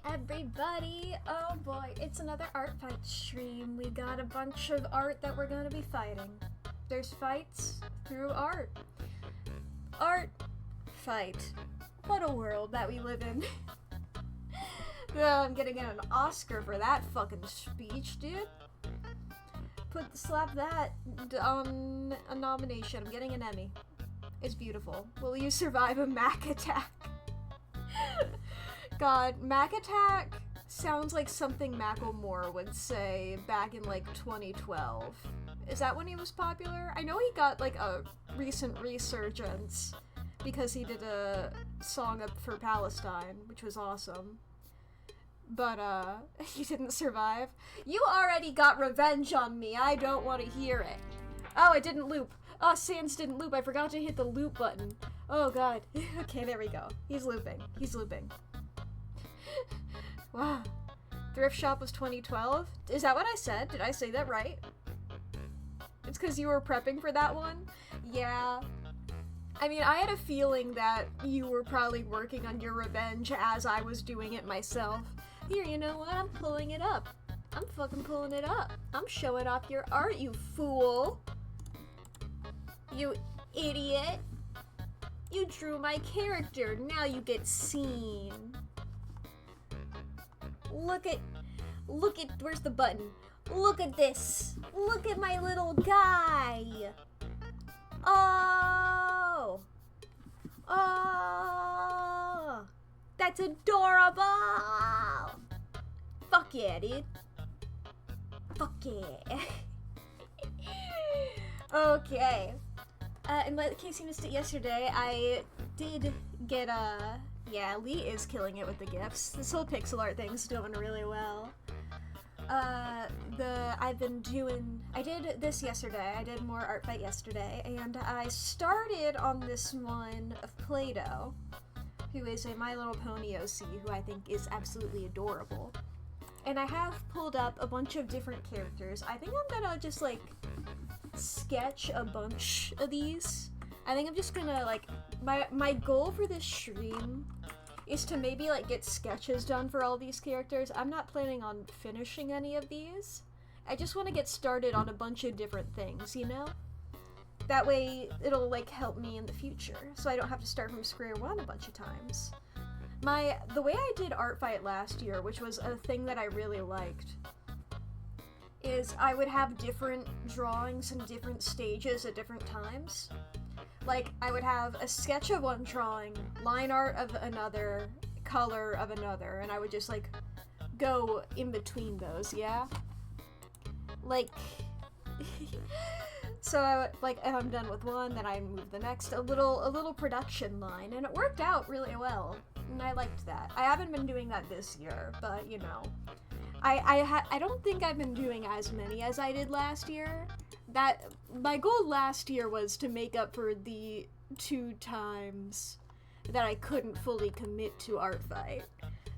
everybody! Oh boy, it's another art fight stream. We got a bunch of art that we're gonna be fighting. There's fights through art. Art, fight. What a world that we live in. I'm gonna get an Oscar for that fucking speech, dude. Slap that on a nomination. I'm getting an Emmy. It's beautiful. Will you survive a Mack attack? God, Mack attack sounds like something Macklemore would say back in like 2012. Is that when he was popular? I know he got like a recent resurgence because he did a song up for Palestine, which was awesome. But, he didn't survive. You already got revenge on me. I don't want to hear it. Oh, I didn't loop. Oh, Sans didn't loop. I forgot to hit the loop button. Oh, God. Okay, there we go. He's looping. He's looping. Wow. Thrift Shop was 2012? Is that what I said? Did I say that right? It's because you were prepping for that one? Yeah. I mean, I had a feeling that you were probably working on your revenge as I was doing it myself. Here, you know what? I'm pulling it up. I'm fucking pulling it up. I'm showing off your art, you fool. You idiot. You drew my character. Now you get seen. Look at, where's the button? Look at this. Look at my little guy. Oh. Oh. That's adorable. Fuck yeah, dude. Fuck yeah. Okay. In case you missed it yesterday, I did get yeah, Lee is killing it with the gifts. This whole pixel art thing's doing really well. I did this yesterday. I did more art fight yesterday, and I started on this one of Play-Doh, who is a My Little Pony OC, who I think is absolutely adorable. And I have pulled up a bunch of different characters. I think I'm gonna just, like, sketch a bunch of these. I think I'm just gonna, like, my goal for this stream is to maybe, like, get sketches done for all these characters. I'm not planning on finishing any of these. I just want to get started on a bunch of different things, you know? That way, it'll, like, help me in the future, so I don't have to start from square one a bunch of times. The way I did art fight last year, which was a thing that I really liked, is I would have different drawings and different stages at different times. Like, I would have a sketch of one drawing, line art of another, color of another, and I would just, like, go in between those, yeah? Like, so, like, if I'm done with one, then I move the next, a little production line, and it worked out really well, and I liked that. I haven't been doing that this year, but, you know, I don't think I've been doing as many as I did last year. My goal last year was to make up for the 2 times that I couldn't fully commit to art fight.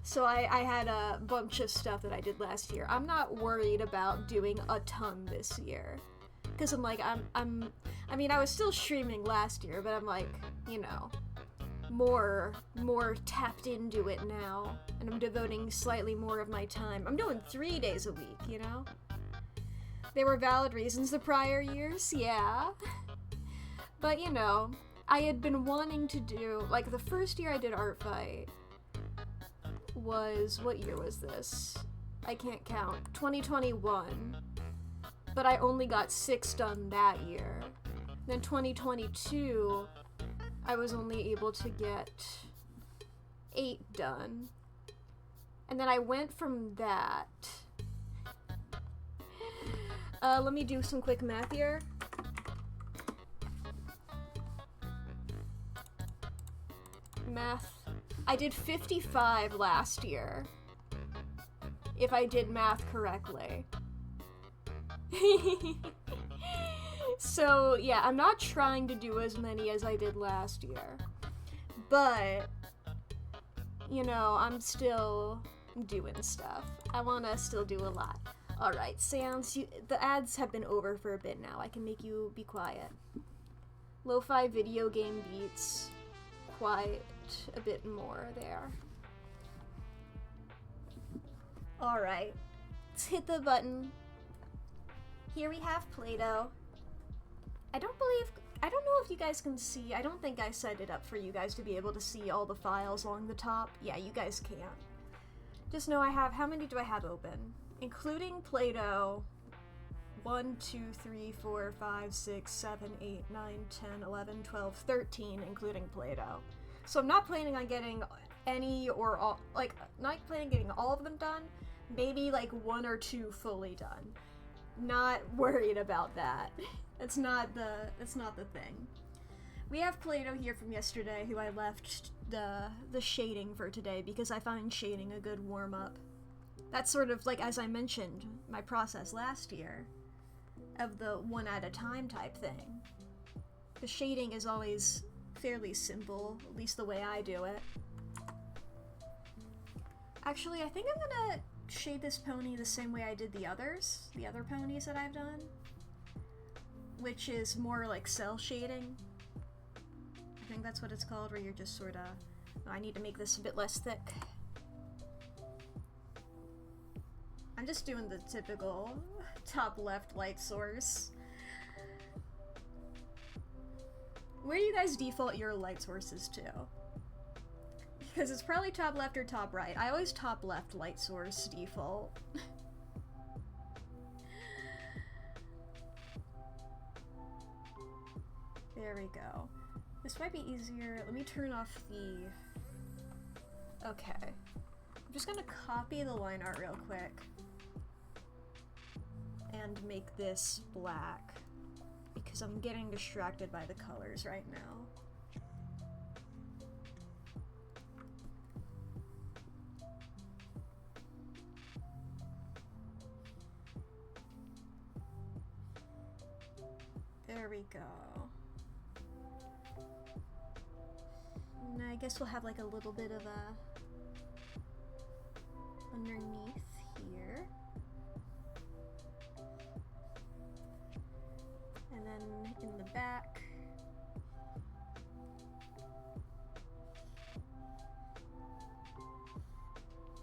So I had a bunch of stuff that I did last year. I'm not worried about doing a ton this year. Because I'm like, I mean, I was still streaming last year, but I'm like, you know, more tapped into it now. And I'm devoting slightly more of my time. I'm doing 3 days a week, you know? There were valid reasons the prior years, yeah. But, you know, I had been wanting to do, like, the first year I did art fight was, what year was this? I can't count. 2021. But I only got 6 done that year. Then 2022, I was only able to get 8 done. And then I went from that. Let me do some quick math here. Math. I did 55 last year. If I did math correctly. So, yeah, I'm not trying to do as many as I did last year. But, you know, I'm still doing stuff. I want to still do a lot. Alright, Sans, the ads have been over for a bit now. I can make you be quiet. Lo-fi video game beats. Quite a bit more there. Alright, let's hit the button. Here we have Play-Doh. I don't know if you guys can see, I don't think I set it up for you guys to be able to see all the files along the top. Yeah, you guys can. Just know I have, how many do I have open? Including Play-Doh, 1, 2, 3, 4, 5, 6, 7, 8, 9, 10, 11, 12, 13, including Play-Doh. So I'm not planning on getting any or all, like, not planning on getting all of them done, maybe like 1 or 2 fully done. Not worried about that. It's not the thing. We have Play-Doh here from yesterday, who I left the shading for today because I find shading a good warm-up. That's sort of like, as I mentioned, my process last year of the one at a time type thing. The shading is always fairly simple, at least the way I do it. Actually, I think I'm gonna shade this pony the same way I did the other ponies that I've done, which is more like cell shading. I think that's what it's called, where you're just sort of... Oh, I need to make this a bit less thick. I'm just doing the typical top left light source. Where do you guys default your light sources to? Because it's probably top left or top right. I always top left light source default. There we go. This might be easier. Let me turn off the... Okay. I'm just gonna copy the line art real quick and make this black because I'm getting distracted by the colors right now. There we go. And I guess we'll have like a little bit of a underneath here. And then in the back.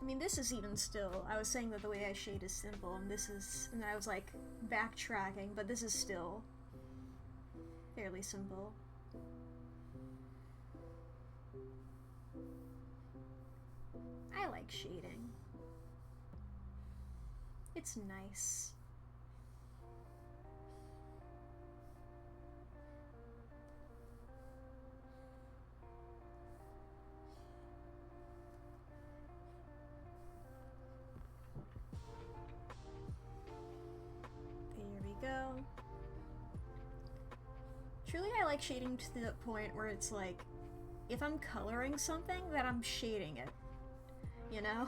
I mean, this is even still, I was saying that the way I shade is simple, and this is, and I was like backtracking, but this is still fairly simple. I like shading. It's nice. There we go. Truly, I like shading to the point where it's like, if I'm coloring something, that I'm shading it. You know?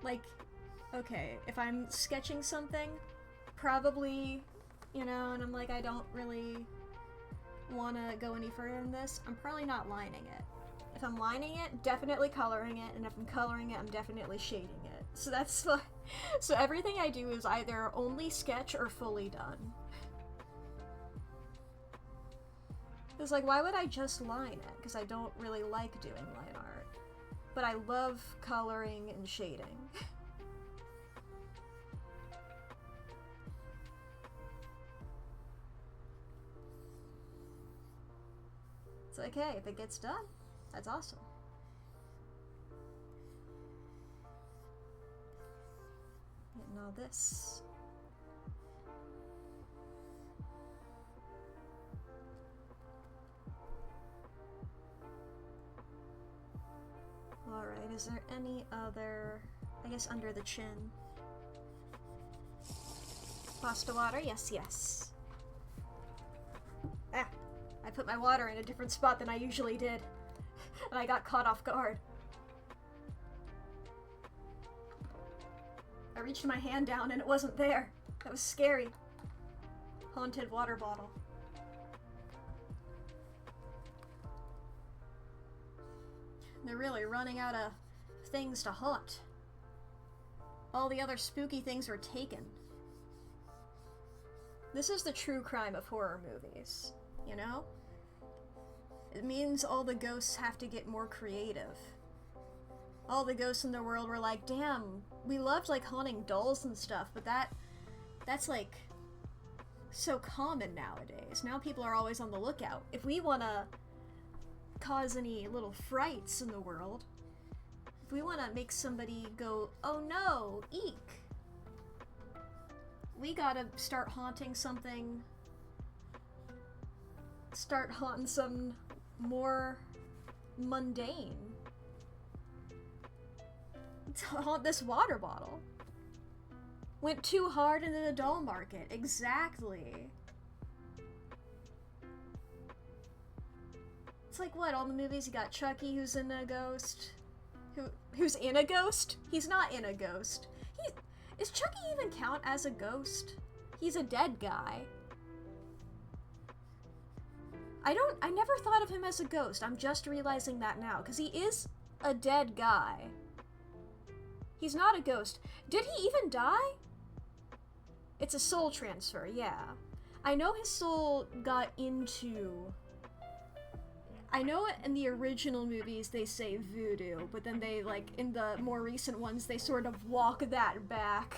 Like, okay, if I'm sketching something, probably, you know, and I'm like, I don't really want to go any further than this, I'm probably not lining it. If I'm lining it, definitely coloring it, and if I'm coloring it, I'm definitely shading it. So that's like, so everything I do is either only sketch or fully done. It's like, why would I just line it? Because I don't really like doing line art. But I love coloring and shading. It's like, hey, if it gets done, that's awesome. Getting all this. Alright, is there any other, I guess under the chin? Pasta water? Yes, yes. Ah, I put my water in a different spot than I usually did, and I got caught off guard. I reached my hand down and it wasn't there. That was scary. Haunted water bottle. They're really running out of things to haunt. All the other spooky things are taken. This is the true crime of horror movies, you know? It means all the ghosts have to get more creative. all the ghosts in the world were like, damn, we loved like haunting dolls and stuff, but that's like so common nowadays. Now people are always on the lookout. If we want to cause any little frights in the world, if we want to make somebody go, oh no, eek, we gotta start haunting something, start haunting some more mundane. To haunt this water bottle. Went too hard into the doll market. Exactly. It's like what, all the movies you got Chucky who's in a ghost? Who's in a ghost? He's not in a ghost. Is Chucky even count as a ghost? He's a dead guy. I never thought of him as a ghost. I'm just realizing that now, because he is a dead guy. He's not a ghost. Did he even die? It's a soul transfer, yeah. I know his soul got into... I know in the original movies they say voodoo, but then they, like, in the more recent ones, they sort of walk that back.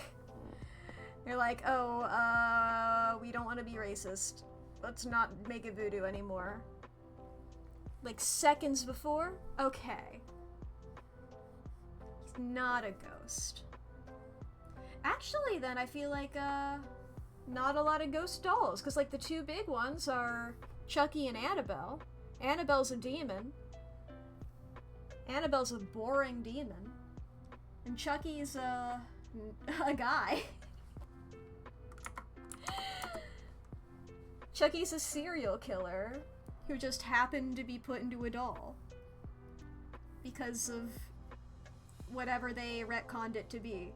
They're like, oh, we don't want to be racist. Let's not make it voodoo anymore. Like, seconds before? Okay. He's not a ghost. Actually, then, I feel like, not a lot of ghost dolls, because, like, the two big ones are Chucky and Annabelle. Annabelle's a demon. Annabelle's a boring demon. And Chucky's, a guy. Chucky's a serial killer who just happened to be put into a doll. Because of whatever they retconned it to be.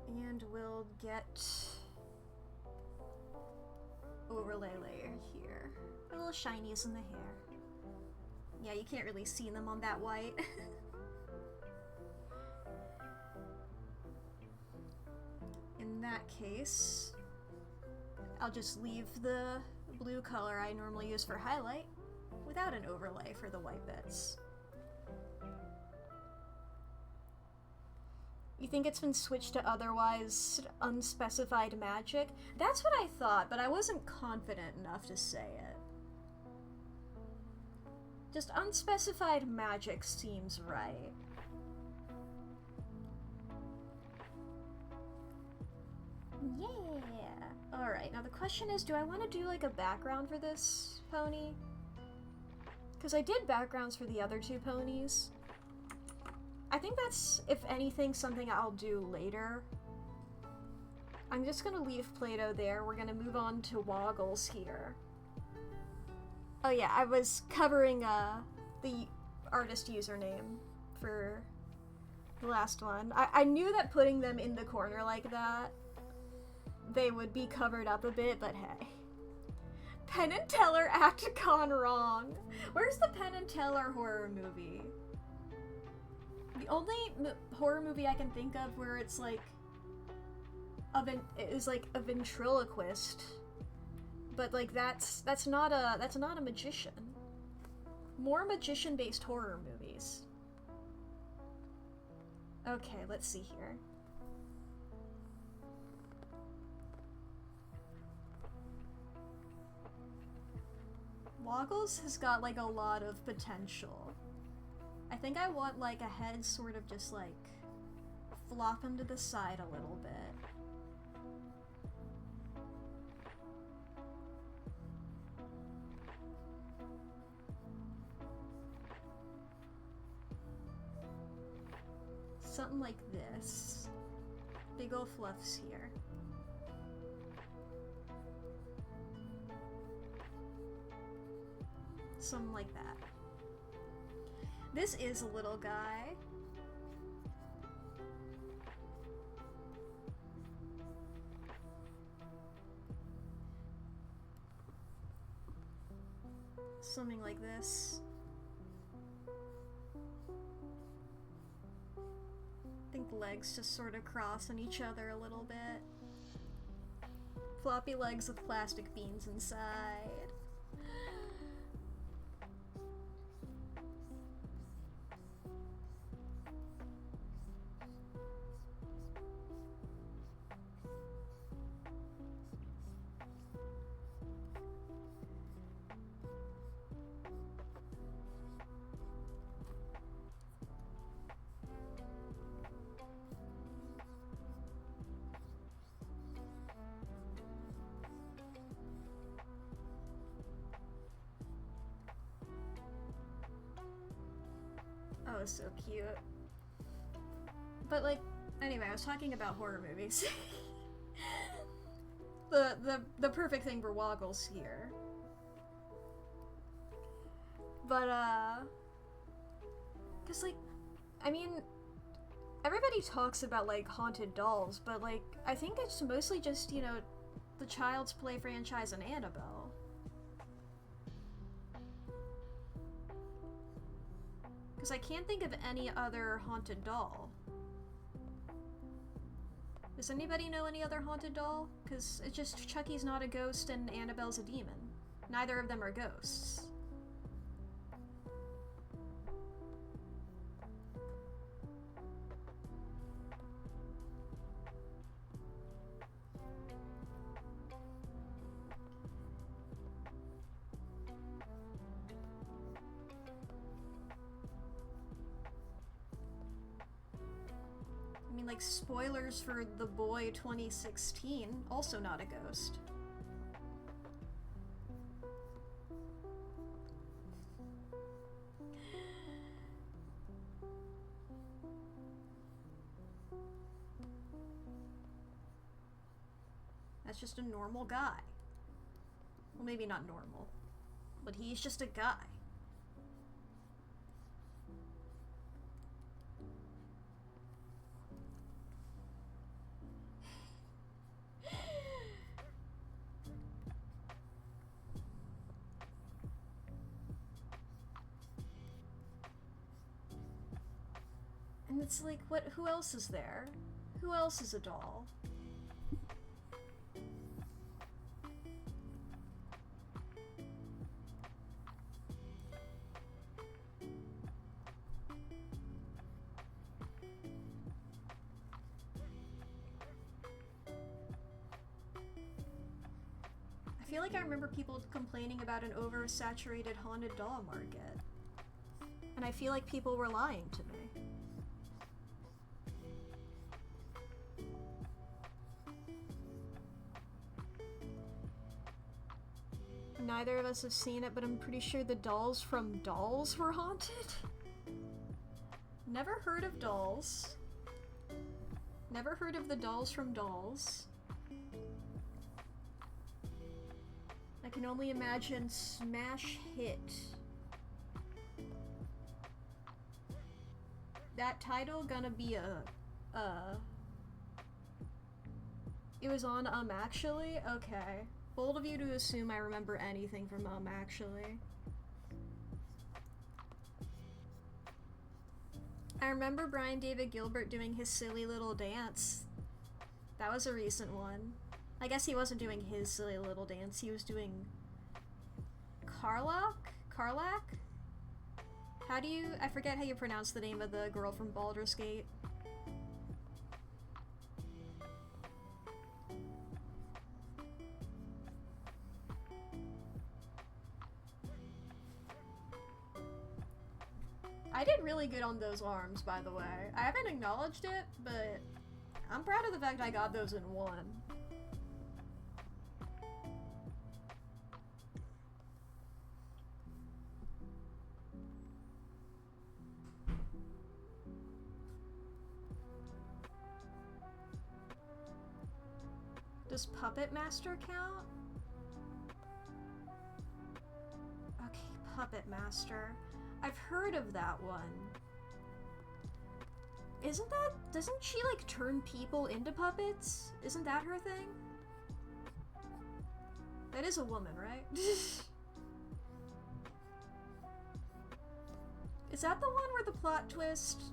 And we'll get overlay layer here. A little shinies in the hair. Yeah, you can't really see them on that white. In that case, I'll just leave the blue color I normally use for highlight without an overlay for the white bits. You think it's been switched to otherwise unspecified magic? That's what I thought, but I wasn't confident enough to say it. Just unspecified magic seems right. Yeah! Alright, now the question is, do I want to do like a background for this pony? Because I did backgrounds for the other two ponies. I think that's, if anything, something I'll do later. I'm just gonna leave Play-Doh there. We're gonna move on to Woggles here. Oh yeah, I was covering the artist username for the last one. I knew that putting them in the corner like that, they would be covered up a bit, but hey. Penn and Teller act gone wrong. Where's the Penn and Teller horror movie? The only horror movie I can think of where it's like is like a ventriloquist, but like that's not a magician. More magician-based horror movies. Okay, let's see here. Woggles has got like a lot of potential. I think I want like a head sort of just like flopping to the side a little bit. Something like this. Big ol' fluffs here. Something like that. This is a little guy. Something like this. I think legs just sort of cross on each other a little bit. Floppy legs with plastic beans inside. Oh, so cute. But like, anyway, I was talking about horror movies. the perfect thing for Woggles here. But cause like, I mean, everybody talks about like haunted dolls, but like, I think it's mostly just, you know, the Child's Play franchise and Annabelle. Because I can't think of any other haunted doll. Does anybody know any other haunted doll? Because it's just Chucky's not a ghost and Annabelle's a demon. Neither of them are ghosts. I mean, like, spoilers for The Boy 2016, also not a ghost. That's just a normal guy. Well, maybe not normal, but he's just a guy. And it's like, who else is there? Who else is a doll? I feel like I remember people complaining about an oversaturated haunted doll market. And I feel like people were lying to me. Neither of us have seen it, but I'm pretty sure the dolls from Dolls were haunted. Never heard of Dolls. Never heard of the dolls from Dolls. I can only imagine smash hit. That title gonna be it was on Actually? Okay. Bold of you to assume I remember anything from Actually. I remember Brian David Gilbert doing his silly little dance. That was a recent one. I guess he wasn't doing his silly little dance, he was doing Karlak? How do you... I forget how you pronounce the name of the girl from Baldur's Gate. I did really good on those arms, by the way. I haven't acknowledged it, but I'm proud of the fact I got those in one. Does Puppet Master count? Okay, Puppet Master. I've heard of that one. Doesn't she like turn people into puppets? Isn't that her thing? That is a woman, right? Is that the one where the plot twist...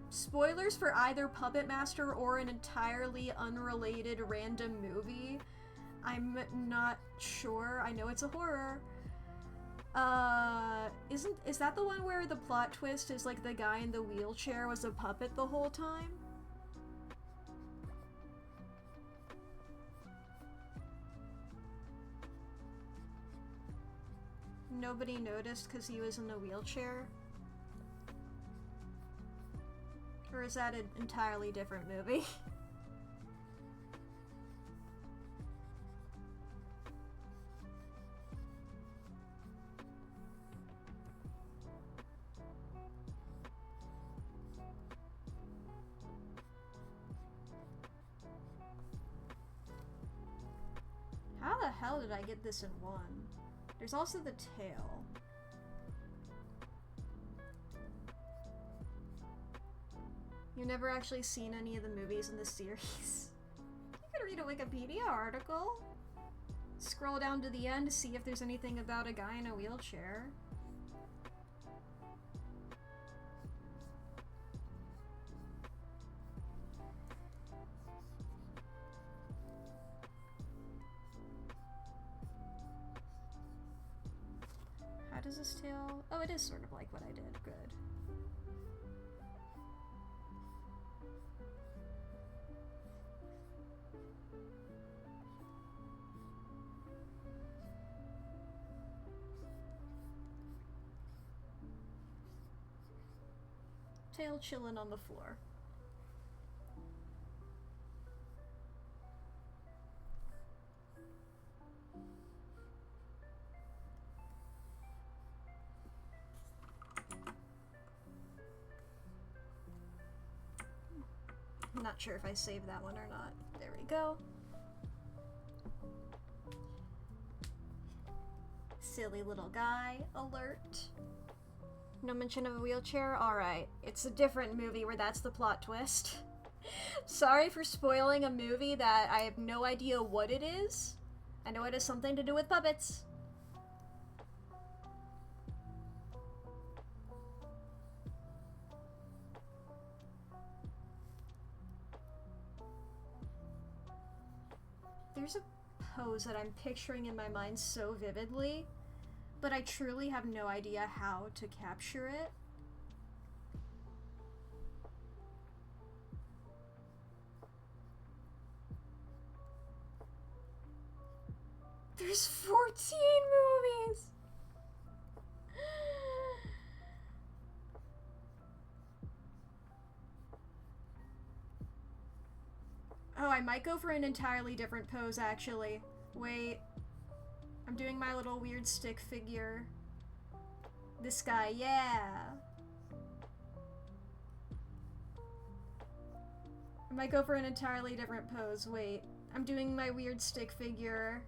Spoilers for either Puppet Master or an entirely unrelated random movie. I'm not sure. I know it's a horror. Is that the one where the plot twist is like the guy in the wheelchair was a puppet the whole time? Nobody noticed because he was in a wheelchair? Or is that an entirely different movie? How the hell did I get this in one? There's also the tail. You've never actually seen any of the movies in the series? You could read a Wikipedia article. Scroll down to the end to see if there's anything about a guy in a wheelchair. How does this tail... Oh, it is sort of like what I did. Good. Tail chilling on the floor. I'm not sure if I saved that one or not. There we go. Silly little guy alert. No mention of a wheelchair? Alright. It's a different movie where that's the plot twist. Sorry for spoiling a movie that I have no idea what it is. I know it has something to do with puppets. There's a pose that I'm picturing in my mind so vividly, but I truly have no idea how to capture it. There's 14 movies! Oh, I might go for an entirely different pose, actually. Wait. I'm doing my little weird stick figure. This guy, yeah! I might go for an entirely different pose. Wait. I'm doing my weird stick figure.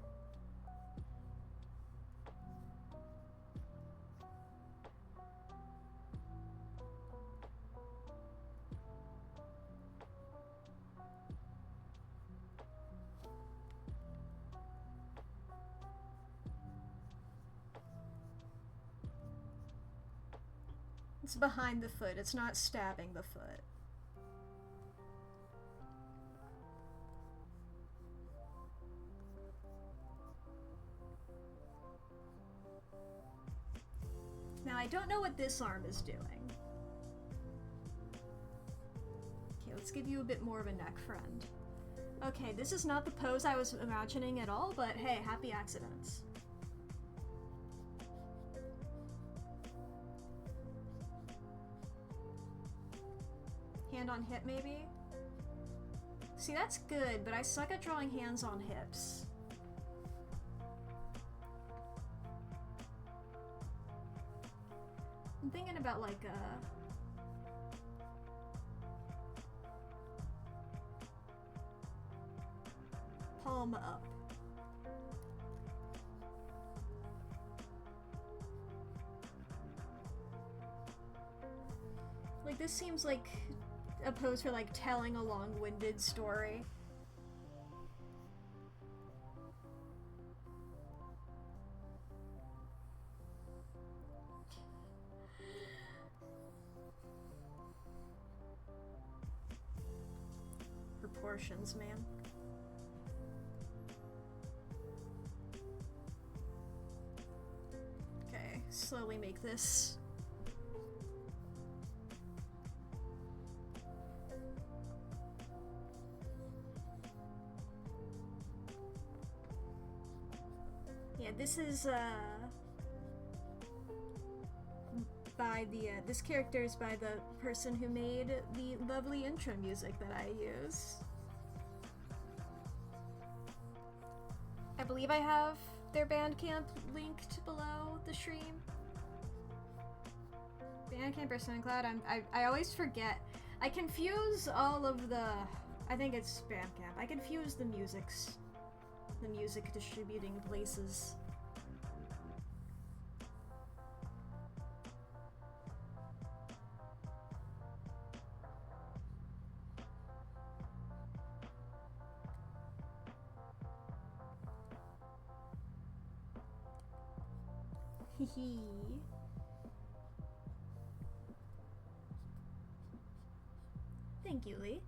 It's behind the foot, it's not stabbing the foot. Now, I don't know what this arm is doing. Okay, let's give you a bit more of a neck friend. Okay, this is not the pose I was imagining at all, but hey, happy accidents. Hand on hip, maybe? See, that's good, but I suck at drawing hands on hips. I'm thinking about like palm up. Like, this seems like a pose for like telling a long-winded story. Proportions, man. slowly make this. Yeah, this is, by the, this character is by the person who made the lovely intro music that I use. I believe I have their Bandcamp linked below the stream. Bandcamp or SoundCloud, I always forget. I confuse all of the, I think it's Bandcamp. I confuse the music distributing places. Hehe. Thank you, Lee.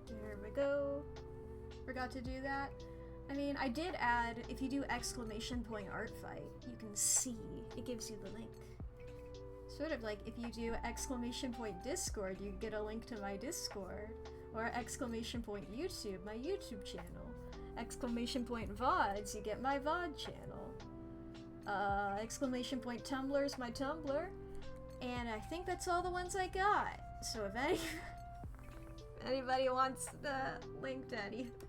There we go. Forgot to do that. I mean, I did add, if you do exclamation point art fight, you can see, it gives you the link. Sort of like if you do exclamation point Discord, you get a link to my Discord. Or exclamation point YouTube, my YouTube channel. Exclamation point VODs, you get my VOD channel. Exclamation point Tumblr's my Tumblr. And I think that's all the ones I got. So if anybody wants the link to any of those.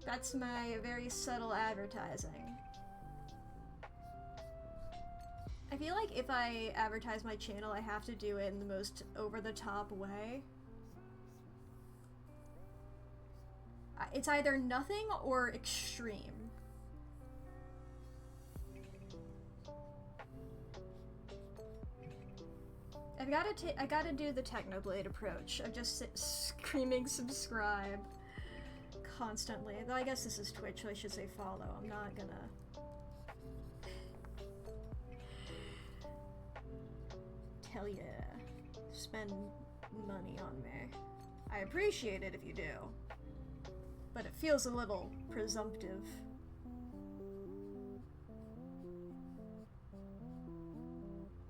That's my very subtle advertising. I feel like if I advertise my channel, I have to do it in the most over-the-top way. It's either nothing or extreme. I gotta do the Technoblade approach of just screaming subscribe constantly. Though I guess this is Twitch, so I should say follow. I'm not gonna... tell you to spend money on me. I appreciate it if you do. But it feels a little presumptive.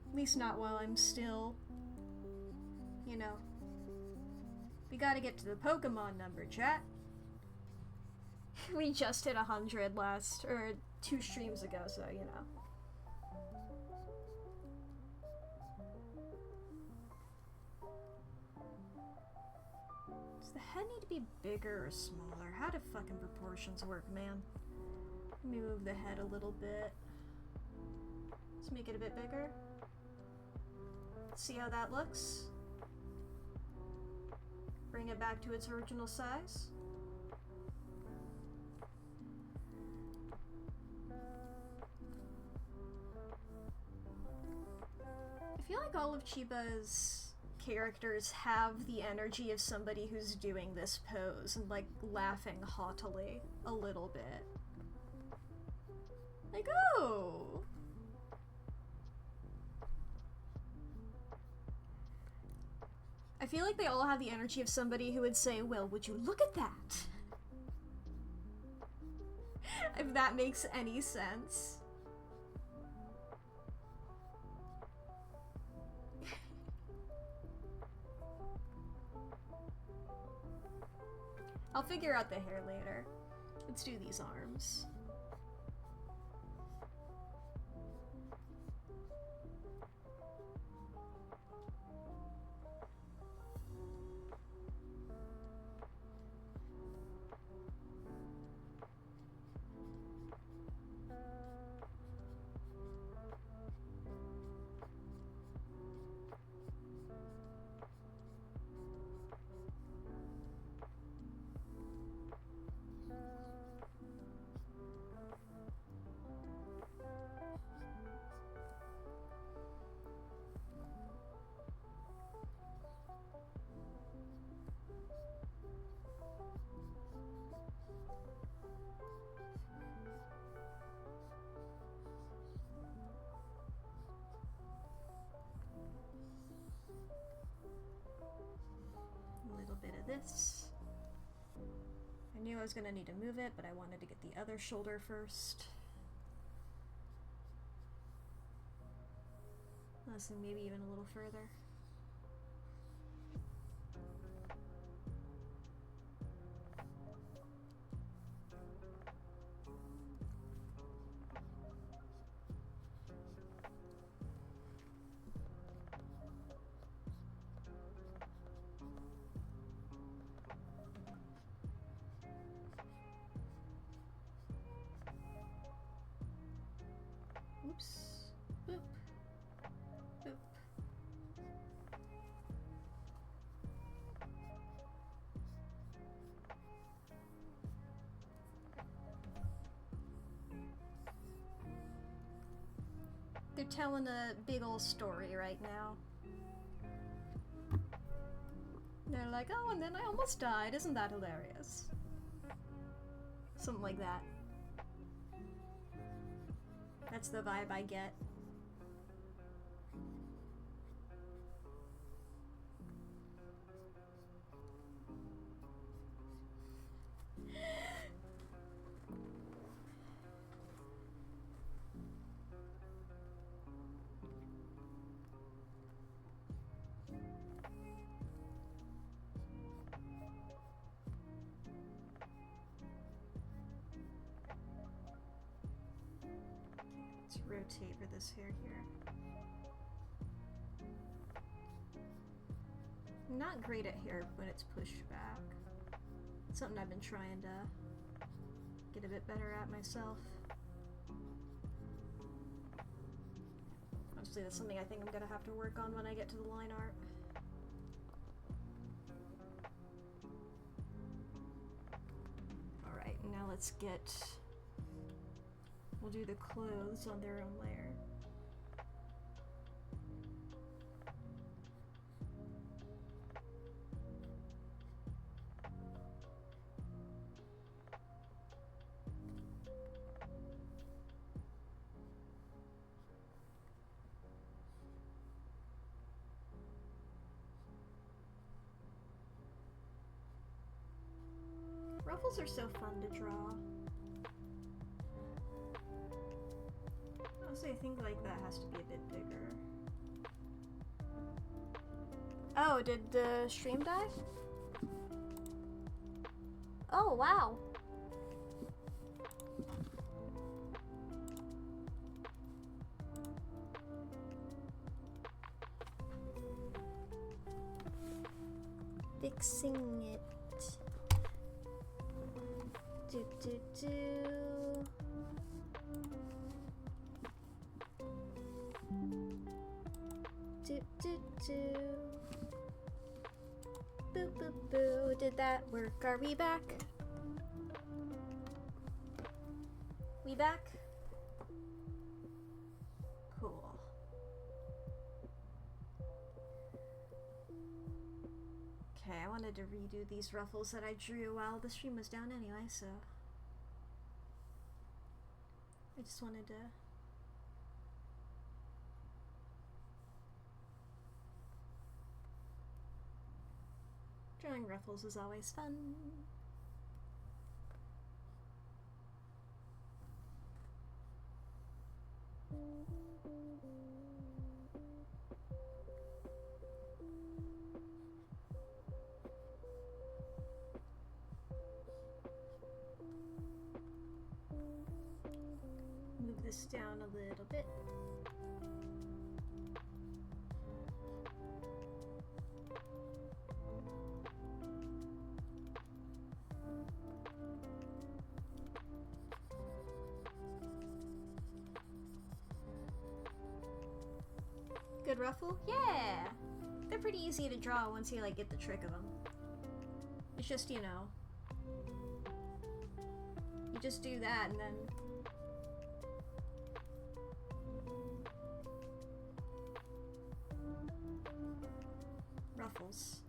At least not while I'm still, you know. We gotta get to the Pokemon number, chat. We just hit 100 last, or 2 streams ago, so, you know. Does the head need to be bigger or smaller? How do fucking proportions work, man? Let me move the head a little bit. Let's make it a bit bigger. See how that looks? Bring it back to its original size. I feel like all of Chiba's characters have the energy of somebody who's doing this pose and like laughing haughtily a little bit. Like, oh! I feel like they all have the energy of somebody who would say, well, would you look at that? If that makes any sense. I'll figure out the hair later. Let's do these arms. this. I knew I was gonna need to move it, but I wanted to get the other shoulder first. Honestly, maybe even a little further. Oops. Boop. Boop. They're telling a big old story right now. They're like, oh, and then I almost died. Isn't that hilarious? Something like that. That's the vibe I get. Let's rotate for this hair here. I'm not great at hair when it's pushed back. It's something I've been trying to get a bit better at myself. Honestly, that's something I think I'm gonna have to work on when I get to the line art. Alright, now let's get... We'll do the clothes on their own layer. Ruffles are so fun to draw. Honestly, I think like that has to be a bit bigger. Oh, did the stream die? Oh, wow. Fixing it. Do do do. Do do do. Boo boo boo. Did that work? Are we back? We back? Cool. Okay, I wanted to redo these ruffles that I drew while the stream was down anyway, so I just wanted to drawing ruffles is always fun. Move this down a little bit. Good ruffle? Yeah! They're pretty easy to draw once you like get the trick of them. It's just, you know, you just do that and then ruffles.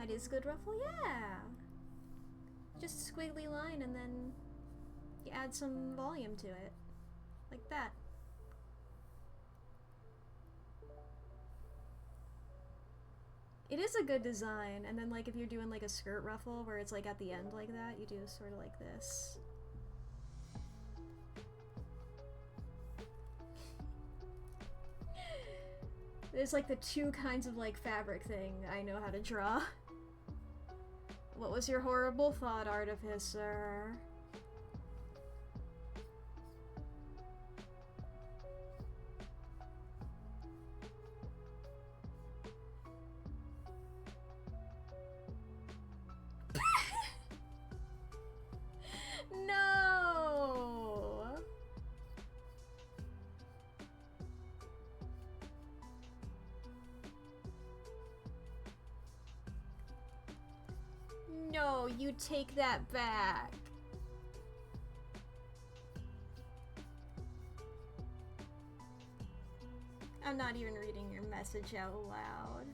That is good ruffle, yeah. Just a squiggly line and then you add some volume to it. Like that. It is a good design, and then like if you're doing like a skirt ruffle where it's like at the end like that, you do sort of like this. There's like the two kinds of like fabric thing I know how to draw. What was your horrible thought, Artificer? No! No, you take that back. I'm not even reading your message out loud.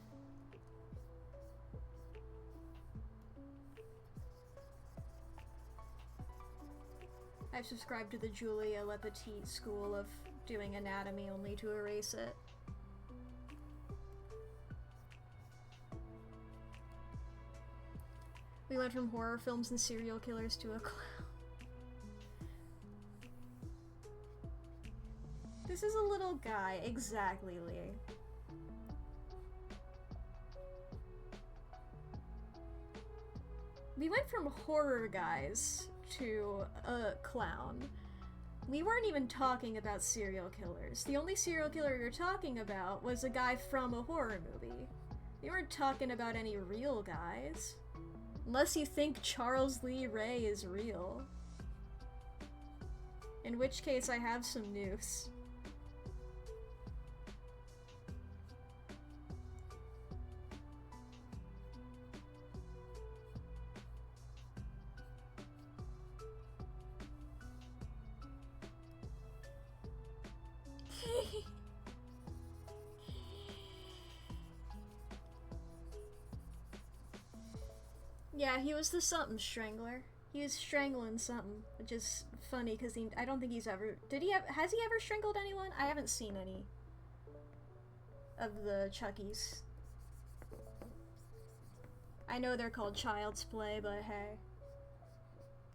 I've subscribed to the Julia Lepetite school of doing anatomy only to erase it. We went from horror films and serial killers to a clown. This is a little guy, exactly, Lee. We went from horror guys to a clown. We weren't even talking about serial killers. The only serial killer you're talking about was a guy from a horror movie. We weren't talking about any real guys. Unless you think Charles Lee Ray is real. In which case I have some news. Yeah, he was the something strangler. He was strangling something, which is funny because I don't think he's ever... has he ever strangled anyone? I haven't seen any of the Chuckies. I know they're called Child's Play, but hey.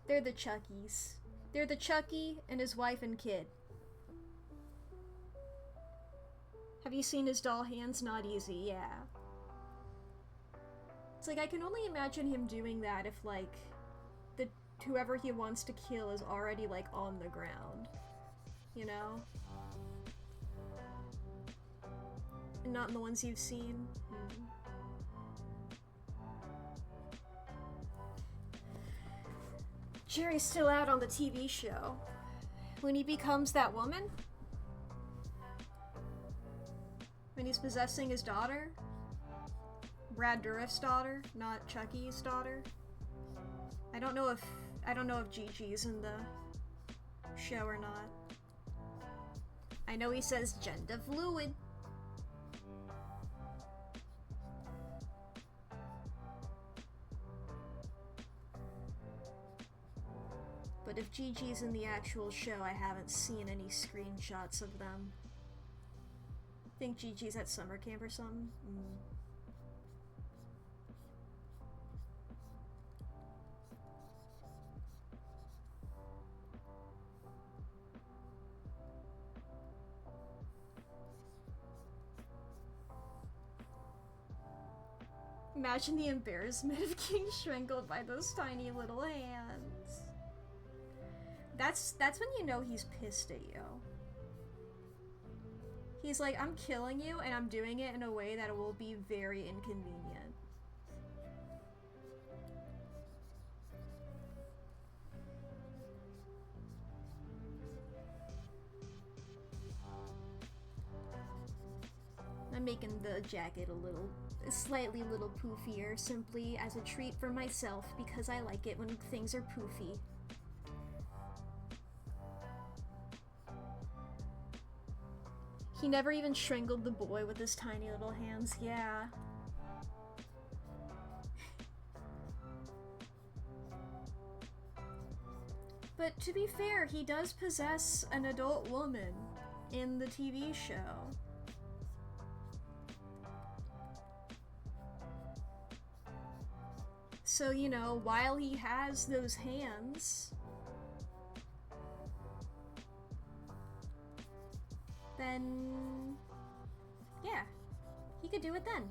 They're the Chuckies. They're the Chucky and his wife and kid. Have you seen his doll hands? Not easy, yeah. It's like, I can only imagine him doing that if, like, whoever he wants to kill is already, like, on the ground. You know? And not in the ones you've seen. Jerry's still out on the TV show. When he becomes that woman? When he's possessing his daughter? Brad Dourif's daughter, not Chucky's daughter. I don't know if Gigi's in the show or not. I know he says gender fluid. But if Gigi's in the actual show, I haven't seen any screenshots of them. I think Gigi's at summer camp or something. Imagine the embarrassment of getting strangled by those tiny little hands. That's when you know he's pissed at you. He's like, I'm killing you, and I'm doing it in a way that will be very inconvenient. I'm making the jacket slightly little poofier, simply as a treat for myself, because I like it when things are poofy. He never even strangled the boy with his tiny little hands, yeah. But to be fair, he does possess an adult woman in the TV show. So, you know, while he has those hands, then, yeah, he could do it then.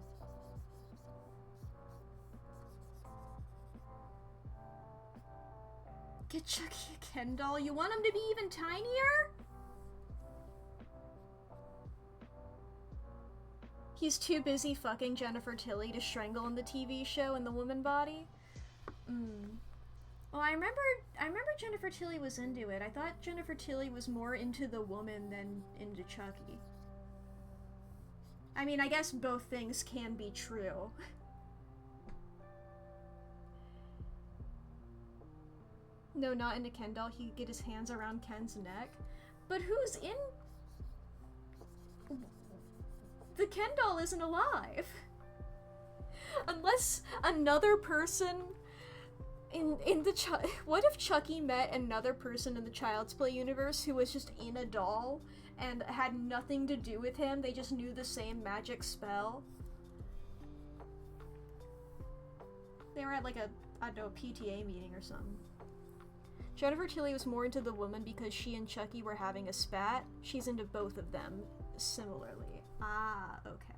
Get Chucky a Ken doll? You want him to be even tinier? He's too busy fucking Jennifer Tilly to strangle in the TV show in the woman body? Well, I remember Jennifer Tilly was into it. I thought Jennifer Tilly was more into the woman than into Chucky. I mean, I guess both things can be true. No, not into Ken doll. He could get his hands around Ken's neck. But who's in... The Ken doll isn't alive. Unless another person in the what if Chucky met another person in the Child's Play universe who was just in a doll and had nothing to do with him? They just knew the same magic spell. They were at like a, I don't know, PTA meeting or something. Jennifer Tilly was more into the woman because she and Chucky were having a spat. She's into both of them similarly. Ah, okay.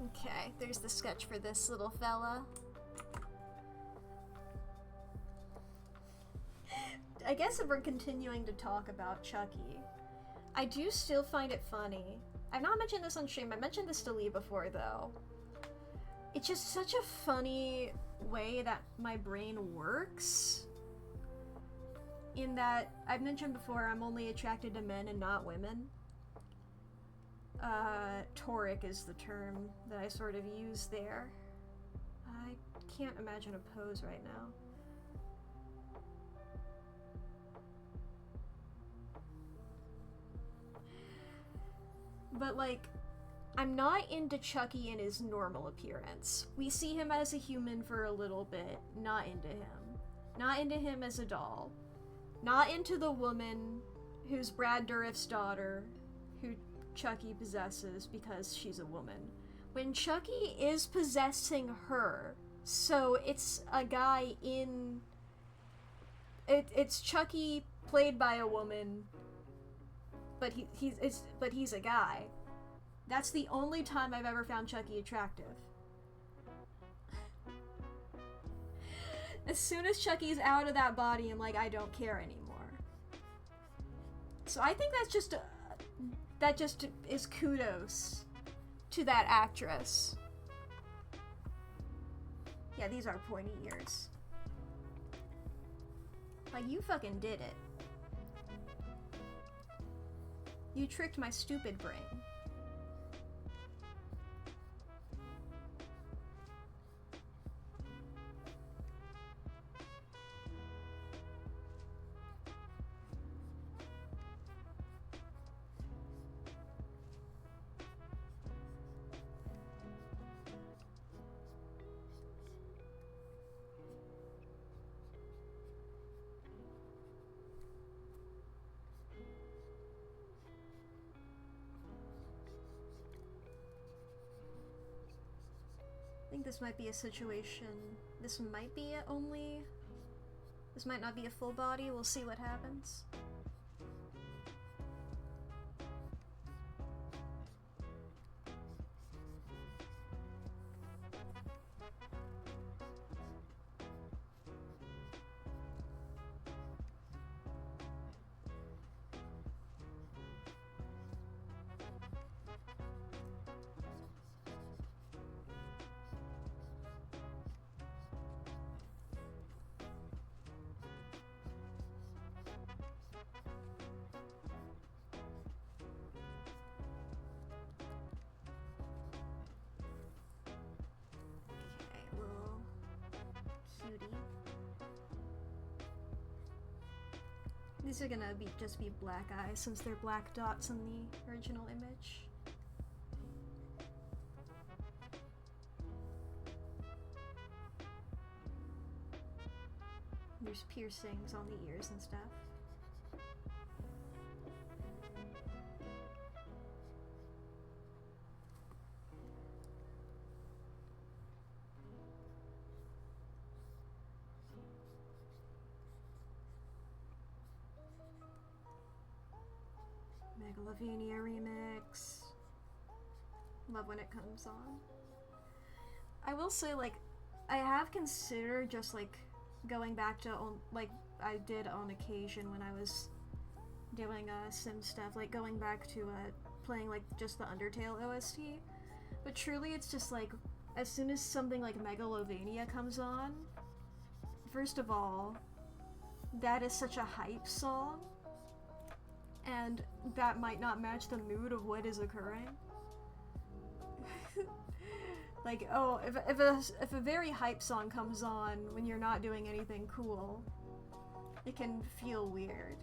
Okay, there's the sketch for this little fella. I guess if we're continuing to talk about Chucky, I do still find it funny. I've not mentioned this on stream, I mentioned this to Lee before though. It's just such a funny way that my brain works. In that, I've mentioned before, I'm only attracted to men and not women. Toric is the term that I sort of use there. I can't imagine a pose right now. But like, I'm not into Chucky in his normal appearance. We see him as a human for a little bit, not into him. Not into him as a doll. Not into the woman who's Brad Dourif's daughter, who Chucky possesses because she's a woman. When Chucky is possessing her, so it's a guy in... It's Chucky played by a woman, but he's a guy. That's the only time I've ever found Chucky attractive. As soon as Chucky's out of that body, I'm like, I don't care anymore. So I think that's just that just is kudos to that actress. Yeah, these are pointy ears. Like, you fucking did it. You tricked my stupid brain. I think this might be a situation. This might not be a full body. We'll see what happens. beauty. These are gonna just be black eyes since they're black dots in the original image. There's piercings on the ears and stuff. Megalovania remix. Love when it comes on. I will say, like, I have considered just, like, going back to, like, I did on occasion when I was doing sim stuff, like, going back to playing, like, just the Undertale OST. But truly, it's just, like, as soon as something like Megalovania comes on, first of all, that is such a hype song, and that might not match the mood of what is occurring. Like, oh, if a very hype song comes on when you're not doing anything cool, it can feel weird.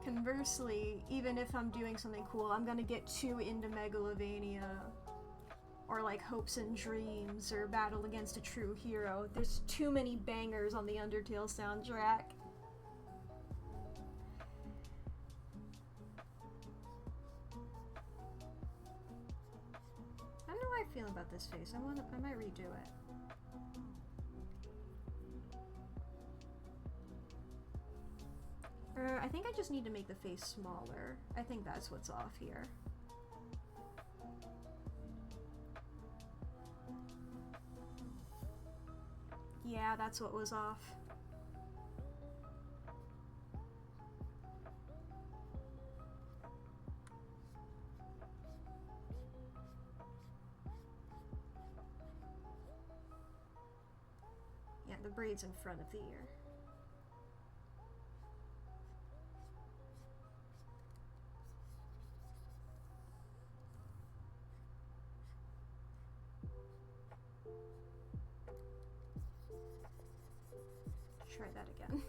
Conversely, even if I'm doing something cool, I'm gonna get too into Megalovania, or like Hopes and Dreams, or Battle Against a True Hero. There's too many bangers on the Undertale soundtrack. I don't know how I feel about this face. I might redo it. I think I just need to make the face smaller. I think that's what's off here. Yeah, that's what was off. Yeah, the braid's in front of the ear. Try that again.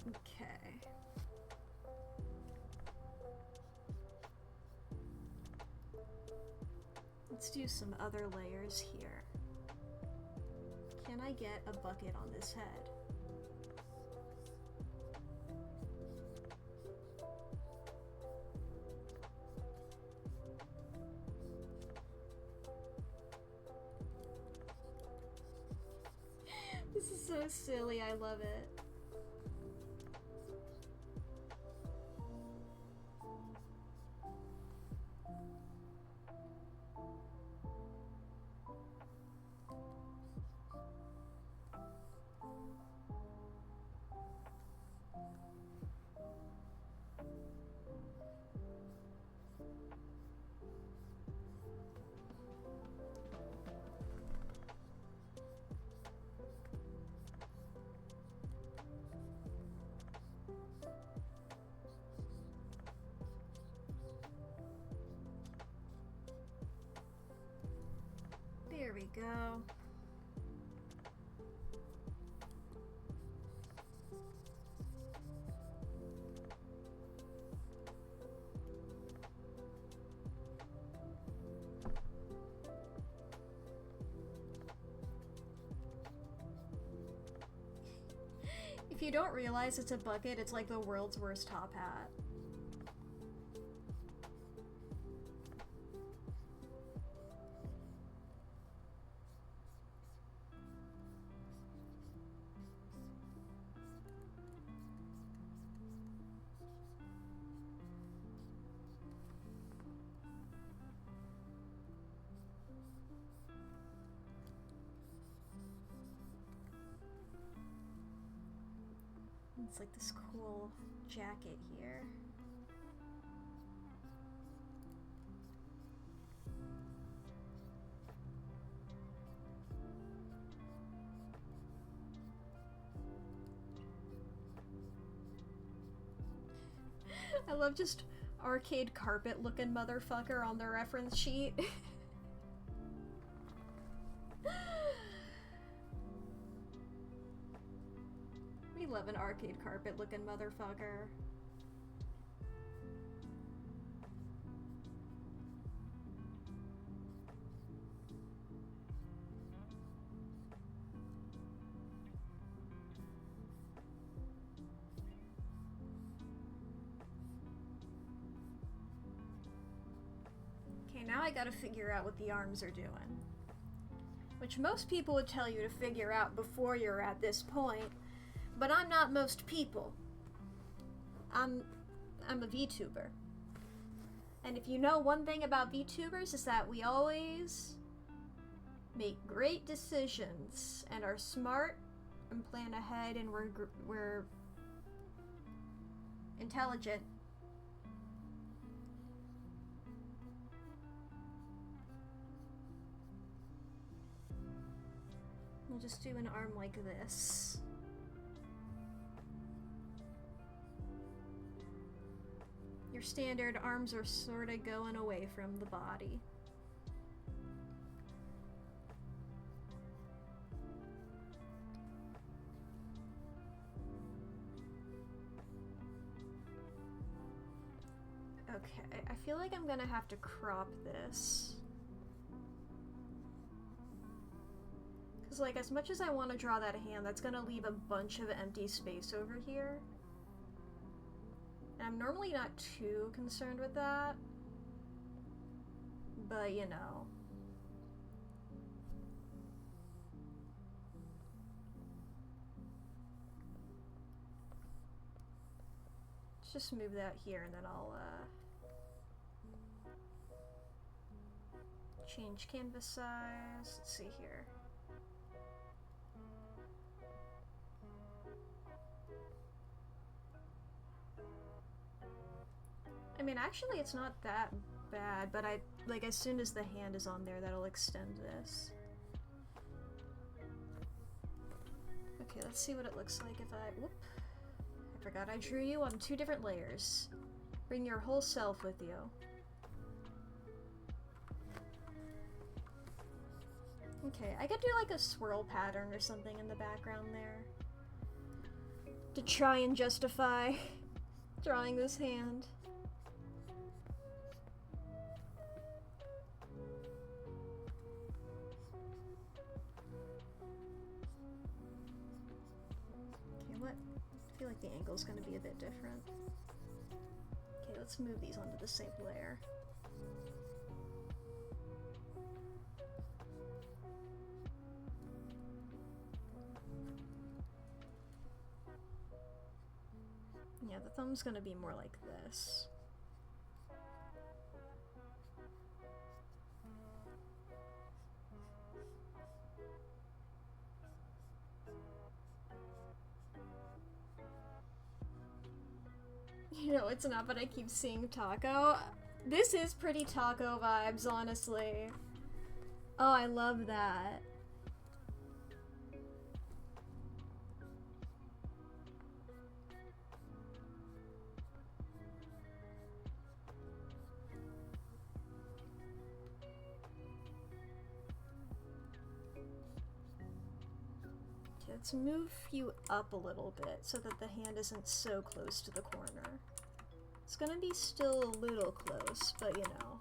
Okay. Let's do some other layers here. Can I get a bucket on this head? This is so silly, I love it. There we go. If you don't realize it's a bucket, it's like the world's worst top hat. It's like this cool jacket here. I love just arcade carpet looking motherfucker on the reference sheet. We love an arcade carpet looking motherfucker. Okay, now I gotta figure out what the arms are doing. Which most people would tell you to figure out before you're at this point, but I'm not most people. I'm a VTuber. And if you know one thing about VTubers is that we always make great decisions and are smart and plan ahead and we're intelligent. We'll just do an arm like this. Your standard arms are sort of going away from the body. Okay, I feel like I'm gonna have to crop this. Because, like, as much as I want to draw that hand, that's gonna leave a bunch of empty space over here. And I'm normally not too concerned with that. But, you know. Let's just move that here and then I'll, change canvas size. Let's see here. I mean, actually, it's not that bad, but like, as soon as the hand is on there, that'll extend this. Okay, let's see what it looks like if whoop. I forgot I drew you on 2 different layers. Bring your whole self with you. Okay, I could do like a swirl pattern or something in the background there. To try and justify drawing this hand. I feel like the angle's gonna be a bit different. Okay, let's move these onto the same layer. Yeah, the thumb's gonna be more like this. You know, it's not, but I keep seeing taco. This is pretty taco vibes, honestly. Oh, I love that. Okay, let's move you up a little bit so that the hand isn't so close to the corner. It's gonna be still a little close, but you know.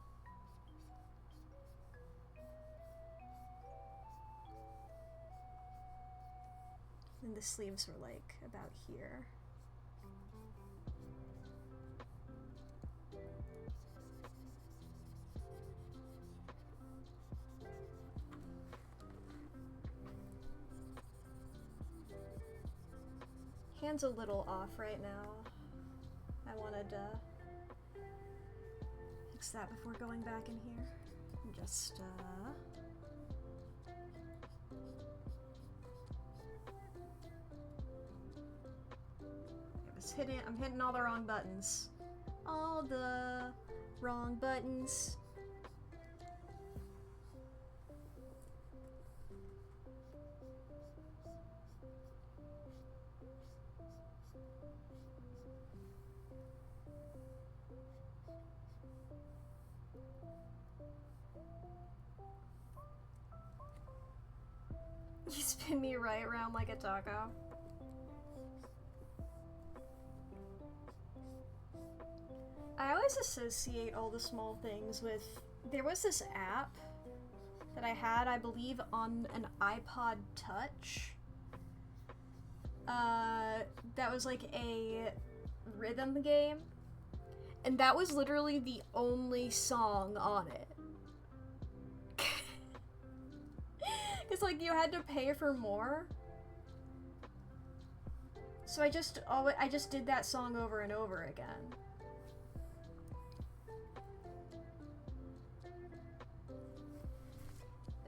And the sleeves were like about here. Hand's a little off right now. I wanted to fix that before going back in here. Just, I'm hitting all the wrong buttons. All the wrong buttons. You spin me right around like a taco. I always associate all the small things with... There was this app that I had, I believe, on an iPod Touch. That was like a rhythm game. And that was literally the only song on it. It's like you had to pay for more. So I just did that song over and over again.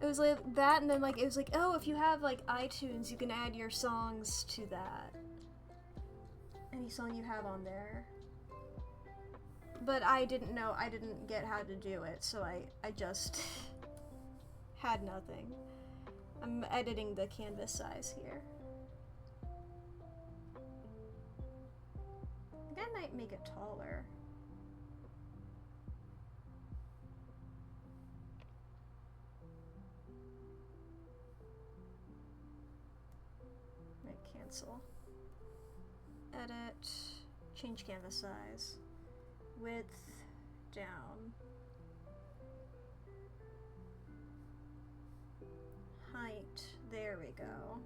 It was like that, and then like it was like, oh, if you have like iTunes, you can add your songs to that. Any song you have on there. But I didn't get how to do it, so I just had nothing. I'm editing the canvas size here. I think I might make it taller. Might cancel. Edit. Change canvas size. Width down. Height, there we go.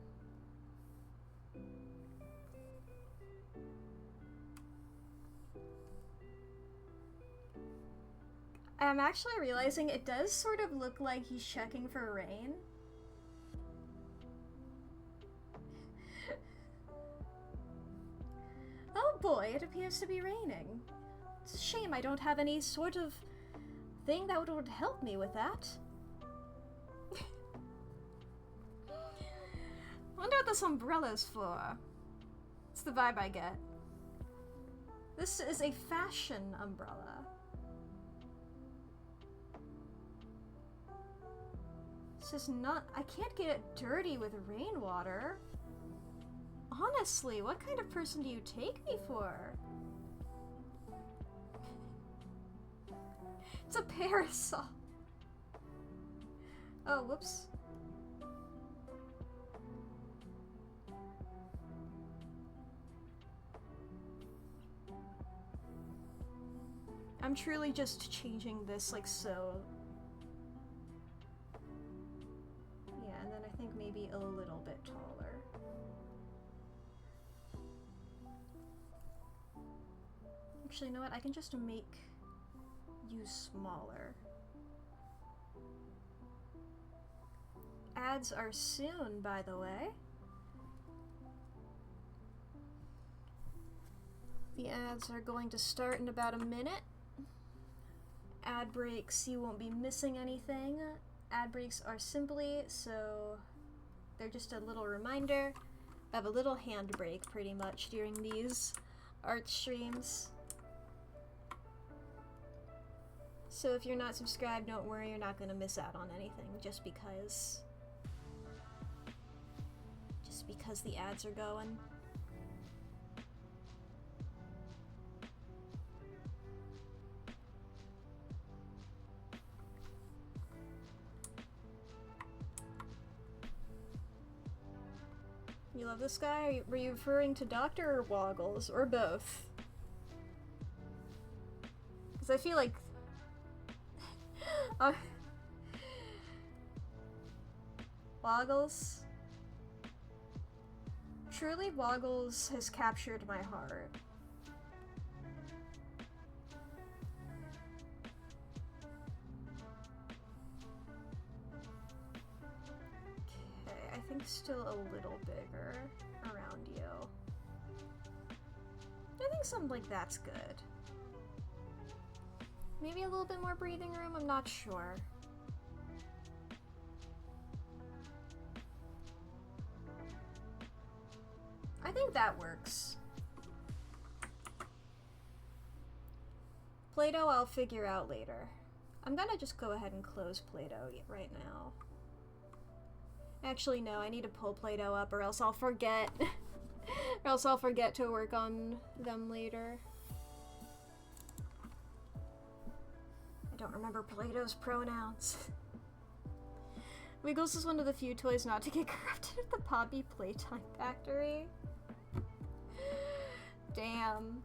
I'm actually realizing it does sort of look like he's checking for rain. Oh boy, it appears to be raining. It's a shame I don't have any sort of thing that would help me with that. I wonder what this umbrella's for. It's the vibe I get. This is a fashion umbrella. This is not... I can't get it dirty with rainwater. Honestly, what kind of person do you take me for? It's a parasol. Oh, whoops. I'm truly just changing this like so. Yeah, and then I think maybe a little bit taller. Actually, you know what? I can just make you smaller. Ads are soon, by the way. The ads are going to start in about a minute. Ad breaks, you won't be missing anything. Ad breaks are simply, so they're just a little reminder of a little handbrake pretty much during these art streams. So if you're not subscribed, don't worry, you're not going to miss out on anything just because the ads are going. You love this guy? Were you referring to Doctor or Woggles? Or both? Because I feel like... Woggles? Truly, Woggles has captured my heart. I think still a little bigger around you. I think something like that's good. Maybe a little bit more breathing room, I'm not sure. I think that works. Play-Doh I'll figure out later. I'm gonna just go ahead and close Play-Doh right now. Actually, no, I need to pull Play-Doh up or else I'll forget. Or else I'll forget to work on them later. I don't remember Play-Doh's pronouns. Wiggles is one of the few toys not to get corrupted at the Poppy Playtime Factory. Damn.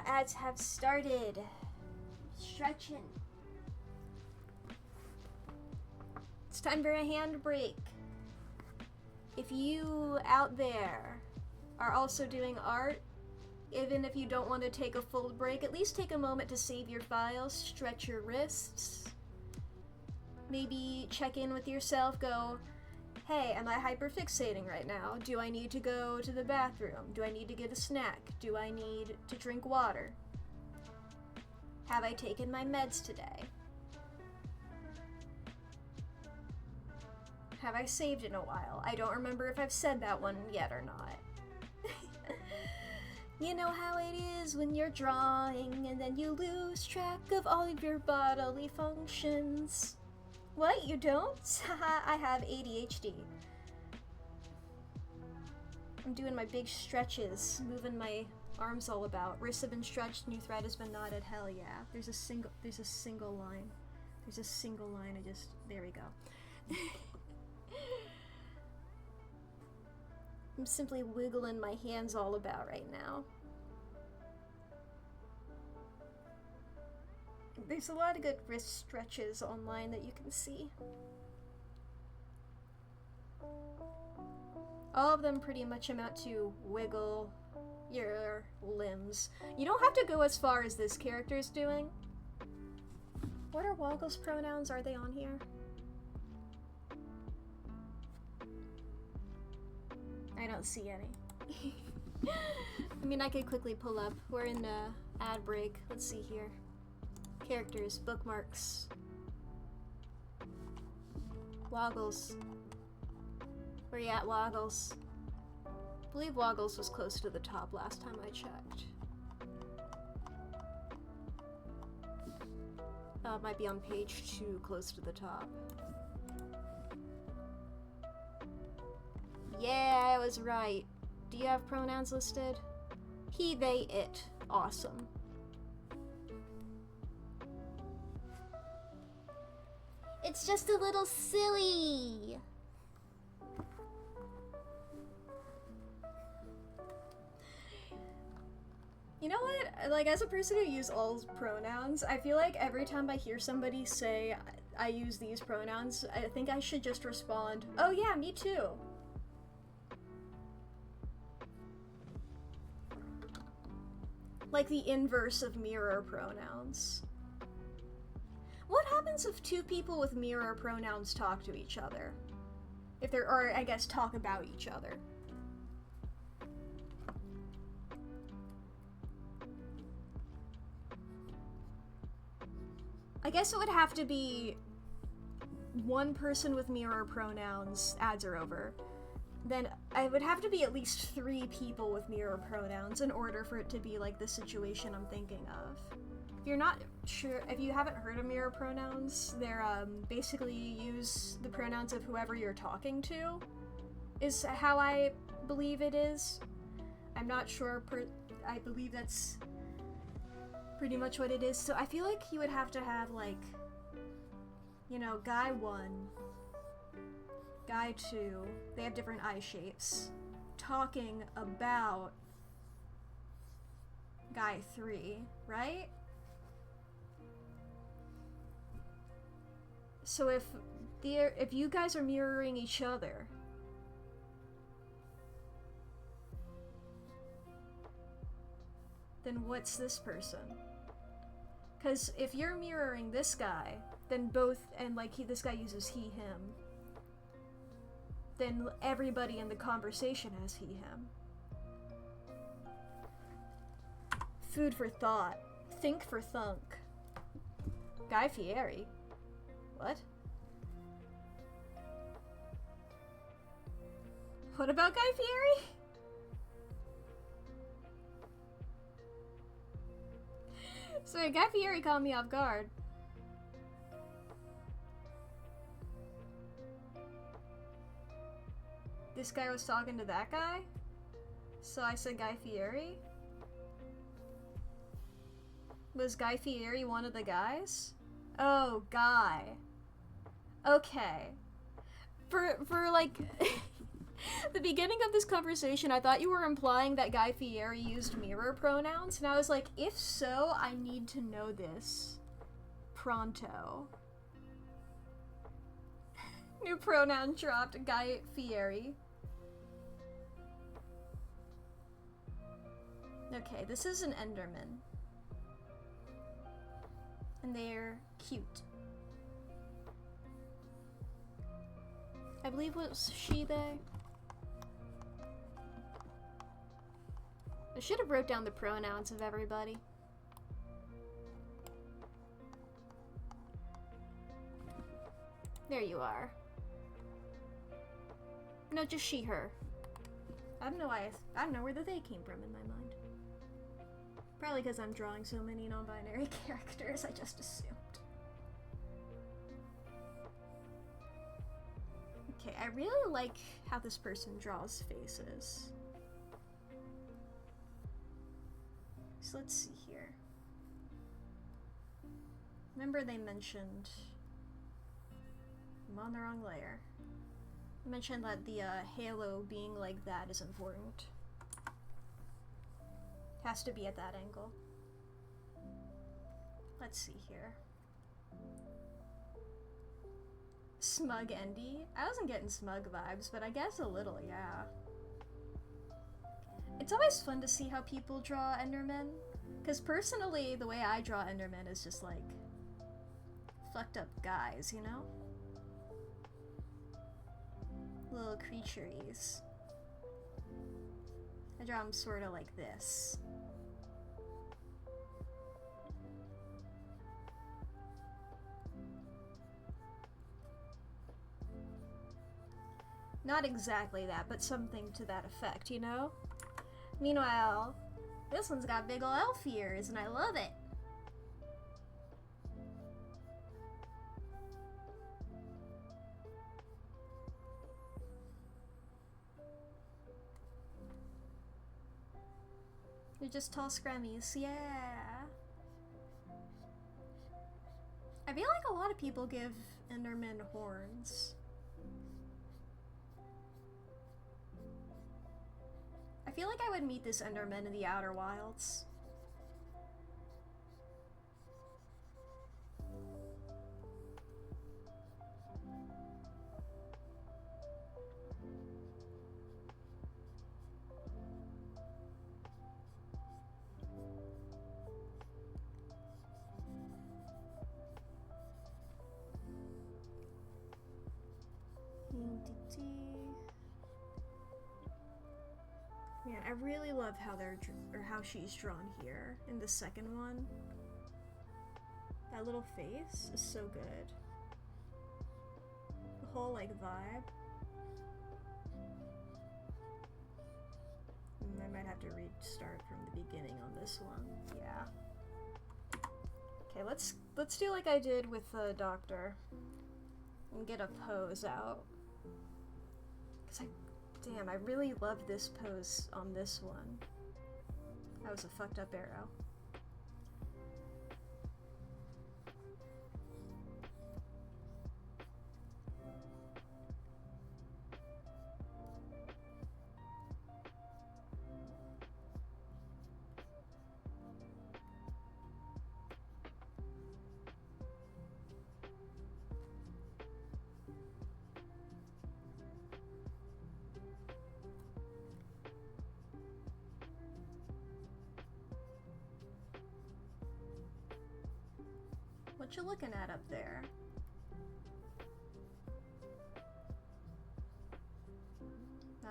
Ads have started. Stretching. It's time for a hand break. If you out there are also doing art, even if you don't want to take a full break, at least take a moment to save your files, stretch your wrists, maybe check in with yourself, go, hey, am I hyperfixating right now? Do I need to go to the bathroom? Do I need to get a snack? Do I need to drink water? Have I taken my meds today? Have I saved in a while? I don't remember if I've said that one yet or not. You know how it is when you're drawing and then you lose track of all of your bodily functions. What, you don't? Haha, I have ADHD. I'm doing my big stretches, moving my arms all about. Wrists have been stretched, new thread has been knotted. Hell yeah. There's a single line. There's a single line. There we go. I'm simply wiggling my hands all about right now. There's a lot of good wrist stretches online that you can see. All of them pretty much amount to wiggle your limbs. You don't have to go as far as this character is doing. What are Woggle's pronouns? Are they on here? I don't see any. I mean, I could quickly pull up. We're in ad break. Let's see here. Characters, bookmarks. Woggles. Where you at, Woggles? I believe Woggles was close to the top last time I checked. It might be on page 2, close to the top. Yeah, I was right. Do you have pronouns listed? He, they, it. Awesome. It's just a little silly. You know what? Like, as a person who uses all pronouns, I feel like every time I hear somebody say, I use these pronouns, I think I should just respond, oh yeah, me too. Like the inverse of mirror pronouns. What happens if two people with mirror pronouns talk to each other? If they're, or I guess talk about each other. I guess it would have to be one person with mirror pronouns, ads are over. Then I would have to be at least 3 people with mirror pronouns in order for it to be like the situation I'm thinking of. If you're not sure, if you haven't heard of mirror pronouns, they're basically you use the pronouns of whoever you're talking to, is how I believe it is. I'm not sure, I believe that's pretty much what it is. So I feel like you would have to have like, you know, guy 1, guy 2, they have different eye shapes, talking about guy 3, right? So if you guys are mirroring each other, then what's this person? Because if you're mirroring this guy, then both, and like this guy uses he, him, then everybody in the conversation has he, him. Food for thought. Think for thunk. Guy Fieri. What? What about Guy Fieri? Sorry, Guy Fieri caught me off guard. This guy was talking to that guy? So I said Guy Fieri? Was Guy Fieri one of the guys? Oh, Guy. Okay. For like, the beginning of this conversation, I thought you were implying that Guy Fieri used mirror pronouns, and I was like, if so, I need to know this. Pronto. New pronoun dropped, Guy Fieri. Okay, this is an Enderman. And they're cute. I believe it was she, they. I should have wrote down the pronouns of everybody. There you are. No, just she, her. I don't know why I don't know where the they came from in my mind. Probably because I'm drawing so many non-binary characters, I just assumed. Okay, I really like how this person draws faces. So let's see here. Remember they mentioned... I'm on the wrong layer. They mentioned that the halo being like that is important. Has to be at that angle. Let's see here. Smug Endy? I wasn't getting smug vibes, but I guess a little, yeah. It's always fun to see how people draw Endermen. Because personally, the way I draw Endermen is just like fucked up guys, you know? Little creaturies. I draw them sort of like this. Not exactly that, but something to that effect, you know? Meanwhile, this one's got big ol' elf ears, and I love it. They're just tall scrummies, yeah. I feel like a lot of people give Endermen horns. I feel like I would meet this Enderman in the Outer Wilds. Man, I really love how how she's drawn here in the second one. That little face is so good. The whole like vibe. And I might have to restart from the beginning on this one. Yeah. Okay, let's do like I did with the doctor and get a pose out. Damn, I really love this pose on this one. That was a fucked up arrow. What you looking at up there?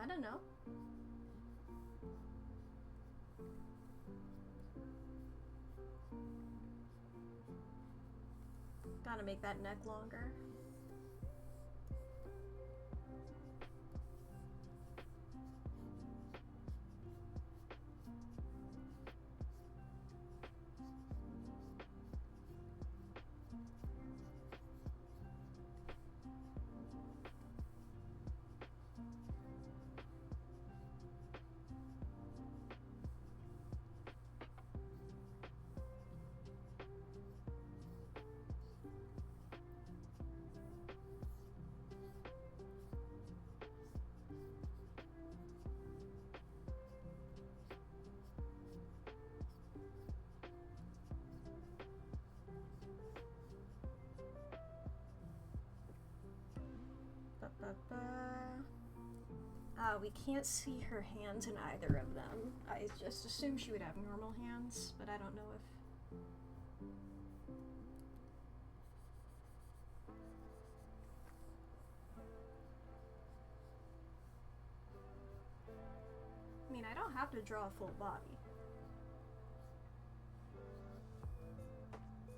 I don't know. Gotta make that neck longer. We can't see her hands in either of them. I just assumed she would have normal hands, but I don't know if... I mean, I don't have to draw a full body.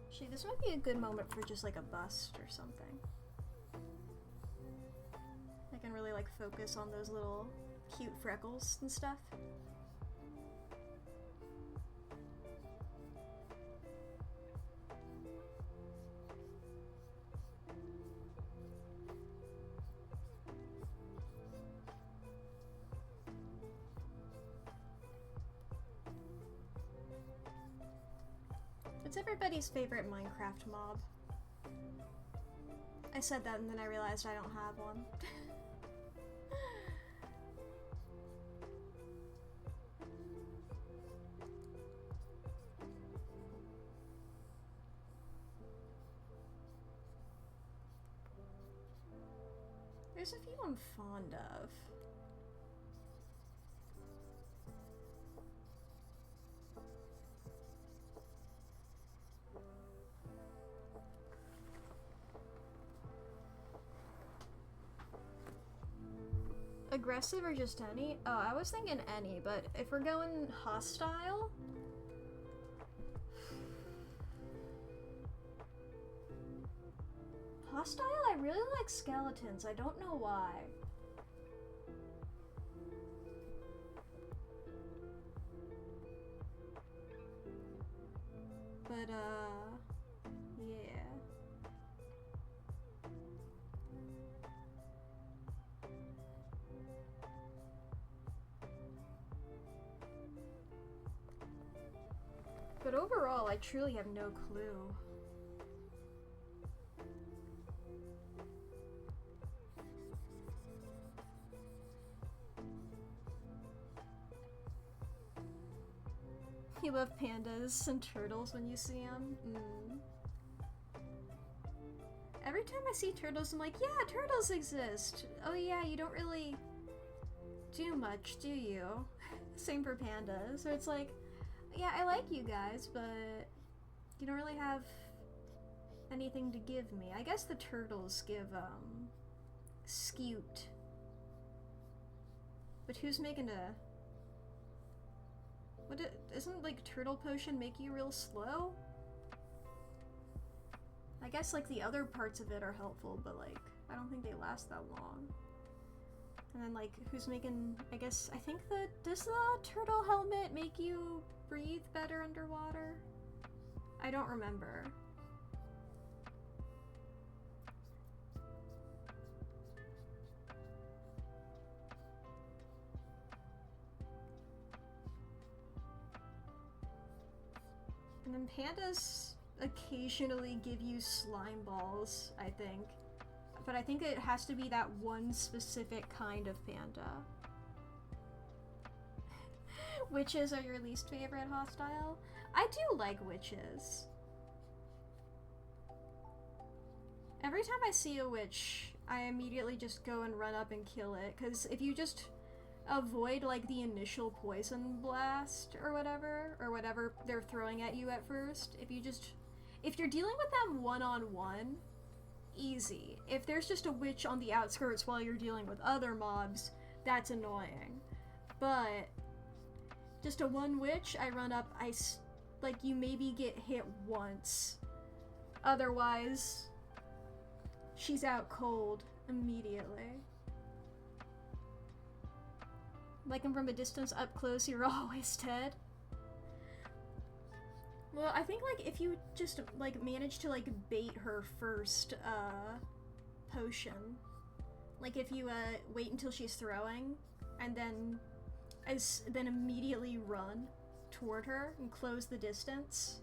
Actually, this might be a good moment for just like a bust or something. I can really like focus on those little cute freckles and stuff. It's everybody's favorite Minecraft mob. I said that and then I realized I don't have one. There's a few I'm fond of. Aggressive or just any? Oh, I was thinking any, but if we're going hostile... Hostile, I really like skeletons. I don't know why. But, yeah. But overall, I truly have no clue. You love pandas and turtles when you see them? Every time I see turtles, I'm like, yeah, turtles exist. Oh yeah, you don't really do much, do you? Same for pandas. So it's like, yeah, I like you guys, but you don't really have anything to give me. I guess the turtles give, Scute. But who's making a... Isn't, like, turtle potion make you real slow? I guess, like, the other parts of it are helpful, but, like, I don't think they last that long. And then, like, who's making... I think does the turtle helmet make you breathe better underwater? I don't remember. And then pandas occasionally give you slime balls, I think. But I think it has to be that one specific kind of panda. Witches are your least favorite hostile? I do like witches. Every time I see a witch, I immediately just go and run up and kill it, because if you just avoid, like, the initial poison blast or whatever they're throwing at you at first, if you're dealing with them one-on-one, easy. If there's just a witch on the outskirts while you're dealing with other mobs, that's annoying. But just a one witch, I run up, like, you maybe get hit once. Otherwise, she's out cold immediately. Like him from a distance, up close, you're always dead. Well, I think, like, if you just, like, manage to, like, bait her first, potion. Like, if you, wait until she's throwing, and then immediately run toward her and close the distance.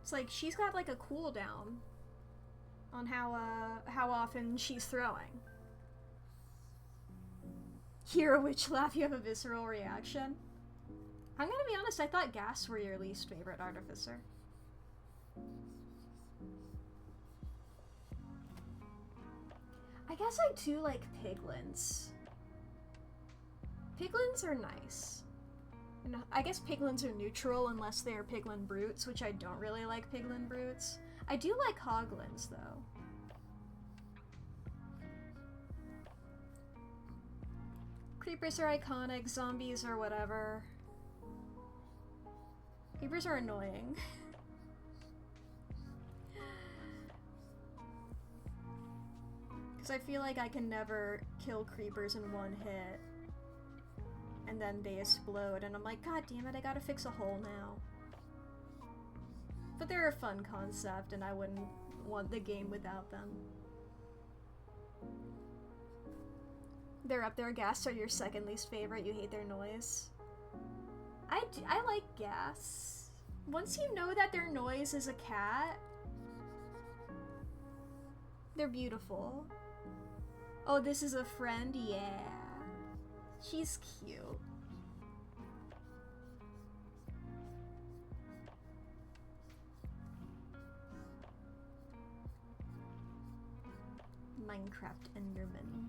It's like, she's got, like, a cooldown on how often she's throwing. Hear a witch laugh, you have a visceral reaction. I'm gonna be honest, I thought gas were your least favorite artificer. I guess I do like piglins. Piglins are nice. And I guess piglins are neutral unless they are piglin brutes, which I don't really like piglin brutes. I do like hoglins, though. Creepers are iconic, zombies are whatever. Creepers are annoying. Because I feel like I can never kill creepers in one hit. And then they explode, and I'm like, God damn it, I gotta fix a hole now. But they're a fun concept, and I wouldn't want the game without them. They're up there. Ghasts are your second least favorite. You hate their noise. I like ghasts. Once you know that their noise is a cat, they're beautiful. Oh, this is a friend? Yeah. She's cute. Minecraft Enderman.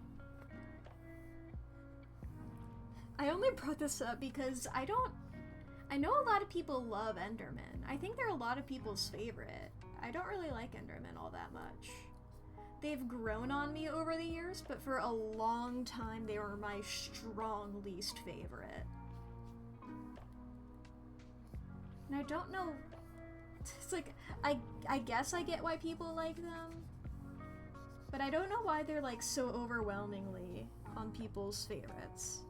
I only brought this up because I know a lot of people love Enderman. I think they're a lot of people's favorite. I don't really like Enderman all that much. They've grown on me over the years, but for a long time they were my strong least favorite. And I don't know, it's like, I guess I get why people like them, but I don't know why they're like so overwhelmingly on people's favorites.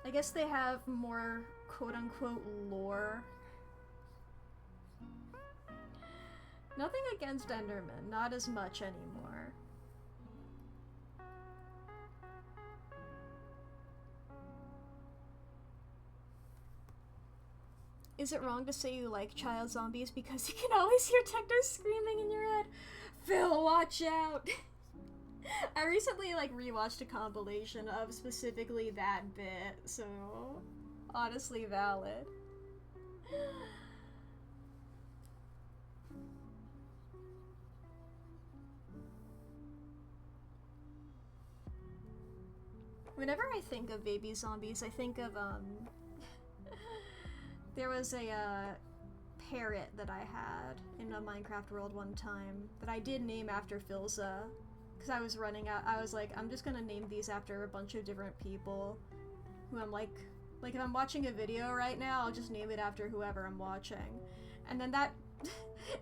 I guess they have more quote-unquote lore. Nothing against Enderman, not as much anymore. Is it wrong to say you like child zombies because you can always hear Tector screaming in your head? Phil, watch out! I recently rewatched a compilation of specifically that bit, so honestly valid. Whenever I think of baby zombies, I think of, there was a parrot that I had in a Minecraft world one time that I did name after Philza, because I was running out. I was like, I'm just gonna name these after a bunch of different people who I'm like if I'm watching a video right now, I'll just name it after whoever I'm watching. And then that,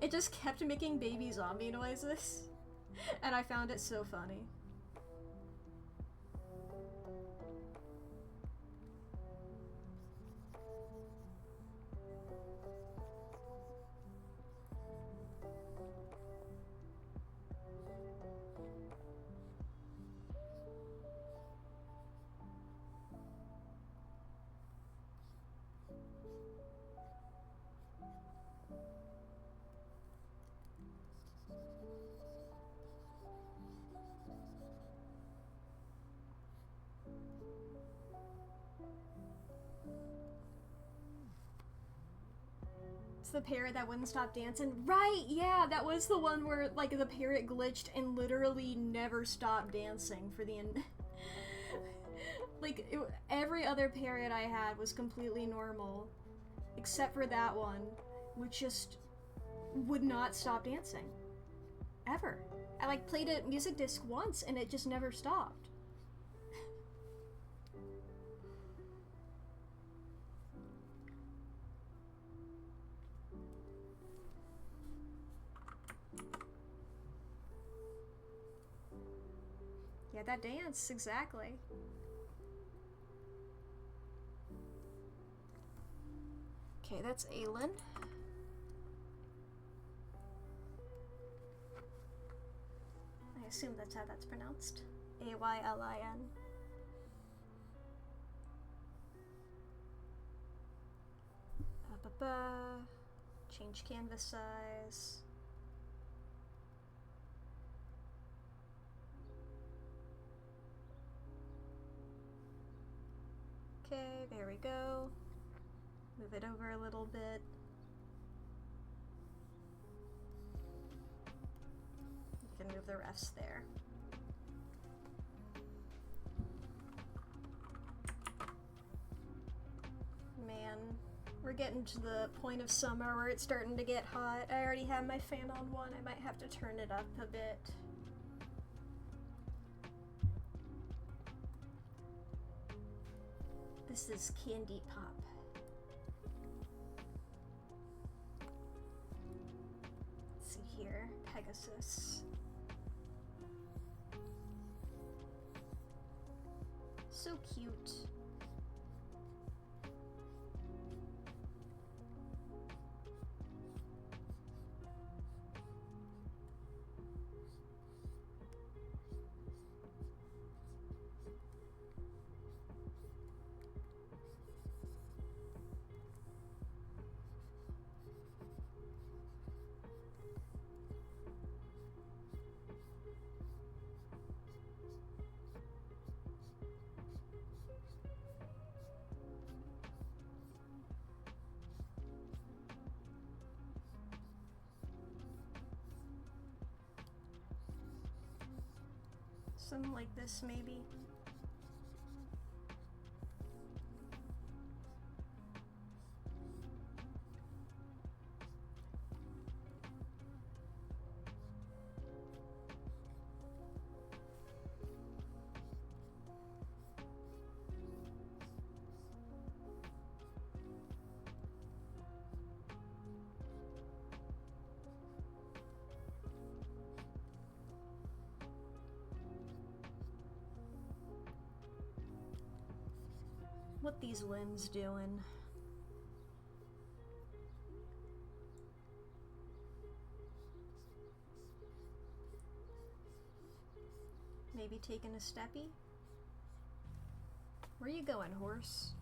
it just kept making baby zombie noises, and I found it so funny. It's the parrot that wouldn't stop dancing. Right, yeah, that was the one where, the parrot glitched and literally never stopped dancing for the end. Every other parrot I had was completely normal, except for that one, which just would not stop dancing. Ever. I, played a music disc once, and it just never stopped. Yeah, that dance, exactly. Okay, that's Aylin. I assume that's how that's pronounced. A-Y-L-I-N. Change canvas size. Okay, there we go. Move it over a little bit. can move the refs there. Man, we're getting to the point of summer where it's starting to get hot. I already have my fan on 1. I might have to turn it up a bit. This is Candy Pop. Let's see here. Pegasus. So cute. Something like this, maybe. What these limbs doing? Maybe taking a steppy? Where you going, horse?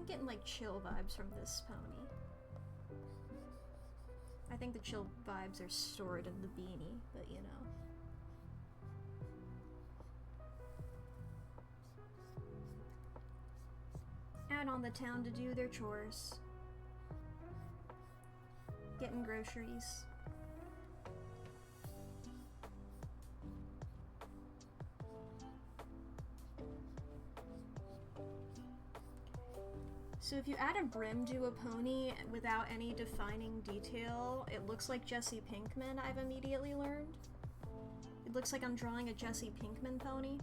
I'm getting like chill vibes from this pony. I think the chill vibes are stored in the beanie, but you know. Out on the town to do their chores. Getting groceries. So if you add a brim to a pony without any defining detail, it looks like Jesse Pinkman, I've immediately learned. It looks like I'm drawing a Jesse Pinkman pony.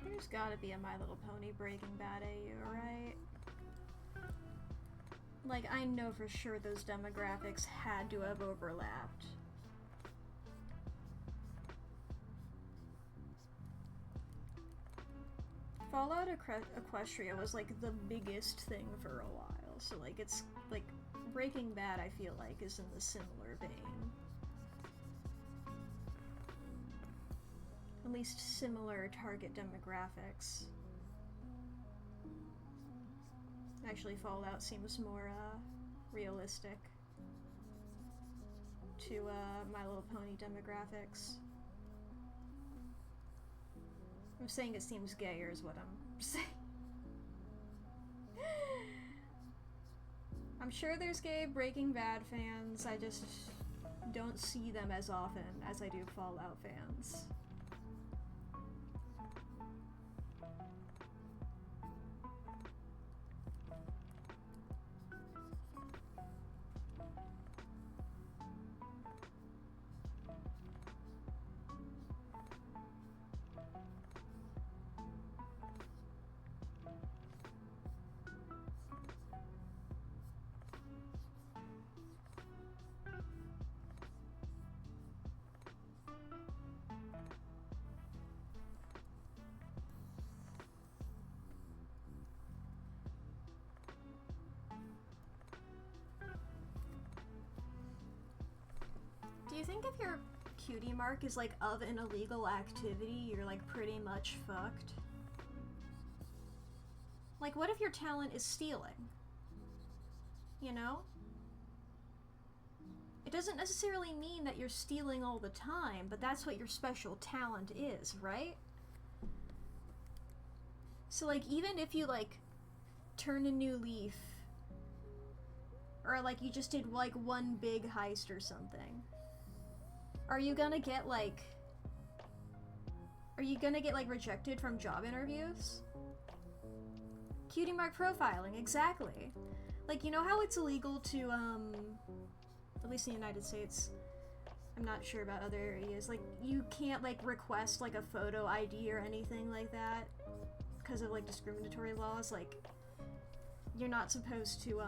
There's gotta be a My Little Pony Breaking Bad AU, right? Like, I know for sure those demographics had to have overlapped. Fallout Equestria was like the biggest thing for a while, so like it's like Breaking Bad, I feel like, is in the similar vein. At least similar target demographics. Actually, Fallout seems more realistic to My Little Pony demographics. I'm saying it seems gayer is what I'm saying. I'm sure there's gay Breaking Bad fans, I just don't see them as often as I do Fallout fans. Do you think if your cutie mark is like of an illegal activity, you're like pretty much fucked? Like, what if your talent is stealing? You know? It doesn't necessarily mean that you're stealing all the time, but that's what your special talent is, right? So like, even if you like turn a new leaf, or like you just did like one big heist or something, are you gonna get like rejected from job interviews? Cutie mark profiling, exactly. Like, you know how it's illegal to, at least in the United States, I'm not sure about other areas, like, you can't, like, request, like, a photo ID or anything like that because of, like, discriminatory laws. Like, you're not supposed to,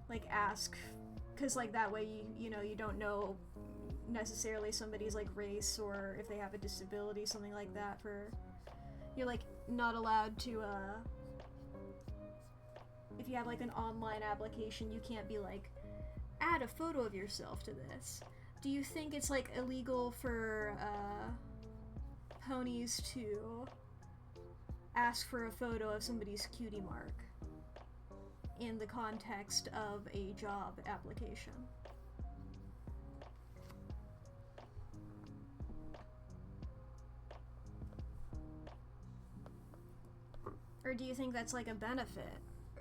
like, ask, because, like, that way, you know, you don't know necessarily somebody's, like, race or if they have a disability, something like that. You're, like, not allowed to, if you have, like, an online application, you can't be, like, add a photo of yourself to this. Do you think it's, like, illegal for, ponies to ask for a photo of somebody's cutie mark in the context of a job application? Or do you think that's, like, a benefit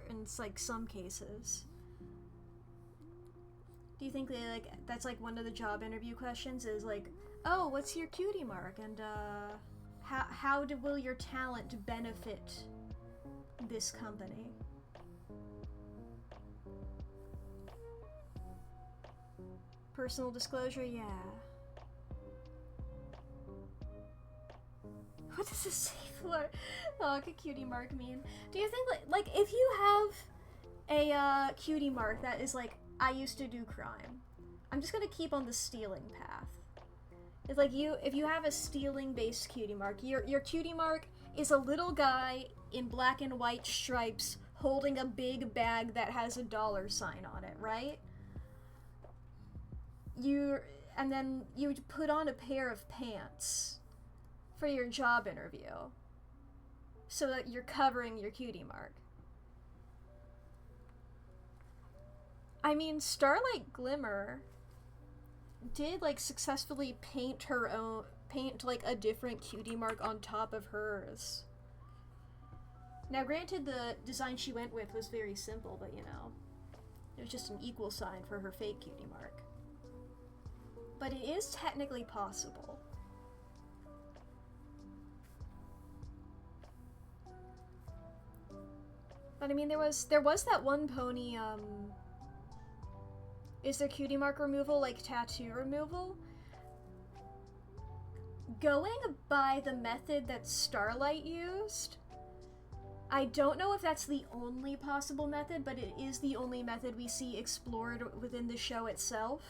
in, like, some cases? Do you think that's, like, one of the job interview questions is, like, oh, what's your cutie mark? And, will your talent benefit this company? Personal disclosure, yeah. What does this say for a cutie mark mean? Do you think, like if you have a cutie mark that is like, I used to do crime, I'm just gonna keep on the stealing path. It's like if you have a stealing based cutie mark, your cutie mark is a little guy in black and white stripes holding a big bag that has a $ sign on it, right? And then you put on a pair of pants for your job interview so that you're covering your cutie mark. I mean, Starlight Glimmer did, like, successfully paint like, a different cutie mark on top of hers. Now, granted, the design she went with was very simple, but, you know, it was just an equal sign for her fake cutie mark. But it is technically possible. But I mean, there was that one pony, is there cutie mark removal, like tattoo removal? Going by the method that Starlight used, I don't know if that's the only possible method, but it is the only method we see explored within the show itself.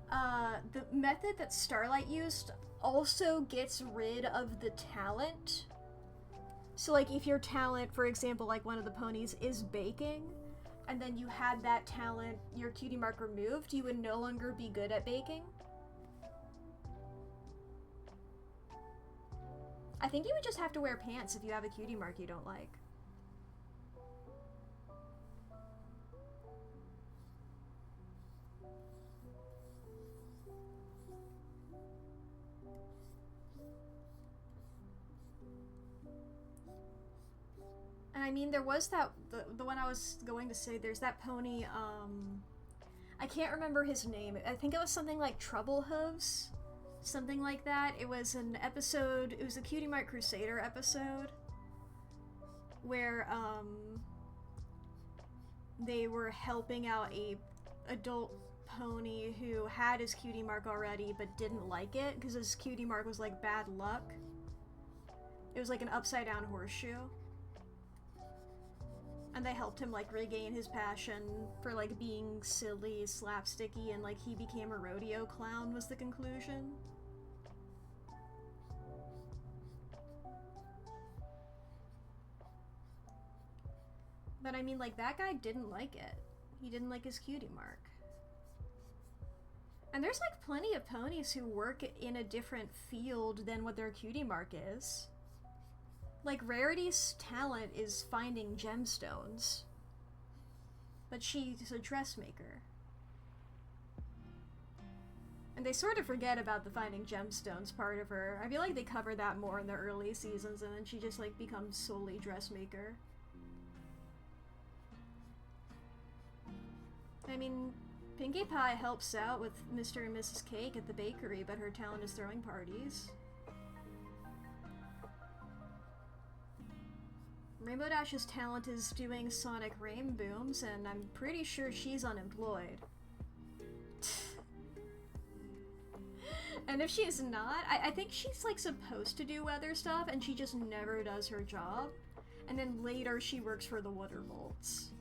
The method that Starlight used also gets rid of the talent. So, like, if your talent, for example, like one of the ponies, is baking, and then you had that talent, your cutie mark removed, you would no longer be good at baking. I think you would just have to wear pants if you have a cutie mark you don't like. And I mean, there was that, the one I was going to say, there's that pony, I can't remember his name. I think it was something like Trouble Hooves. Something like that. It was an episode, it was a Cutie Mark Crusader episode where they were helping out a adult pony who had his cutie mark already but didn't like it because his cutie mark was like bad luck. It was like an upside down horseshoe. And they helped him like regain his passion for like being silly, slapsticky, and like he became a rodeo clown was the conclusion. But I mean, like, that guy didn't like it. He didn't like his cutie mark. And there's like plenty of ponies who work in a different field than what their cutie mark is. Like, Rarity's talent is finding gemstones. But she's a dressmaker. And they sort of forget about the finding gemstones part of her. I feel like they cover that more in the early seasons, and then she just like becomes solely dressmaker. I mean, Pinkie Pie helps out with Mr. and Mrs. Cake at the bakery, but her talent is throwing parties. Rainbow Dash's talent is doing sonic rain booms, and I'm pretty sure she's unemployed. And if she's not, I think she's like supposed to do weather stuff, and she just never does her job. And then later she works for the Wonderbolts.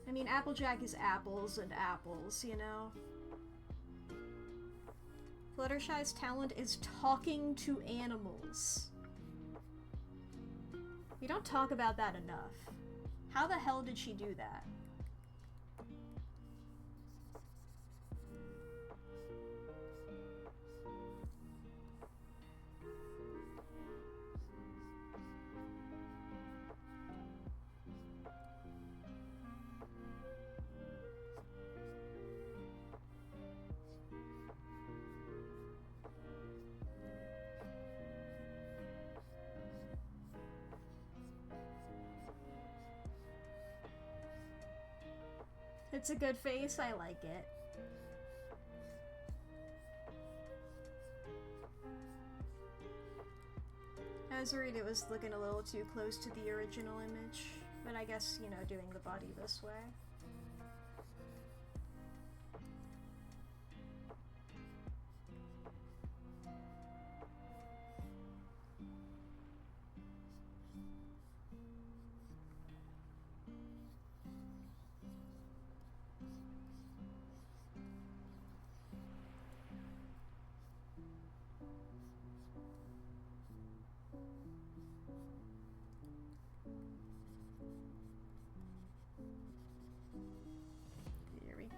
I mean, Applejack is apples and apples, you know? Fluttershy's talent is talking to animals. We don't talk about that enough. How the hell did she do that? It's a good face, I like it. I was worried it was looking a little too close to the original image, but I guess, you know, doing the body this way.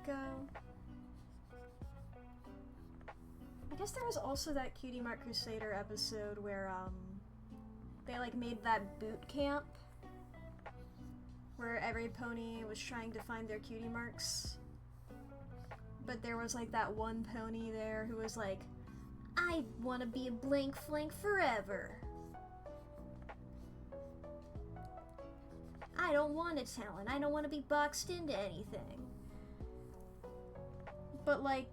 Go. I guess there was also that Cutie Mark Crusader episode where they like made that boot camp where every pony was trying to find their cutie marks, but there was like that one pony there who was like, I want to be a blank flank forever. I don't want a talent. I don't want to be boxed into anything. But, like,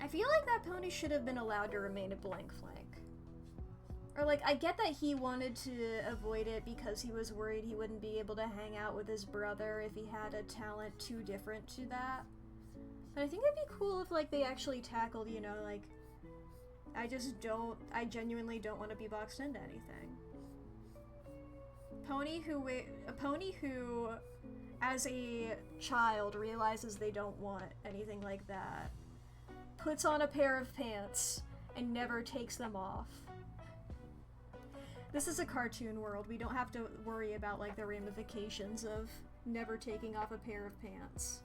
I feel like that pony should have been allowed to remain a blank flank. Or, like, I get that he wanted to avoid it because he was worried he wouldn't be able to hang out with his brother if he had a talent too different to that. But I think it'd be cool if, like, they actually tackled, you know, like, I genuinely don't want to be boxed into anything. A pony who, as a child, realizes they don't want anything like that, puts on a pair of pants, and never takes them off. This is a cartoon world. We don't have to worry about, like, the ramifications of never taking off a pair of pants.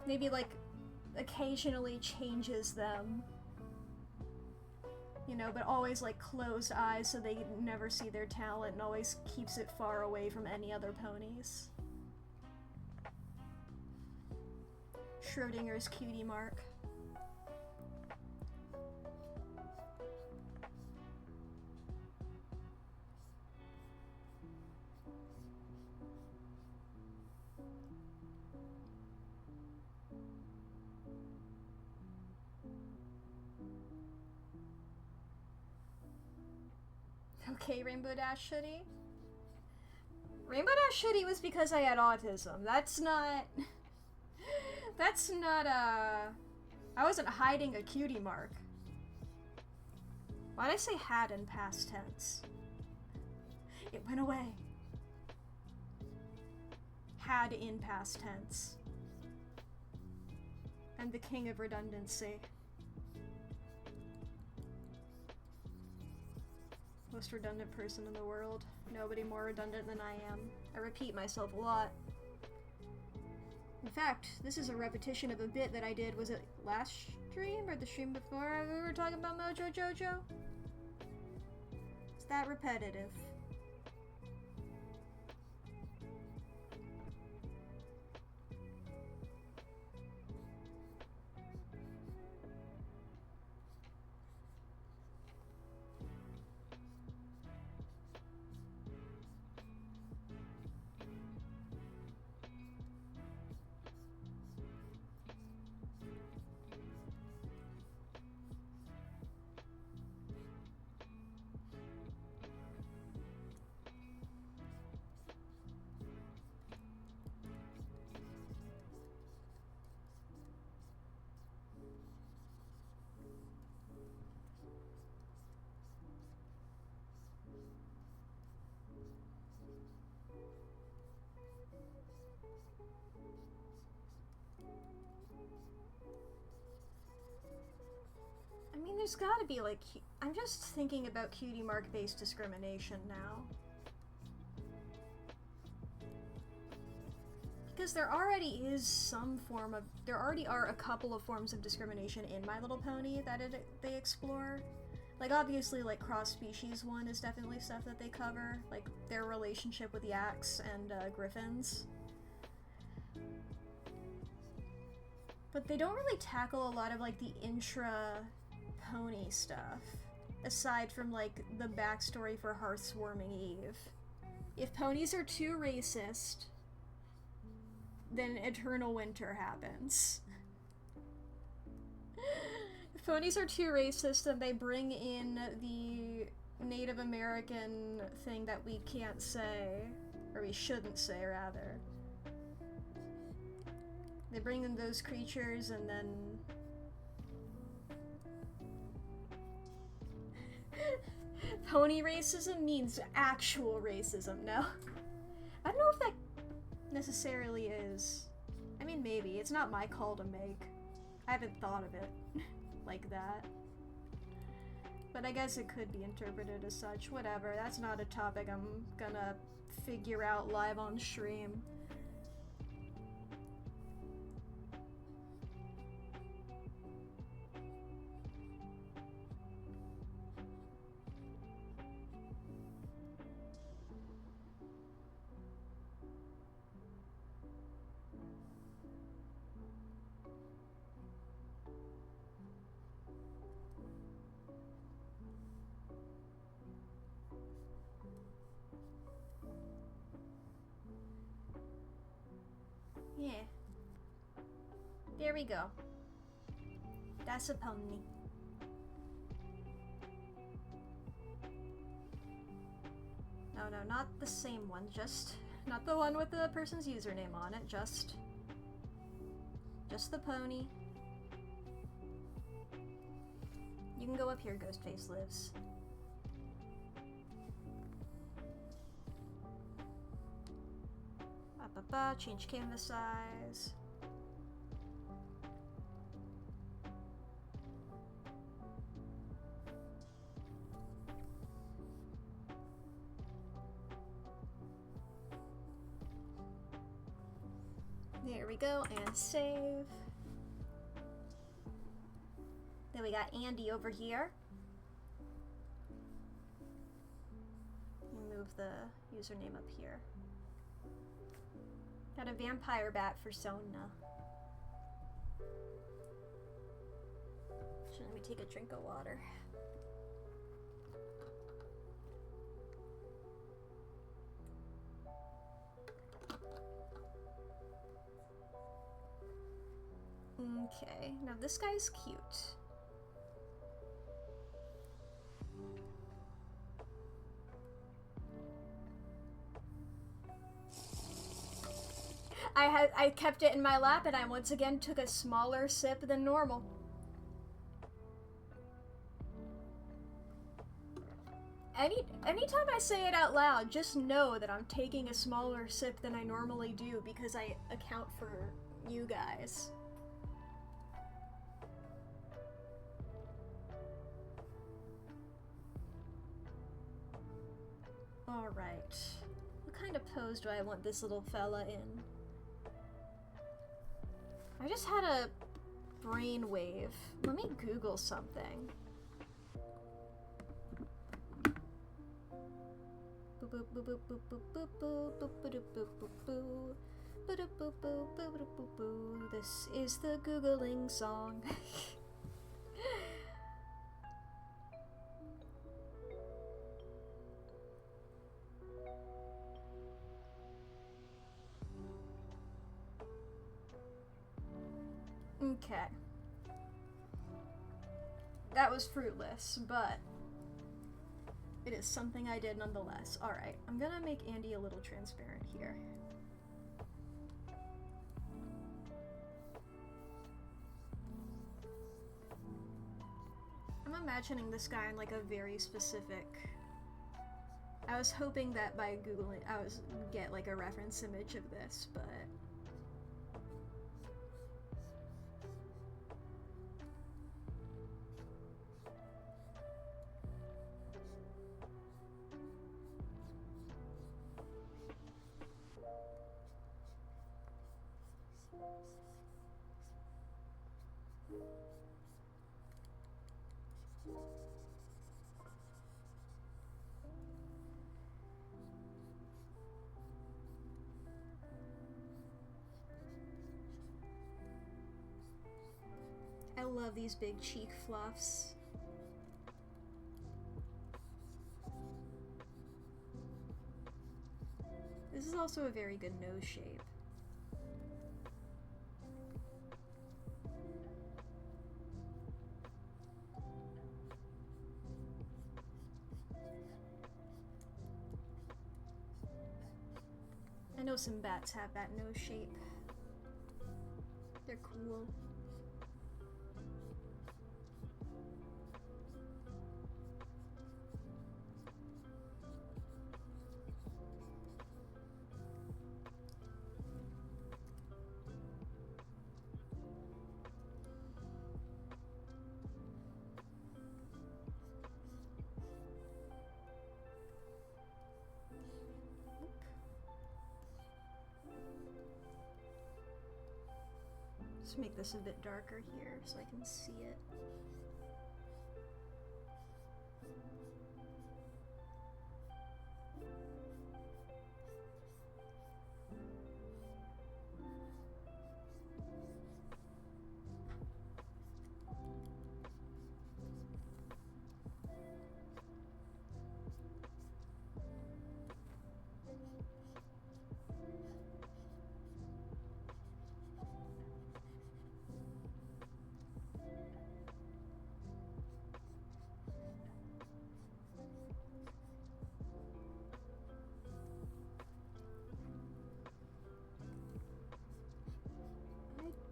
Maybe, like, occasionally changes them. You know, but always, like, closed eyes so they never see their talent and always keeps it far away from any other ponies. Schrodinger's cutie mark. Okay, Rainbow Dash hoodie. Rainbow Dash hoodie was because I had autism. That's not, I wasn't hiding a cutie mark. Why'd I say had in past tense? It went away. Had in past tense. I'm the king of redundancy. Most redundant person in the world. Nobody more redundant than I am. I repeat myself a lot. In fact, this is a repetition of a bit that I did, was it last stream or the stream before we were talking about Mojo Jojo? It's that repetitive. I mean, there's gotta be, like, I'm just thinking about cutie mark-based discrimination now. Because there already is some form of, there already are a couple of forms of discrimination in My Little Pony that they explore. Like, obviously, like, cross-species one is definitely stuff that they cover, like, their relationship with yaks and griffins. But they don't really tackle a lot of, like, the intra-pony stuff, aside from, like, the backstory for Hearthswarming Eve. If ponies are too racist, then Eternal Winter happens. If ponies are too racist, then they bring in the Native American thing that we can't say, or we shouldn't say, rather. They bring in those creatures, and then... Pony racism means actual racism, no? I don't know if that necessarily is. I mean, maybe. It's not my call to make. I haven't thought of it like that. But I guess it could be interpreted as such. Whatever, that's not a topic I'm gonna figure out live on stream. Yeah. There we go. That's a pony. No, no, not the same one, just... Not the one with the person's username on it, just the pony. You can go up here, Ghostface lives. Change canvas size. There we go, and save. Then we got Andy over here. Move the username up here. Got a vampire bat for Sona. Let me take a drink of water. Okay, now this guy's cute. I kept it in my lap and I once again took a smaller sip than normal. Anytime I say it out loud, just know that I'm taking a smaller sip than I normally do because I account for you guys. Alright. What kind of pose do I want this little fella in? I just had a brainwave. Let me Google something. This is the Googling song. Okay. That was fruitless, but it is something I did nonetheless. Alright, I'm gonna make Andy a little transparent here. I'm imagining this guy in like a very specific... I was hoping that by Googling I was get like a reference image of this, but... I love these big cheek fluffs. This is also a very good nose shape. I know some bats have that nose shape. They're cool. Just make this a bit darker here so I can see it.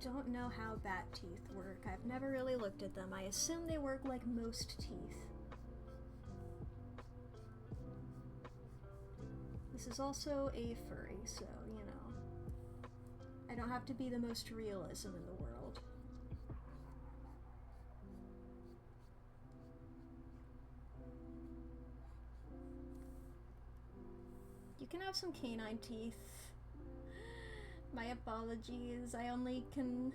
don't know how bat teeth work. I've never really looked at them. I assume they work like most teeth. This is also a furry, so, you know. I don't have to be the most realism in the world. You can have some canine teeth. My apologies. I only can...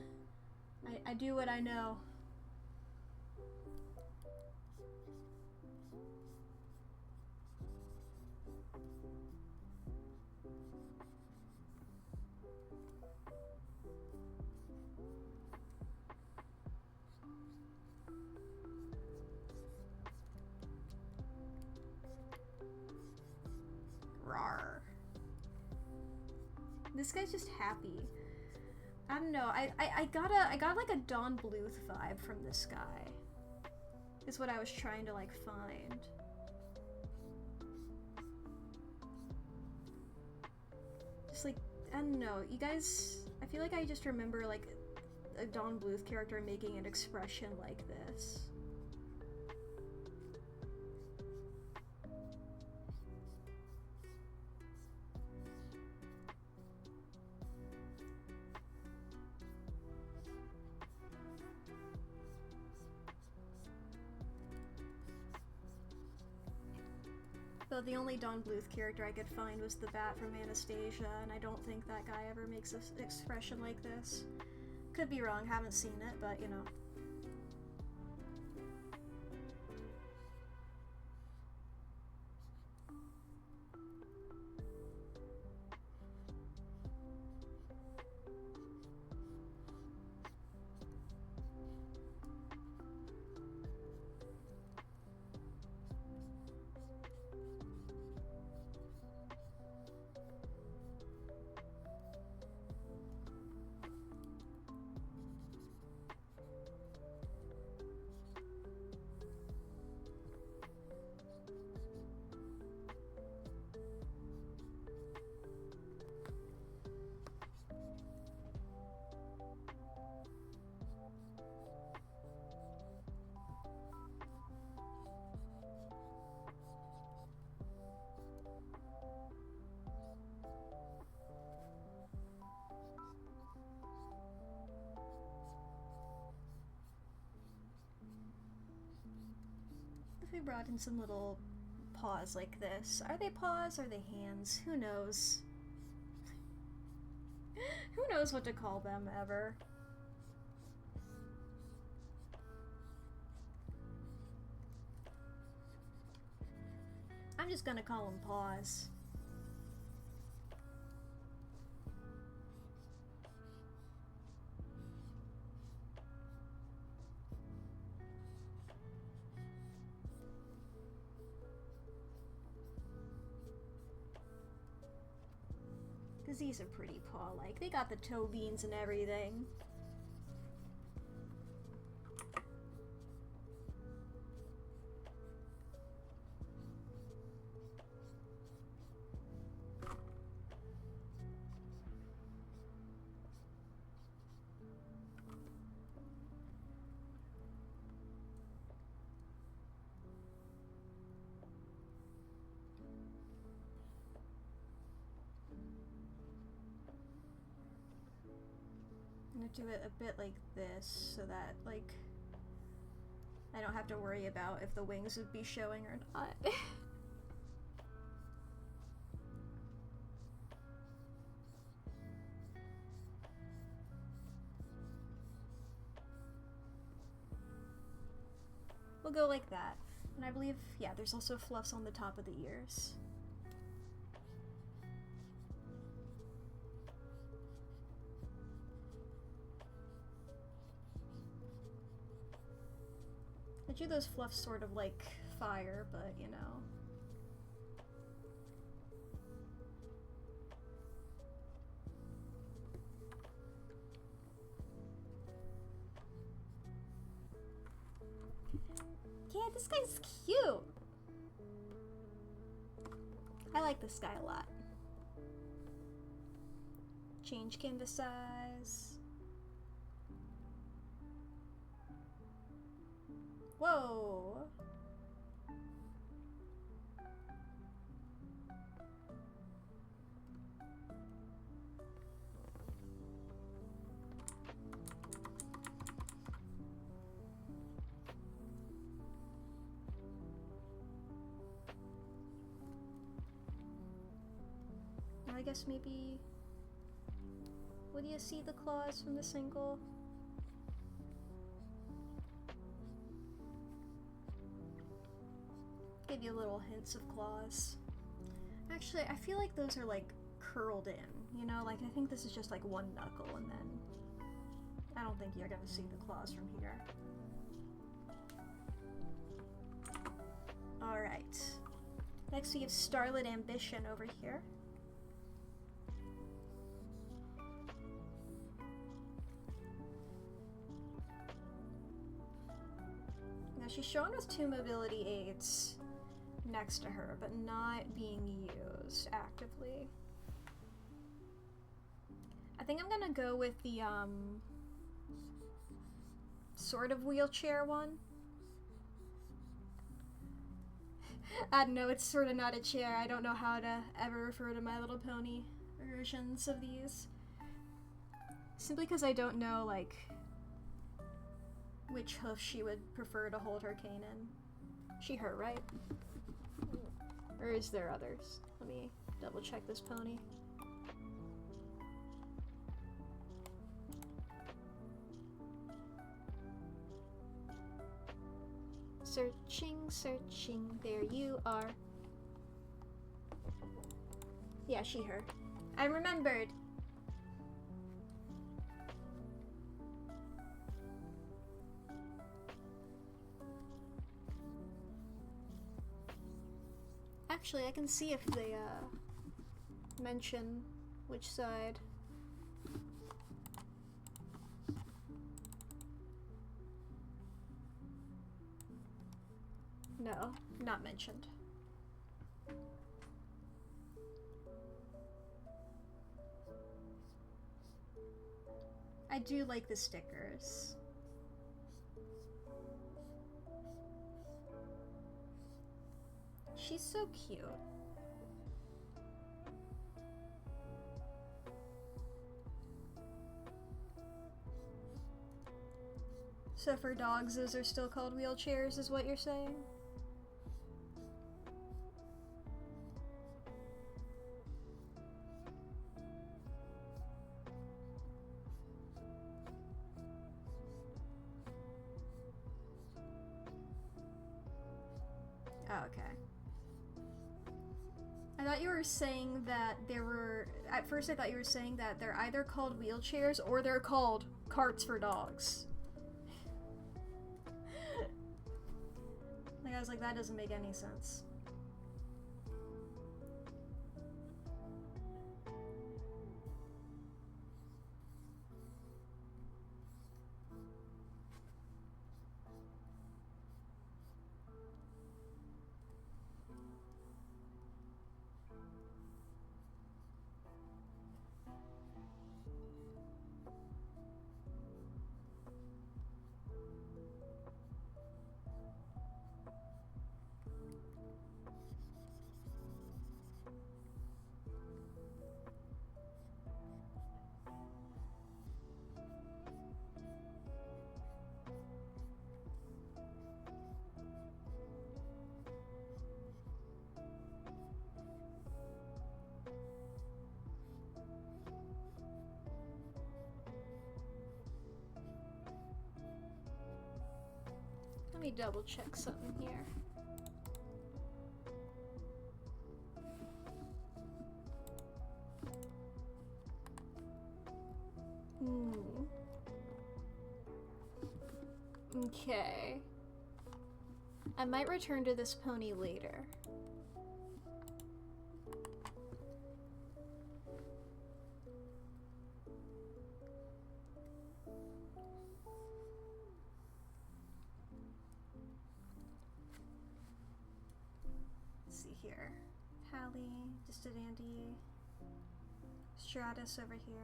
I do what I know. Rawr. This guy's just happy. I don't know. I got like a Don Bluth vibe from this guy. Is what I was trying to like find. Just like, I don't know. You guys, I feel like I just remember like a Don Bluth character making an expression like this. Though the only Don Bluth character I could find was the bat from Anastasia, and I don't think that guy ever makes an expression like this. Could be wrong, haven't seen it, but you know. If we brought in some little paws like this. Are they paws? Are they hands? Who knows? Who knows what to call them ever? I'm just gonna call them paws. Because these are pretty paw-like. They got the toe beans and everything. I'm gonna do it a bit like this so that, like, I don't have to worry about if the wings would be showing or not. We'll go like that. And I believe, yeah, there's also fluffs on the top of the ears. I do those fluffs sort of like fire, but you know. Yeah, this guy's cute. I like this guy a lot. Change canvas size. Whoa! I guess maybe... Would you see the claws from the single? Give you little hints of claws. Actually, I feel like those are like curled in, you know? Like, I think this is just like one knuckle and then... I don't think you're gonna see the claws from here. Alright. Next we have Starlit Ambition over here. Now she's shown with 2 mobility aids next to her, but not being used actively. I think I'm gonna go with the, sort of wheelchair one. I don't know, it's sort of not a chair. I don't know how to ever refer to My Little Pony versions of these. Simply because I don't know, like, which hoof she would prefer to hold her cane in. She her, right? Or is there others? Let me double check this pony. Searching, searching, there you are. Yeah, she her. I remembered! Actually, I can see if they, mention which side. No, not mentioned. I do like the stickers. She's so cute. So for dogs, those are still called wheelchairs, is what you're saying? Oh, okay. I thought you were saying that there were... At first I thought you were saying that they're either called wheelchairs or they're called carts for dogs. Like, I was like, that doesn't make any sense. Let me double check something here. Okay. I might return to this pony later. Let's see here. Hallie, just a dandy. Stratus over here.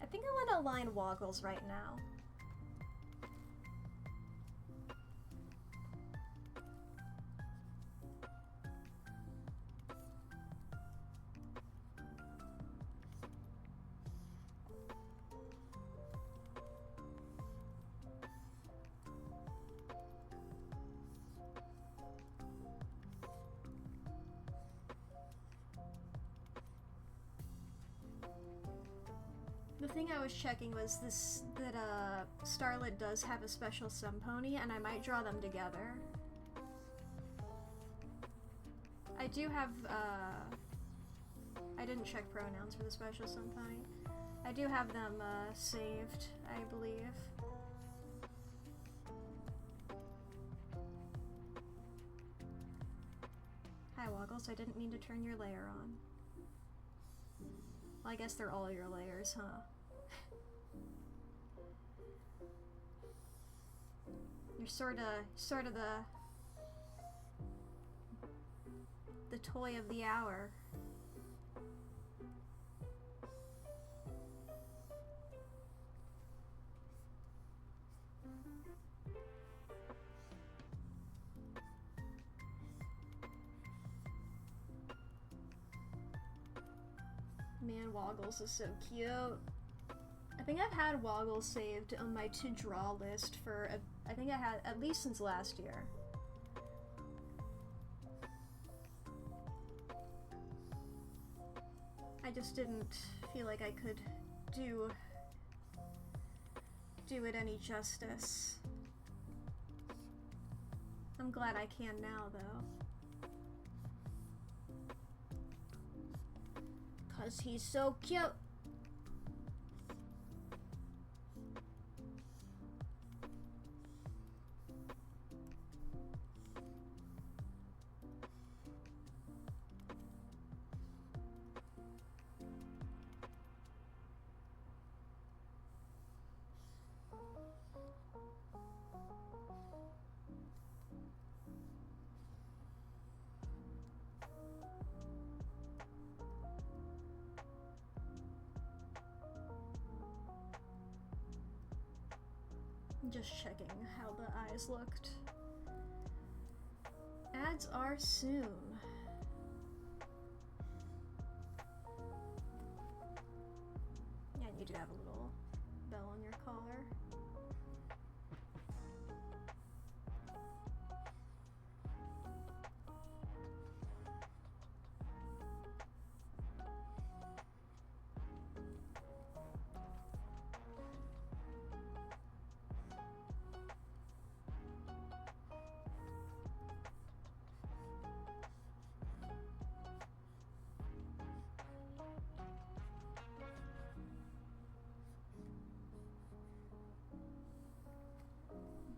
I think I want to align Woggles right now. The thing I was checking was this, that Starlit does have a special sun pony, and I might draw them together. I do have, I didn't check pronouns for the special sun pony. I do have them, saved, I believe. Hi, Woggles, I didn't mean to turn your layer on. Well, I guess they're all your layers, huh? You're sorta the toy of the hour. Man, Woggles is so cute. I think I've had Woggles saved on my to-draw list for, I think I had at least since last year. I just didn't feel like I could do it any justice. I'm glad I can now, though. 'Cause he's so cute. Just checking how the eyes looked. Ads are soon. Yeah, you do have a little bell on your collar.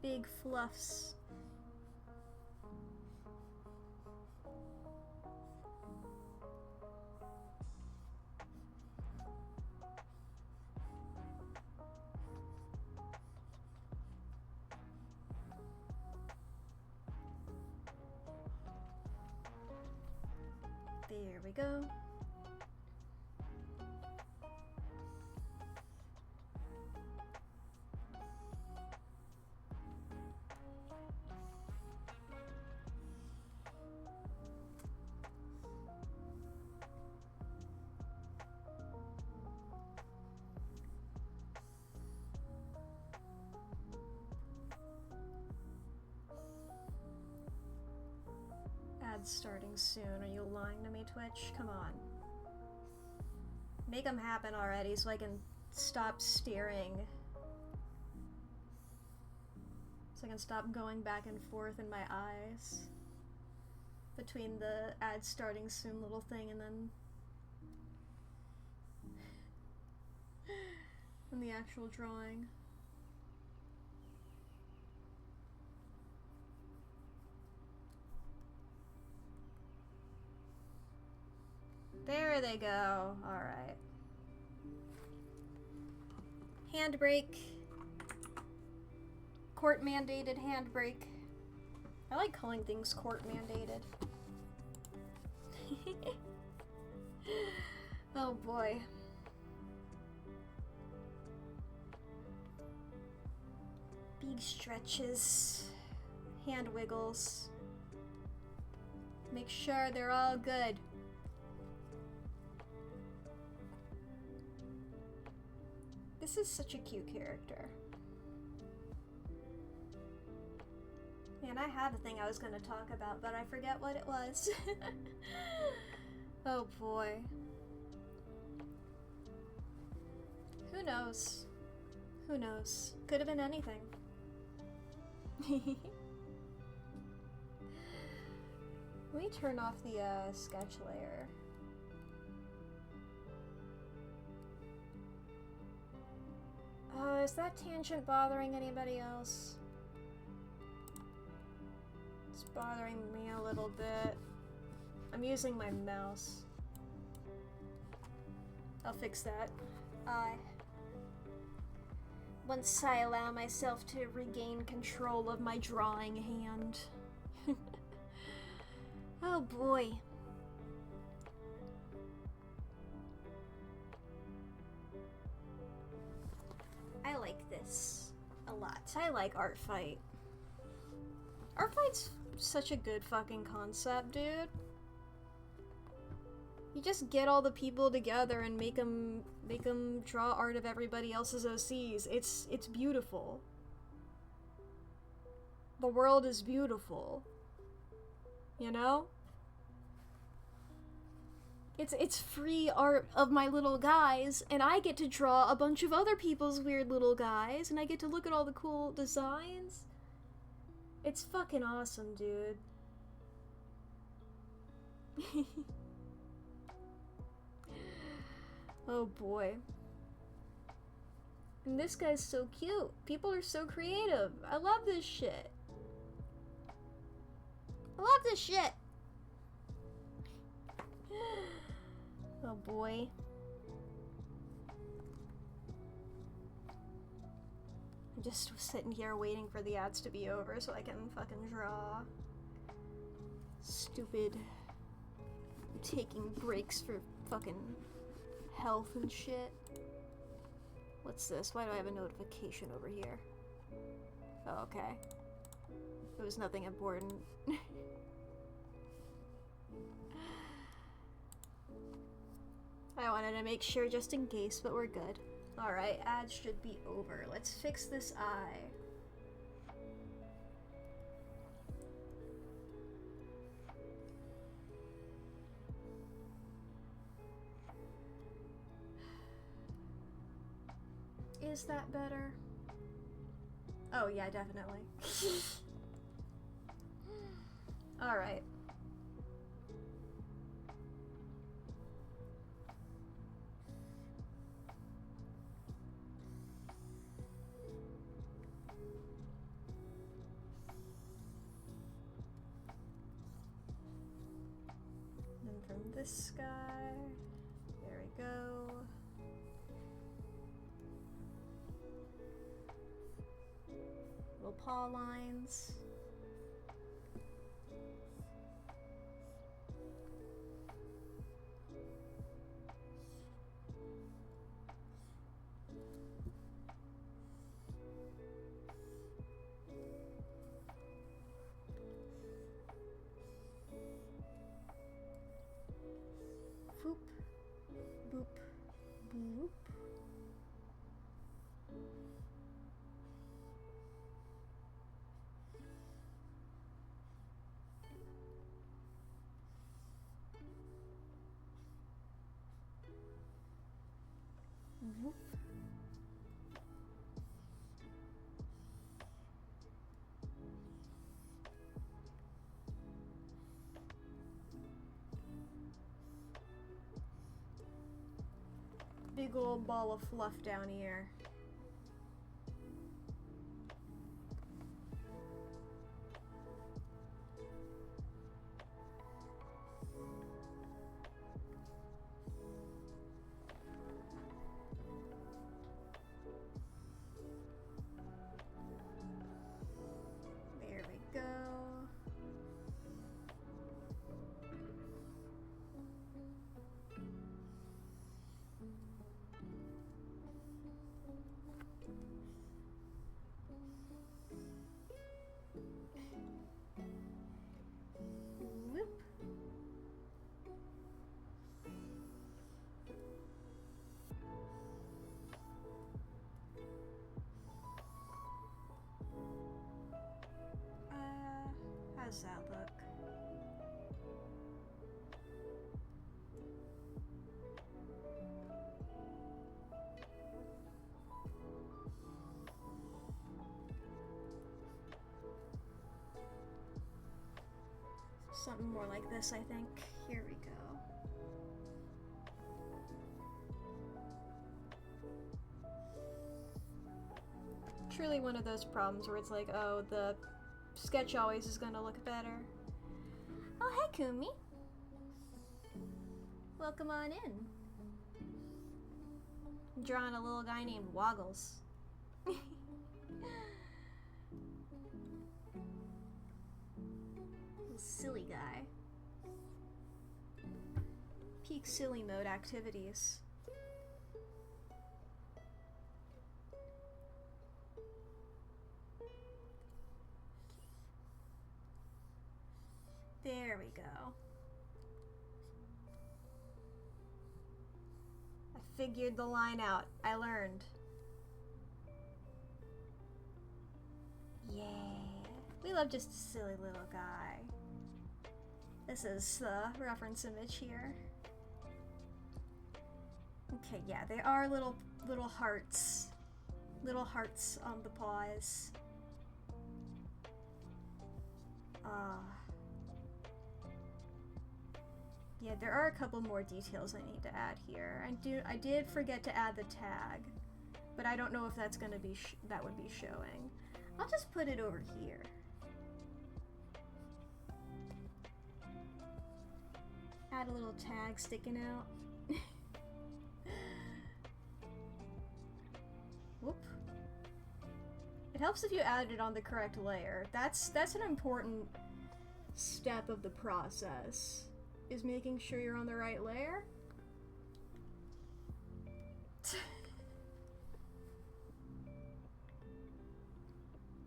Big fluffs. There we go. Ads starting soon. Are you lying to me, Twitch? Come on. Make them happen already so I can stop staring. So I can stop going back and forth in my eyes between the ad starting soon little thing and then and the actual drawing. There they go. Alright. Handbrake. Court mandated handbrake. I like calling things court mandated. Oh boy. Big stretches. Hand wiggles. Make sure they're all good. This is such a cute character. Man, I had a thing I was going to talk about, but I forget what it was. Oh boy. Who knows? Who knows? Could have been anything. Let me turn off the sketch layer. Is that tangent bothering anybody else? It's bothering me a little bit. I'm using my mouse. I'll fix that. Once I allow myself to regain control of my drawing hand. Oh boy. I like this a lot. I like Art Fight. Art Fight's such a good fucking concept, dude. You just get all the people together and make them draw art of everybody else's OCs. It's beautiful. The world is beautiful. You know? It's free art of my little guys, and I get to draw a bunch of other people's weird little guys, and I get to look at all the cool designs. It's fucking awesome, dude. Oh boy. And this guy's so cute. People are so creative. I love this shit. I love this shit. Oh boy. I just was sitting here waiting for the ads to be over so I can fucking draw. Stupid. Taking breaks for fucking health and shit. What's this? Why do I have a notification over here? Oh, okay. It was nothing important. I wanted to make sure just in case, but we're good. Alright, ads should be over. Let's fix this eye. Is that better? Oh yeah, definitely. Alright. And from this guy, there we go. Little paw lines. Boop, boop, boop. Whoop. Big old ball of fluff down here. There we go. Something more like this, I think. Here we go. Truly one of those problems where it's like, oh, the sketch always is gonna look better. Oh, hey, Kumi. Welcome on in. I'm drawing a little guy named Woggles. Little silly guy. Peak silly mode activities. There we go. I figured the line out. I learned. Yeah. We love just a silly little guy. This is the reference image here. Okay, yeah, they are little hearts. Little hearts on the paws. Yeah, there are a couple more details I need to add here. I did forget to add the tag, but I don't know if that's gonna be that would be showing. I'll just put it over here. Add a little tag sticking out. Whoop. It helps if you add it on the correct layer. That's an important step of the process, is making sure you're on the right layer.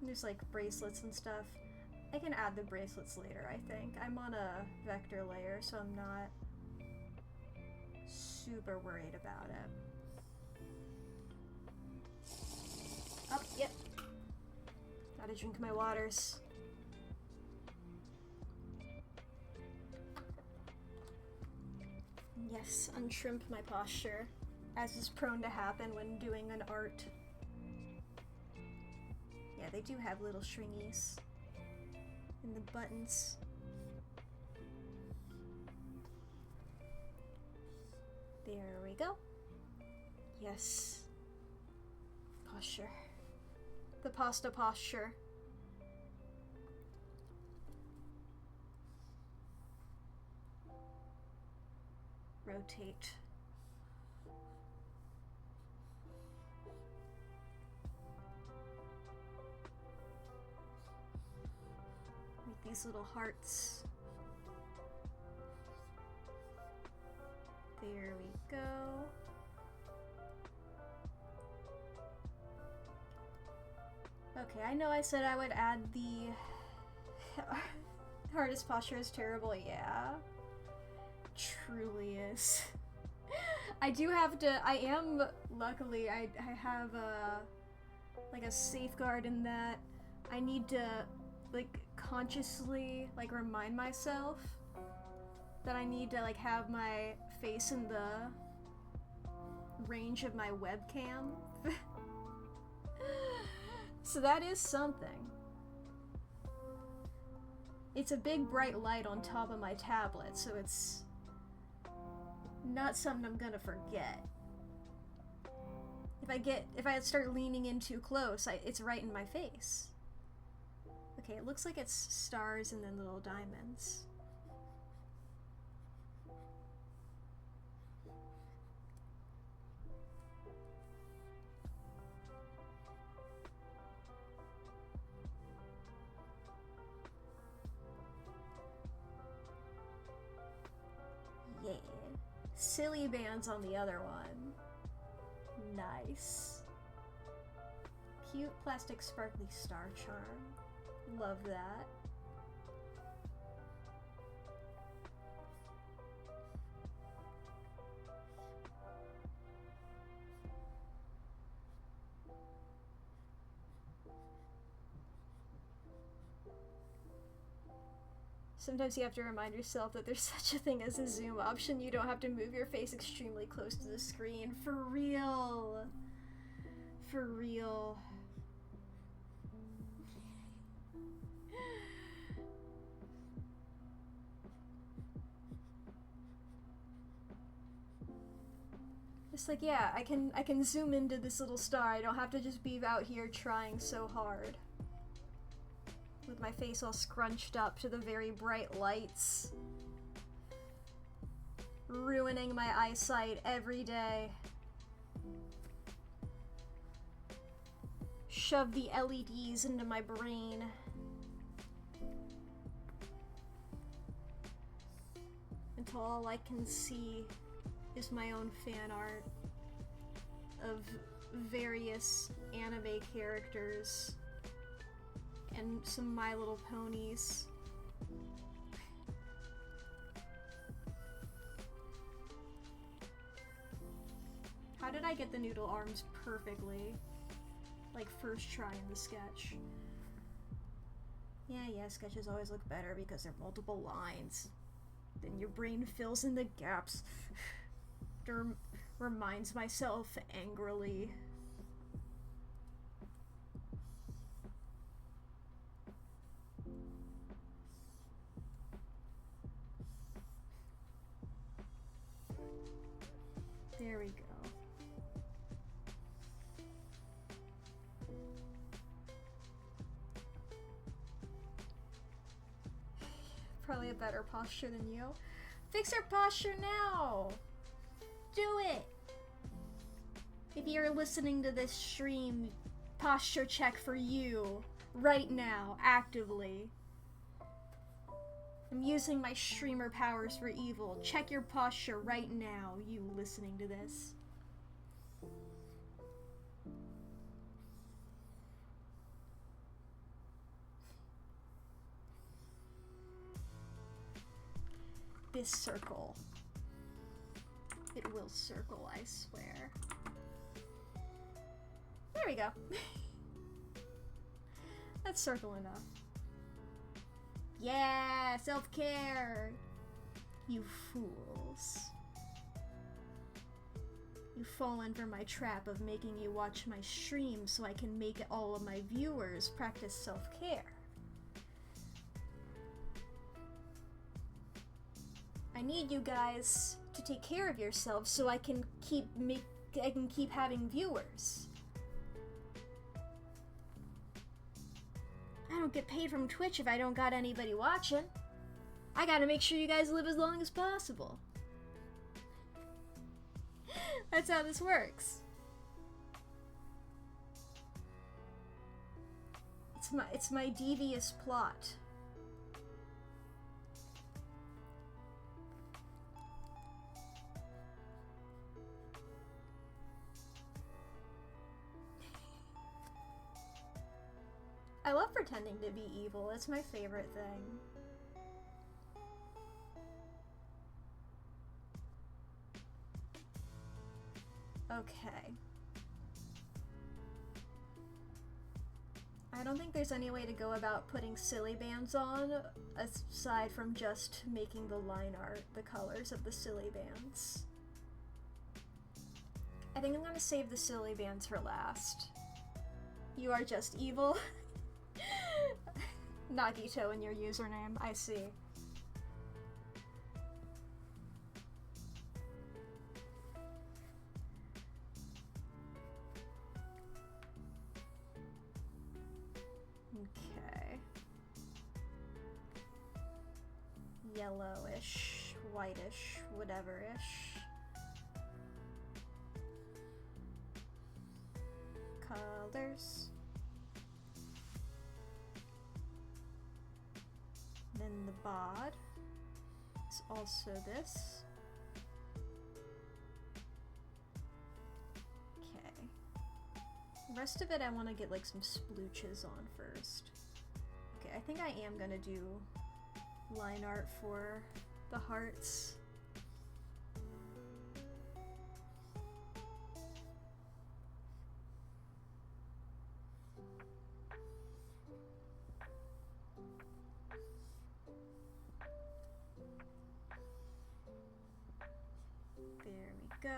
There's like bracelets and stuff. I can add the bracelets later, I think. I'm on a vector layer, so I'm not super worried about it. Oh, yep. Gotta drink my waters. Yes, untrimp my posture, as is prone to happen when doing an art. Yeah, they do have little stringies in the buttons. There we go. Yes. Posture. The pasta posture. Rotate. Make these little hearts. There we go. Okay, I know I said I would add the hardest posture is terrible, yeah. Truly is. I do have to, luckily, I have like a safeguard in that I need to like consciously like remind myself that I need to like have my face in the range of my webcam. So that is something. It's a big bright light on top of my tablet, so it's not something I'm gonna forget. If I start leaning in too close, it's right in my face. Okay, it looks like it's stars and then little diamonds. Yeah. Silly bands on the other one. Nice. Cute plastic sparkly star charm. Love that. Sometimes you have to remind yourself that there's such a thing as a zoom option. You don't have to move your face extremely close to the screen. For real. For real. It's like, yeah, I can zoom into this little star. I don't have to just be out here trying so hard. With my face all scrunched up to the very bright lights. Ruining my eyesight every day. Shove the LEDs into my brain. Until all I can see is my own fan art of various anime characters and some My Little Ponies. How did I get the noodle arms perfectly? Like, first try in the sketch. Yeah, sketches always look better because they're multiple lines. Then your brain fills in the gaps. Reminds myself angrily. There we go. Probably a better posture than you. Fix your posture now! Do it! If you're listening to this stream, posture check for you. Right now, actively. I'm using my streamer powers for evil. Check your posture right now, you listening to this. This circle. It will circle, I swear. There we go. That's circle enough. Yeah, self-care! You fools. You've fallen for my trap of making you watch my stream so I can make all of my viewers practice self-care. I need you guys to take care of yourselves so I can keep having viewers. I don't get paid from Twitch if I don't got anybody watching. I gotta make sure you guys live as long as possible. That's how this works. It's my devious plot. I love pretending to be evil. It's my favorite thing. Okay. I don't think there's any way to go about putting silly bands on aside from just making the line art the colors of the silly bands. I think I'm gonna save the silly bands for last. You are just evil. Nagito in your username, I see. Okay. Yellowish, whitish, whatever-ish. Colors. Then the bod is also this. Okay. The rest of it I want to get like some splooches on first. Okay, I think I am gonna do line art for the hearts. There we go.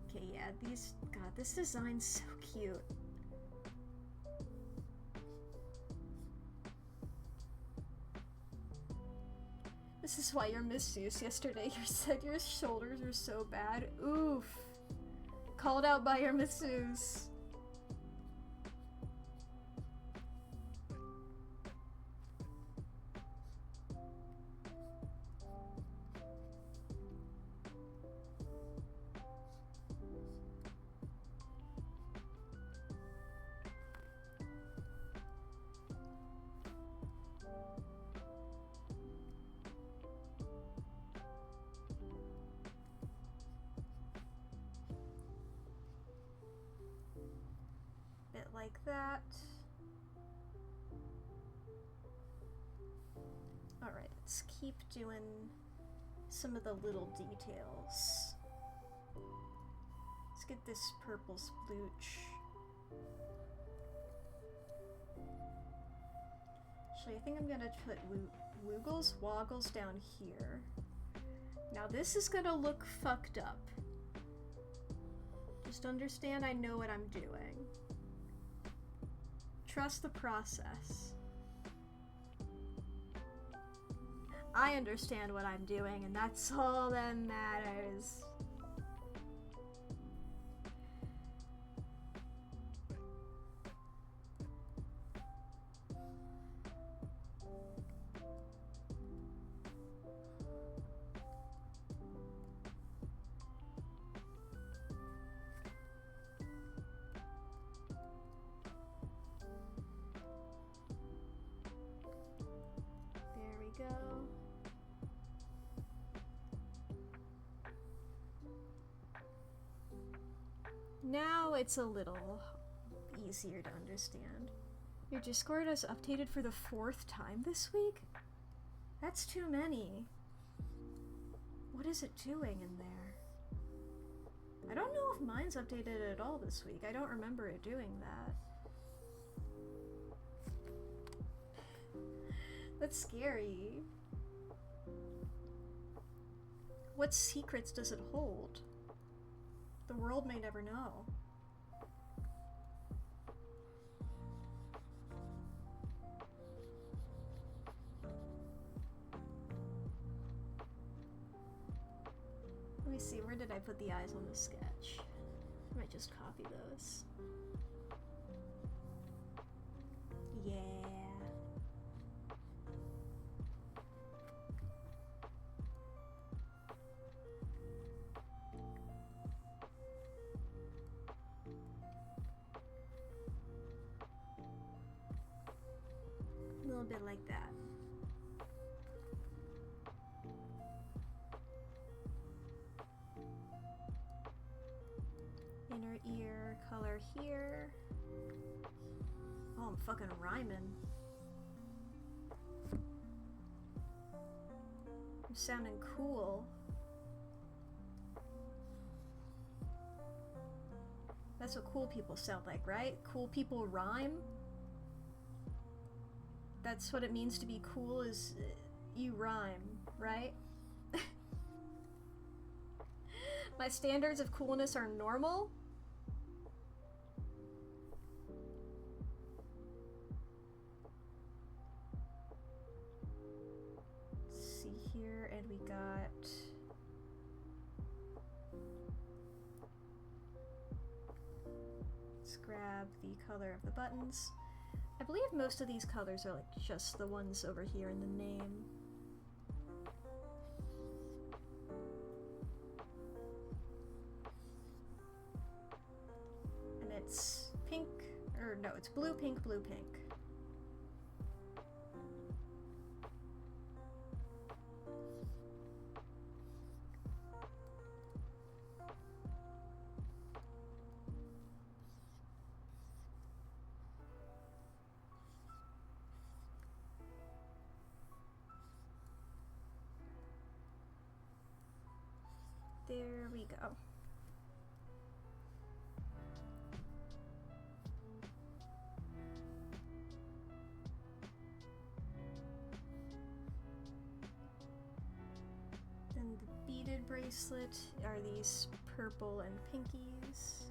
Okay, yeah, God, this design's so cute. The This is why your masseuse yesterday you said your shoulders are so bad. Oof. Called out by your masseuse. Like that. Alright, let's keep doing some of the little details. Let's get this purple splooch. Actually, I think I'm gonna put woogles, woggles down here. Now this is gonna look fucked up. Just understand I know what I'm doing. Trust the process. I understand what I'm doing, and that's all that matters. Go. Now it's a little easier to understand. Your Discord has updated for the 4th time this week? That's too many. What is it doing in there? I don't know if mine's updated at all this week. I don't remember it doing that. That's scary. What secrets does it hold? The world may never know. Let me see, where did I put the eyes on the sketch? I might just copy those. Yeah. A little bit like that. Inner ear color here. Oh, I'm fucking rhyming. I'm sounding cool. That's what cool people sound like, right? Cool people rhyme? That's what it means to be cool, is you rhyme, right? My standards of coolness are normal. Let's see here, and we got... Let's grab the color of the buttons. I believe most of these colors are like just the ones over here in the name. And it's pink, or no, it's blue, pink, blue, pink. There we go. Then the beaded bracelet are these purple and pinkies.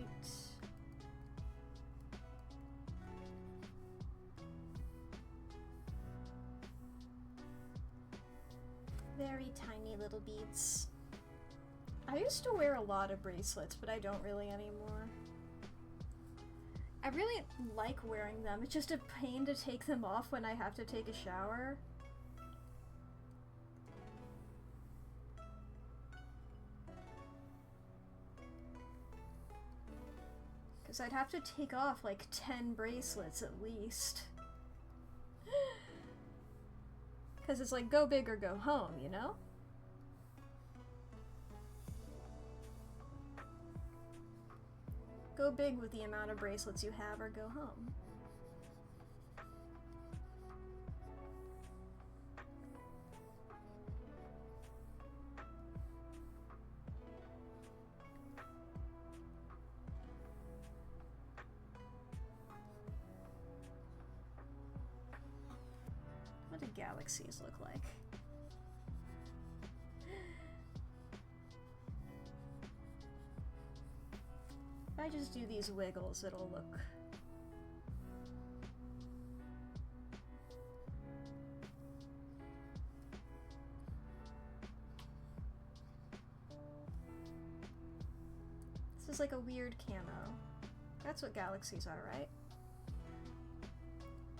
suit. Very tiny little beads. I used to wear a lot of bracelets, but I don't really anymore. I really like wearing them. It's just a pain to take them off when I have to take a shower. Because I'd have to take off like 10 bracelets at least. Because it's like, go big or go home, you know? Go big with the amount of bracelets you have or go home. What do galaxies look like? If I just do these wiggles, it'll look... This is like a weird camo. That's what galaxies are, right?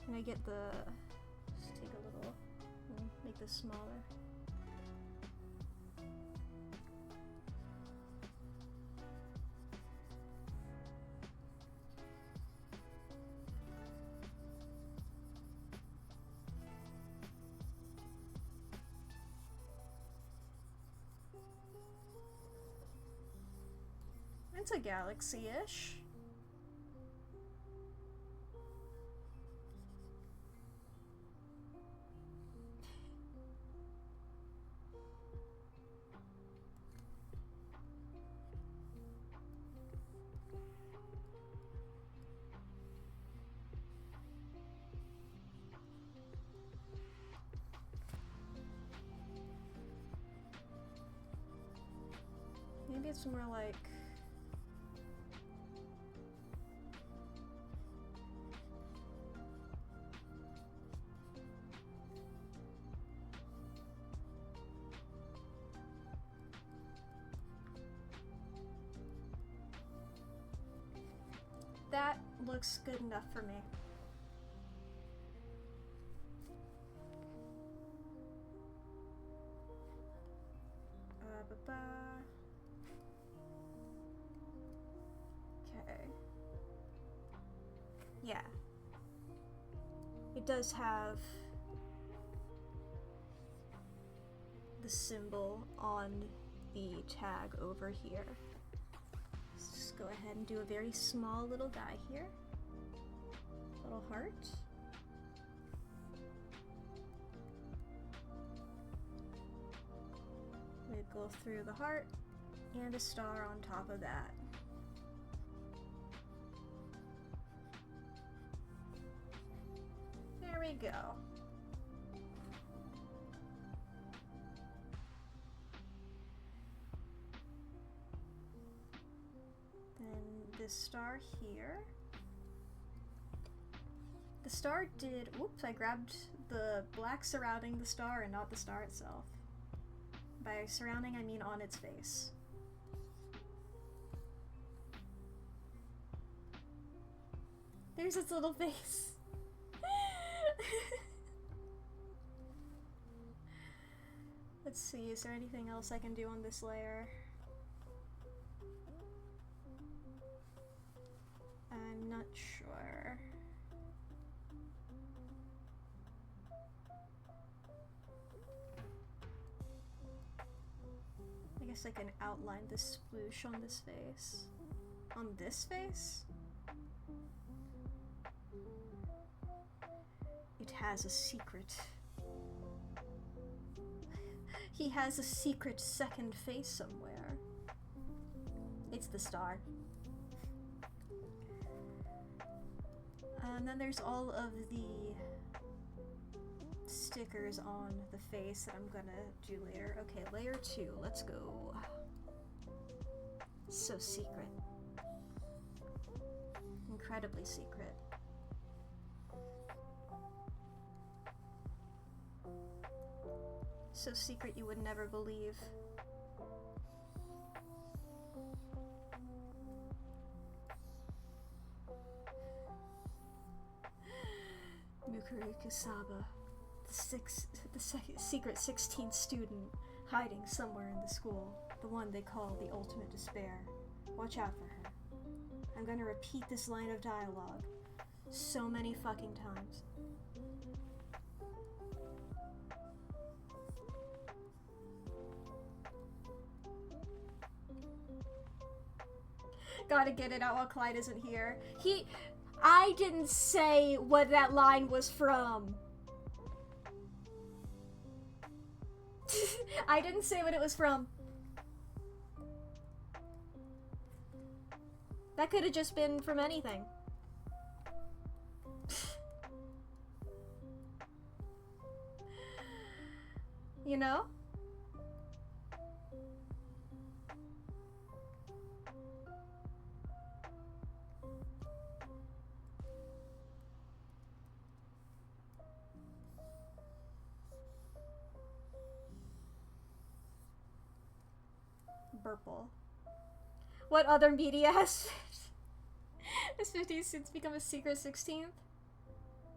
Can I get the... Just take a little... Make this smaller. It's a galaxy-ish. Maybe it's more like... That looks good enough for me. Okay. Yeah. It does have the symbol on the tag over here. Let's just go ahead and do a very small little guy here. Little heart. Wiggle through the heart and a star on top of that. There we go. Then this star here. The star did, whoops, I grabbed the black surrounding the star and not the star itself. By surrounding, I mean on its face. There's its little face. Let's see, is there anything else I can do on this layer? I'm not sure. I guess I can outline the sploosh on this face. On this face? It has a secret. He has a secret second face somewhere. It's the star. And then there's all of the stickers on the face that I'm gonna do later. Okay, layer 2, let's go. So secret. incredibly secret. So secret you would never believe. Mukuru Kusaba, the secret 16th student hiding somewhere in the school, the one they call the ultimate despair. Watch out for her. I'm gonna repeat this line of dialogue so many fucking times. Gotta get it out while Clyde isn't here. I didn't say what that line was from. I didn't say what it was from. That could have just been from anything. You know? Burple. What other media has 15th since become a secret 16th?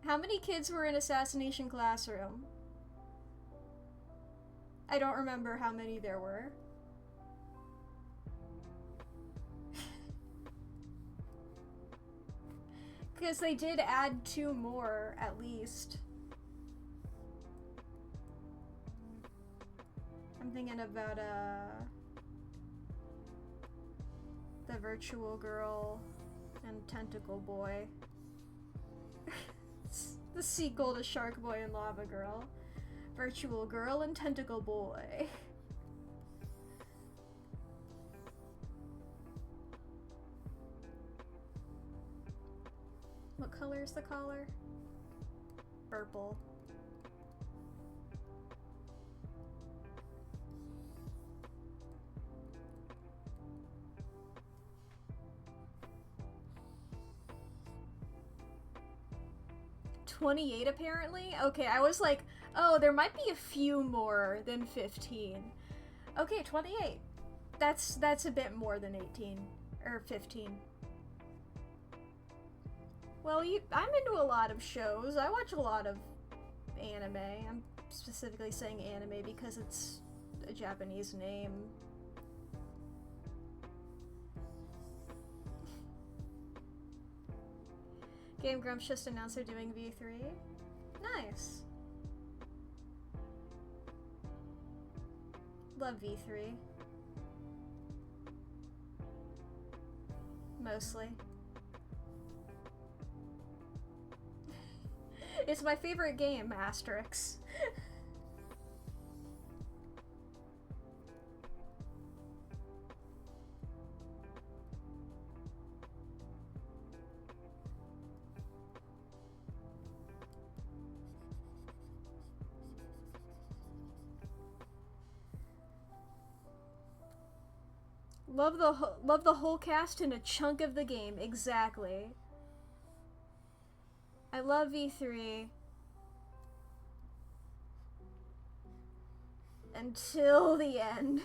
How many kids were in Assassination Classroom? I don't remember how many there were. Because they did add 2 more, at least. I'm thinking about, the Virtual Girl and Tentacle Boy. The sequel to Shark Boy and Lava Girl. Virtual Girl and Tentacle Boy. What color is the collar? Purple. $28 apparently? Okay, I was like, oh, there might be a few more than 15. Okay, 28. That's a bit more than 18. Or 15. Well, I'm into a lot of shows. I watch a lot of anime. I'm specifically saying anime because it's a Japanese name. Game Grumps just announced they're doing V3. Nice. Love V3. Mostly. It's my favorite game, Asterix. Love the whole cast and a chunk of the game, exactly. I love V3. Until the end.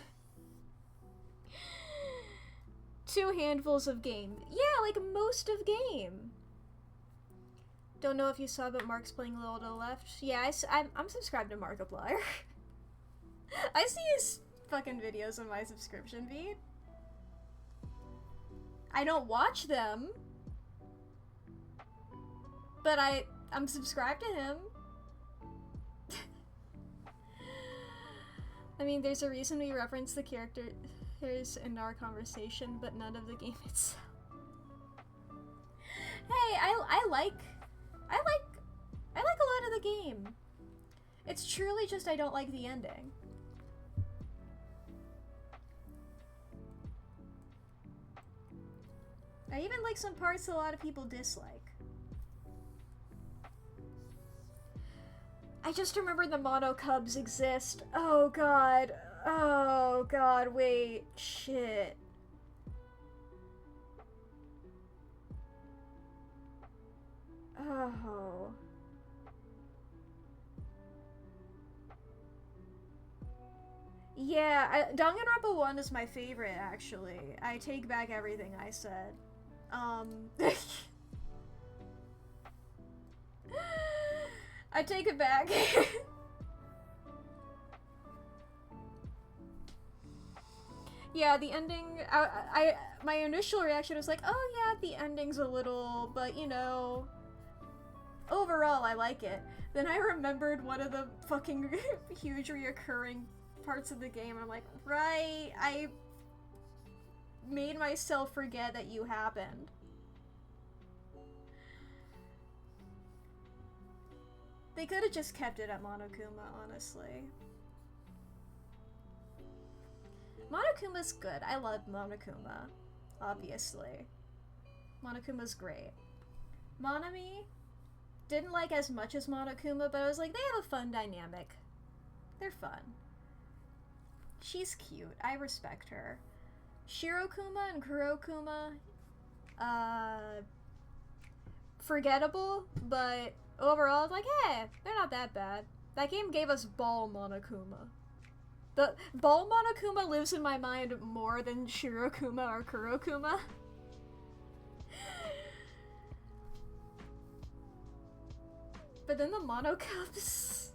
2 handfuls of game. Yeah, like most of game. Don't know if you saw, but Mark's playing a little to the left. Yeah, I'm subscribed to Markiplier. I see his fucking videos on my subscription feed. I don't watch them, but I'm subscribed to him. I mean, there's a reason we reference the characters in our conversation, but none of the game itself. Hey, I like a lot of the game. It's truly just I don't like the ending. I even like some parts that a lot of people dislike. I just remember the Mono Cubs exist. Oh god. Oh god, wait. Shit. Oh. Yeah, Danganronpa 1 is my favorite, actually. I take back everything I said. I take it back. Yeah, the ending, my initial reaction was like, oh yeah, the ending's a little, but you know, overall I like it. Then I remembered one of the fucking huge reoccurring parts of the game, and I'm like, right, I made myself forget that you happened. They could have just kept it at Monokuma, honestly. Monokuma's good. I love Monokuma, obviously. Monokuma's great. Monami, didn't like as much as Monokuma, but I was like, they have a fun dynamic. They're fun. She's cute. I respect her. Shirokuma and Kurokuma, forgettable, but overall, like, hey, they're not that bad. That game gave us Ball Monokuma. The Ball Monokuma lives in my mind more than Shirokuma or Kurokuma. But then the Monocubs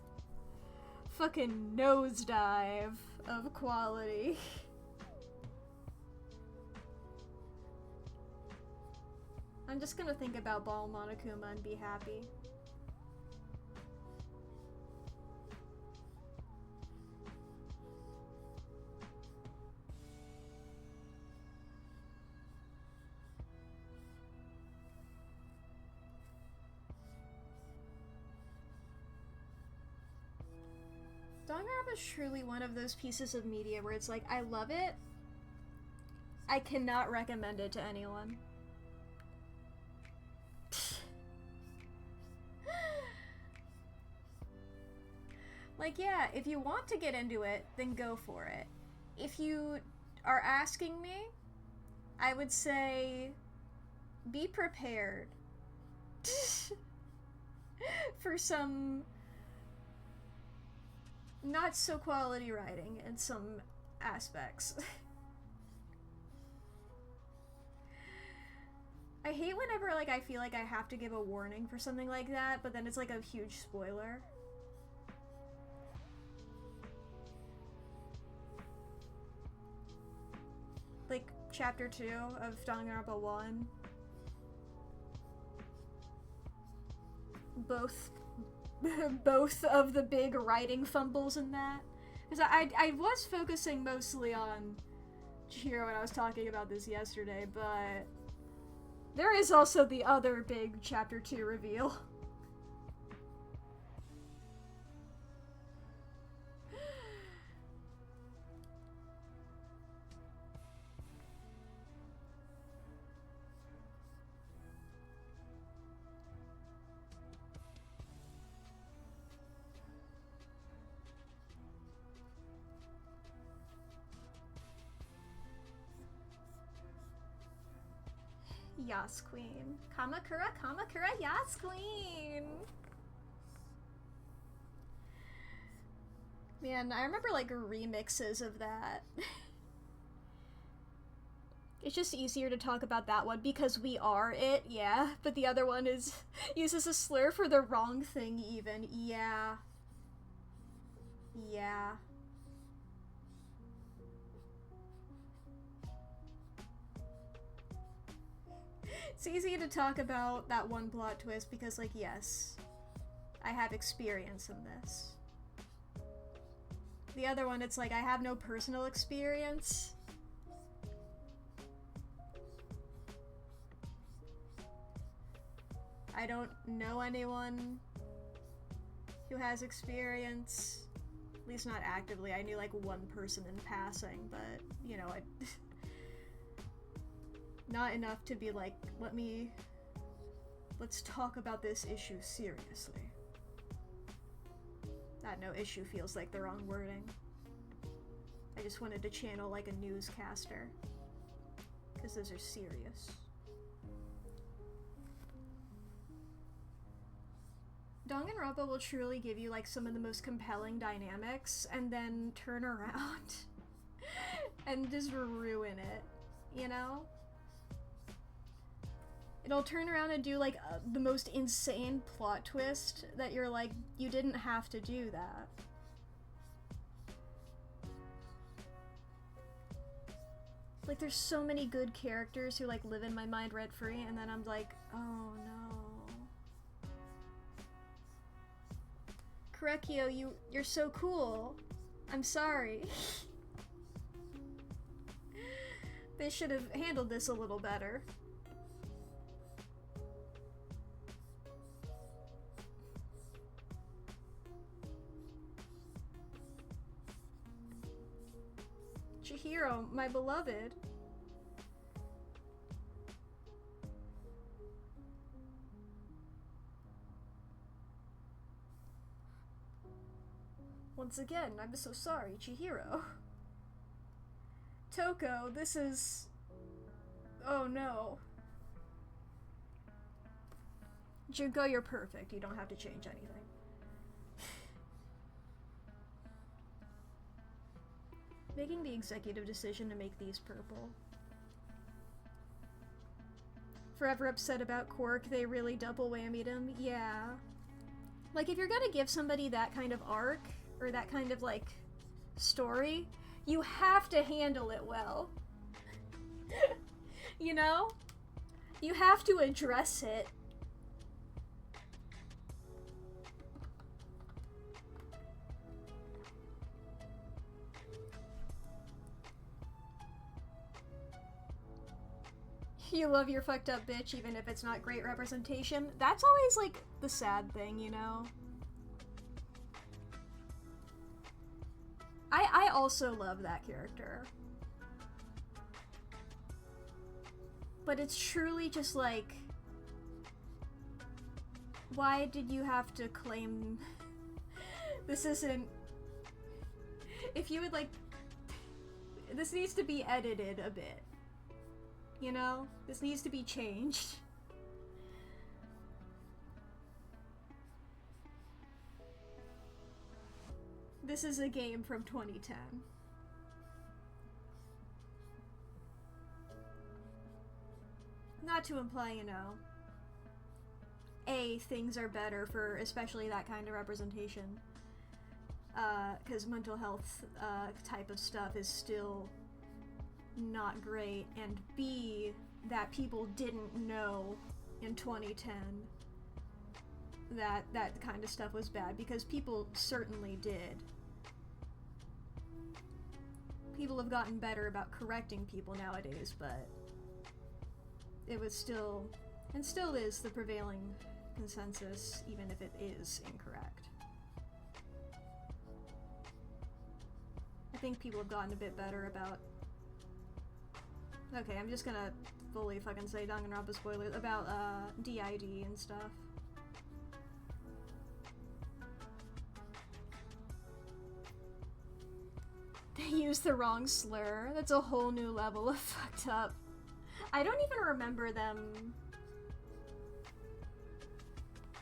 fucking nosedive of quality. I'm just gonna think about Ball Monokuma and be happy. Danganronpa is truly one of those pieces of media where it's like, I love it, I cannot recommend it to anyone. Like, yeah, if you want to get into it, then go for it. If you are asking me, I would say be prepared for some not so quality writing in some aspects. I hate whenever, like, I feel like I have to give a warning for something like that, but then it's like a huge spoiler. Like, chapter 2 of Danganronpa 1. Both of the big writing fumbles in that. Because I was focusing mostly on Chihiro when I was talking about this yesterday, but there is also the other big chapter 2 reveal. Yas Queen. Kamakura, Kamakura, Yas Queen! Man, I remember, like, remixes of that. It's just easier to talk about that one because we are it, yeah. But the other one uses a slur for the wrong thing even, yeah. Yeah. It's easy to talk about that one plot twist because, like, yes, I have experience in this. The other one, it's like, I have no personal experience. I don't know anyone who has experience. At least not actively. I knew, like, one person in passing, but, you know, not enough to be like, let's talk about this issue seriously. That no issue feels like the wrong wording. I just wanted to channel like a newscaster. Because those are serious. Danganronpa will truly give you like some of the most compelling dynamics and then turn around and just ruin it, you know? It'll turn around and do like the most insane plot twist that you're like, you didn't have to do that. Like, there's so many good characters who like live in my mind rent-free, and then I'm like, oh no. Korekio, you're so cool. I'm sorry. They should have handled this a little better. Chihiro, my beloved. Once again, I'm so sorry, Chihiro. Toko, this is... oh no. Junko, you're perfect. You don't have to change anything. Making the executive decision to make these purple. Forever upset about Quark, they really double whammied him. Yeah. Like, if you're gonna give somebody that kind of arc, or that kind of, like, story, you have to handle it well. You know? You have to address it. You love your fucked up bitch even if it's not great representation. That's always, like, the sad thing, you know? I also love that character. But it's truly just like... why did you have to claim... this isn't... if you would, like... this needs to be edited a bit. You know? This needs to be changed. This is a game from 2010. Not to imply, you know, things are better for especially that kind of representation. Because mental health type of stuff is still not great, and B, that people didn't know in 2010 that that kind of stuff was bad, because people certainly did. People have gotten better about correcting people nowadays, but it was still, and still is, the prevailing consensus, even if it is incorrect. I think people have gotten a bit better about... okay, I'm just gonna fully fucking say Danganronpa spoilers about DID and stuff. They used the wrong slur. That's a whole new level of fucked up. I don't even remember them...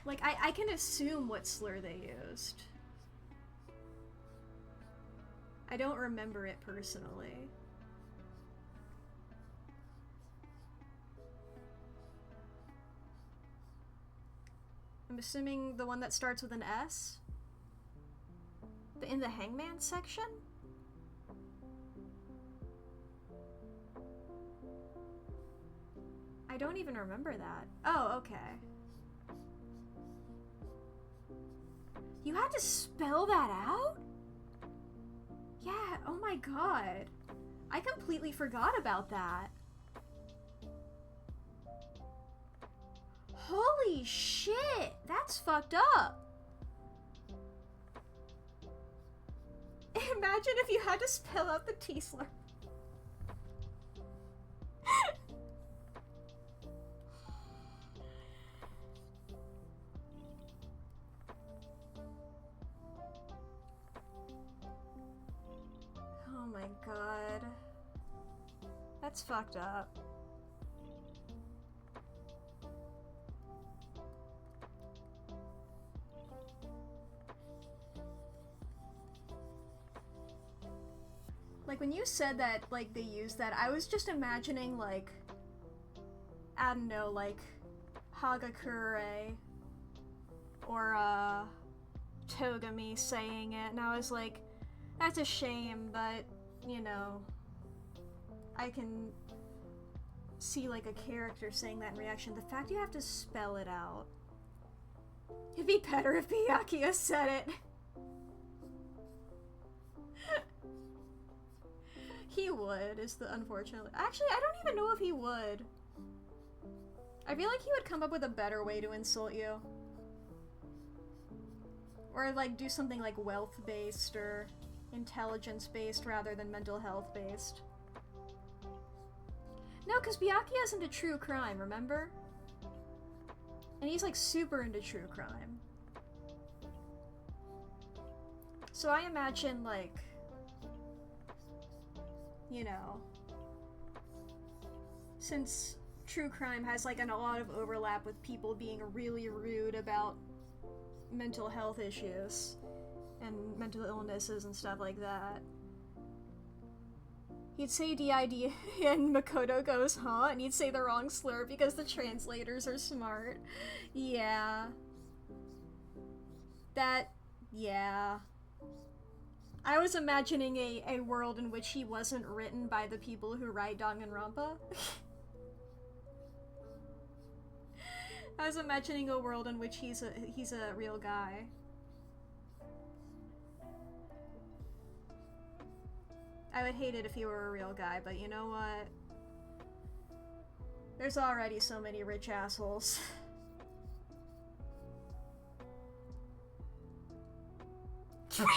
like, I can assume what slur they used. I don't remember it personally. I'm assuming the one that starts with an S? In the Hangman section? I don't even remember that. Oh, okay. You had to spell that out? Yeah, oh my god. I completely forgot about that. Holy shit, that's fucked up. Imagine if you had to spell out the T slur. Oh my god. That's fucked up. Like, when you said that, like, they used that, I was just imagining, like, I don't know, like, Hagakure or, Togami saying it, and I was like, that's a shame, but, you know, I can see, like, a character saying that in reaction. The fact you have to spell it out. It'd be better if Byakuya said it. He would, is the unfortunate. Actually, I don't even know if he would. I feel like he would come up with a better way to insult you. Or, like, do something like wealth-based or intelligence-based rather than mental health-based. No, because Byakuya's into true crime, remember? And he's, like, super into true crime. So I imagine, like, you know, since true crime has, like, a lot of overlap with people being really rude about mental health issues and mental illnesses and stuff like that, he'd say DID and Makoto goes, huh? And he'd say the wrong slur because the translators are smart. Yeah. Yeah. I was imagining a world in which he wasn't written by the people who write Danganronpa. I was imagining a world in which he's a real guy. I would hate it if he were a real guy, but you know what? There's already so many rich assholes. Byakuya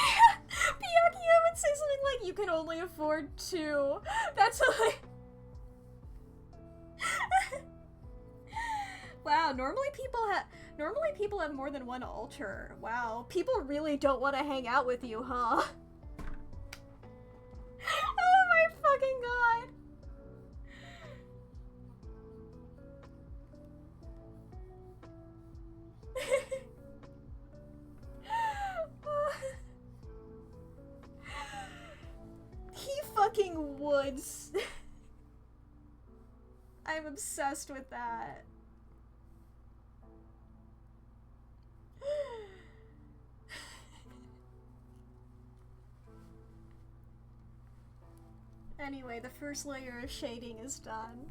would say something like, you can only afford 2. That's like... Wow, normally people have more than one alter. Wow, people really don't want to hang out with you, huh? Oh my fucking god. He fucking would. I'm obsessed with that. Anyway, the first layer of shading is done.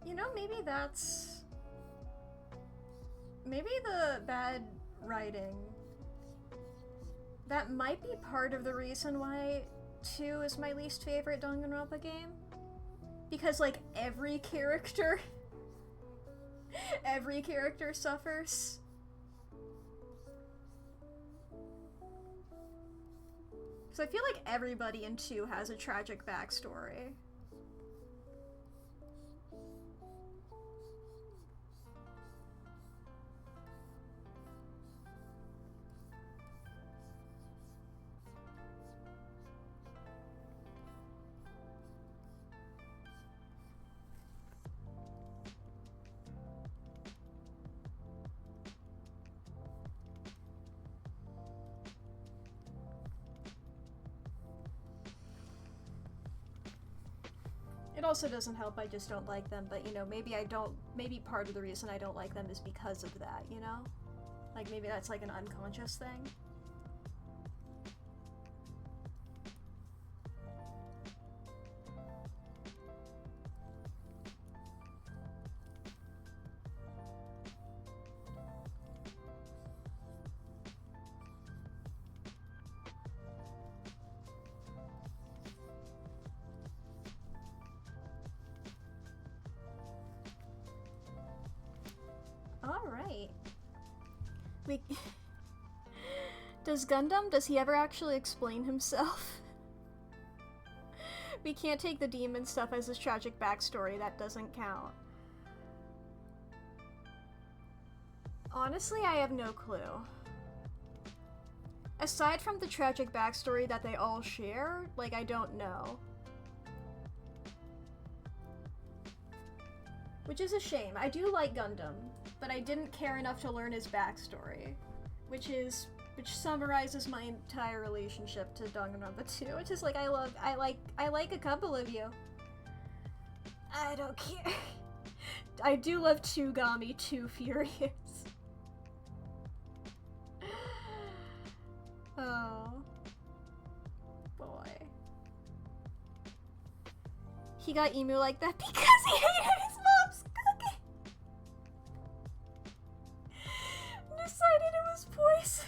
You know, maybe the bad writing, that might be part of the reason why 2 is my least favorite Danganronpa game. Because, like, every character suffers. So I feel like everybody in 2 has a tragic backstory. It also doesn't help I just don't like them, but you know, maybe part of the reason I don't like them is because of that, you know? Like maybe that's like an unconscious thing. Alright. Does he ever actually explain himself? We can't take the demon stuff as his tragic backstory. That doesn't count. Honestly, I have no clue. Aside from the tragic backstory that they all share, like, I don't know. Which is a shame. I do like Gundam, but I didn't care enough to learn his backstory. Which summarizes my entire relationship to Danganronpa 2, which is like, I like a couple of you. I don't care. I do love Tugami Too Furious. Oh. Boy. He got emu like that because he hated his mom's cooking! Decided it was poison.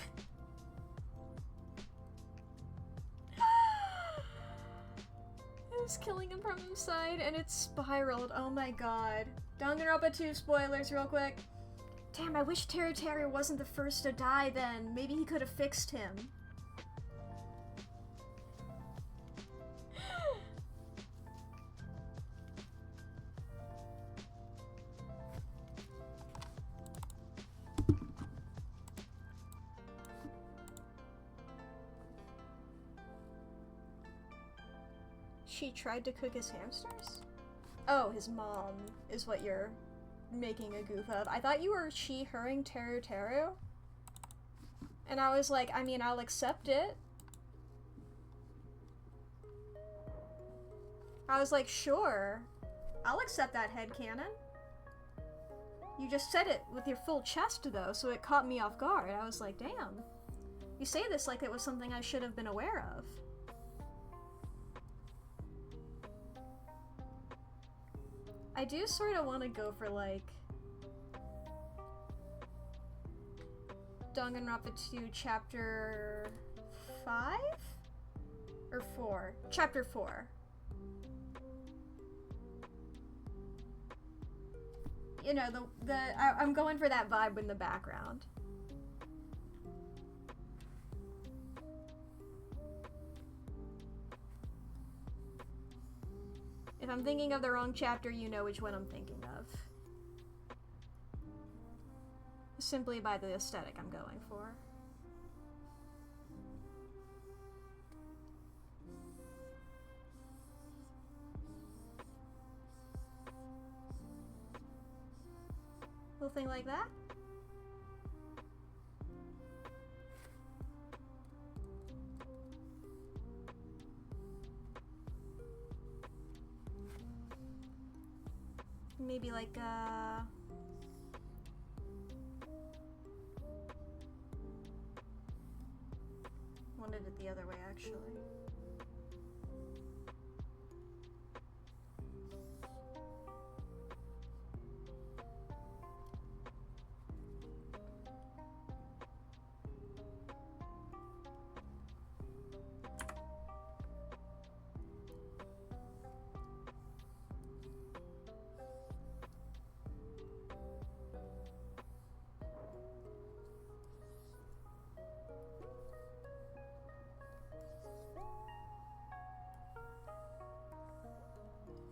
It was killing him from inside and it spiraled. Oh my god. Danganronpa 2 spoilers real quick. Damn, I wish Teru wasn't the first to die then. Maybe he could have fixed him. She tried to cook his hamsters? Oh, his mom is what you're making a goof of. I thought you were she-herring Teru. And I was like, I mean, I'll accept it. I was like, sure. I'll accept that headcanon. You just said it with your full chest, though, so it caught me off guard. I was like, damn. You say this like it was something I should have been aware of. I do sort of want to go for, like, Danganronpa 2 Chapter 5? Or 4? Chapter 4. You know, I'm going for that vibe in the background. If I'm thinking of the wrong chapter, you know which one I'm thinking of. Simply by the aesthetic I'm going for. Little thing like that? Maybe like, wanted it the other way, actually.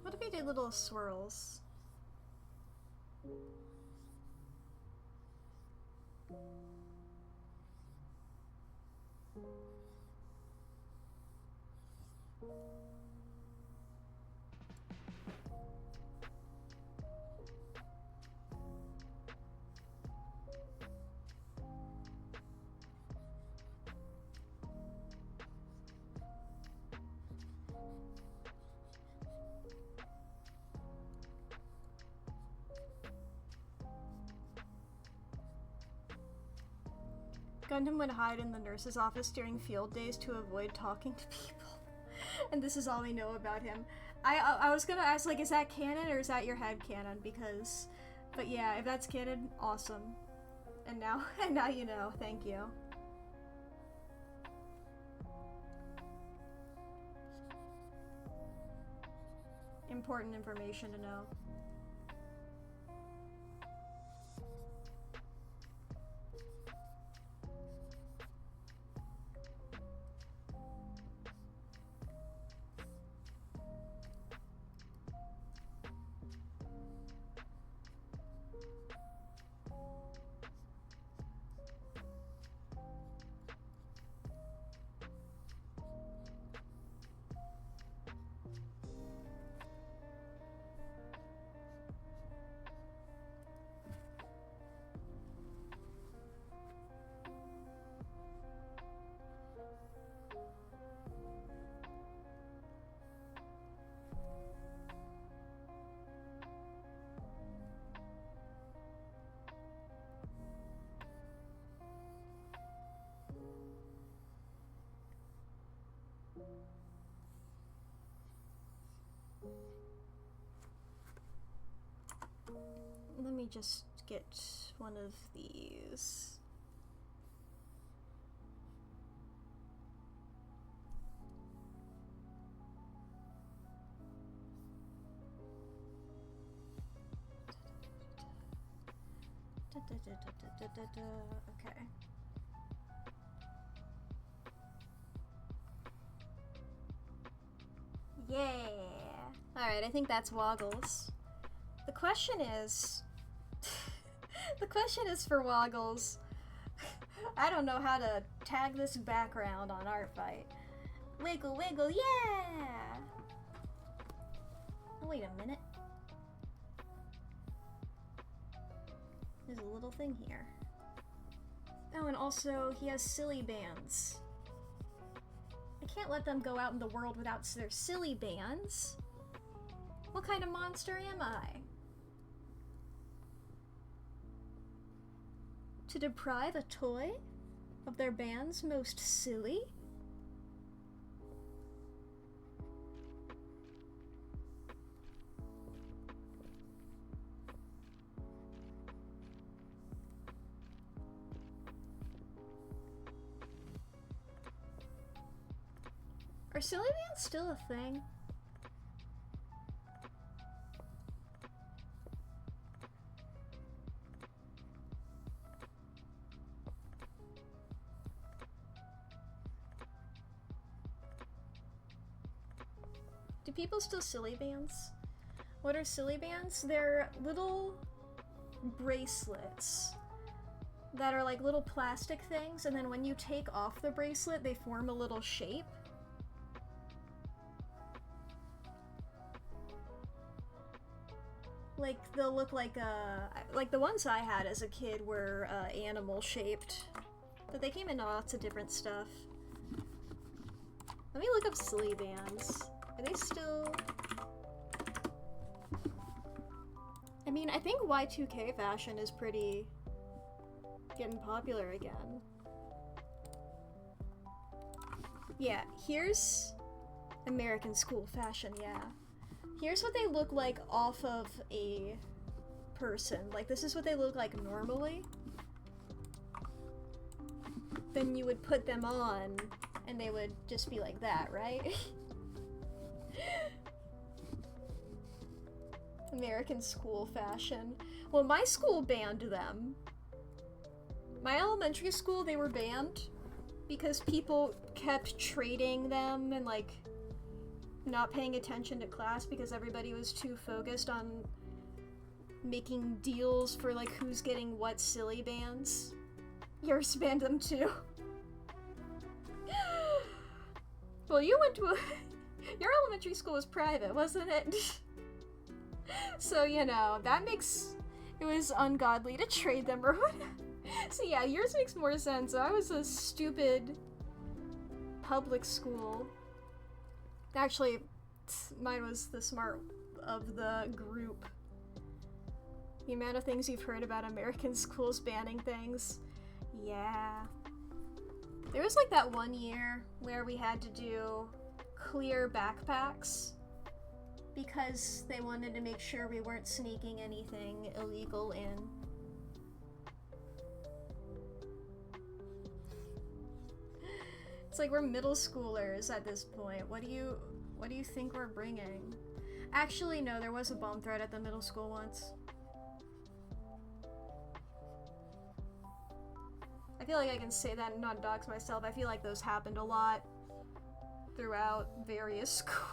What if we did little swirls? Gundam would hide in the nurse's office during field days to avoid talking to people. And this is all we know about him. I was gonna ask, like, is that canon or is that your head canon? Because, but yeah, if that's canon, awesome. And now you know. Thank you. Important information to know. Let me just get one of these. Okay. Yeah. Alright, I think that's Woggles. The question is... the question is for Woggles. I don't know how to tag this background on Artfight. Wiggle, wiggle, yeah! Oh, wait a minute. There's a little thing here. Oh, and also, he has silly bands. I can't let them go out in the world without their silly bands. What kind of monster am I? To deprive a toy of their band's most silly? Are silly bands still a thing? Do people still silly bands? What are silly bands? They're little bracelets that are like little plastic things, and then when you take off the bracelet, they form a little shape. Like, they'll look like the ones I had as a kid were animal shaped, but they came in lots of different stuff. Let me look up silly bands. Are they still... I mean, I think Y2K fashion is pretty... getting popular again. Yeah, here's American school fashion, yeah. Here's what they look like off of a person. Like, this is what they look like normally. Then you would put them on, and they would just be like that, right? American school fashion. Well, my school banned them. My elementary school, they were banned because people kept trading them and, like, not paying attention to class because everybody was too focused on making deals for, like, who's getting what silly bands. Yours banned them too. Well, you went to a... Your elementary school was private, wasn't it? So, you know, that makes... It was ungodly to trade them or whatever. So yeah, yours makes more sense. I was a stupid public school. Actually, mine was the smart of the group. The amount of things you've heard about American schools banning things. Yeah. There was like that one year where we had to do clear backpacks because they wanted to make sure we weren't sneaking anything illegal in. It's like we're middle schoolers at this point. What do you think we're bringing? Actually, no, there was a bomb threat at the middle school once. I feel like I can say that and not dox myself. I feel like those happened a lot throughout various schools.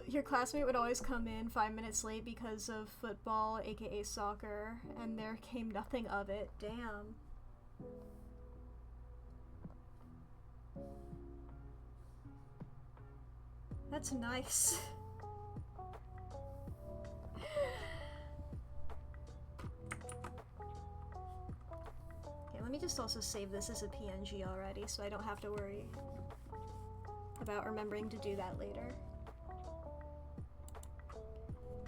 Your classmate would always come in 5 minutes late because of football, aka soccer, and there came nothing of it. Damn. That's nice. Okay, let me just also save this as a PNG already so I don't have to worry about remembering to do that later.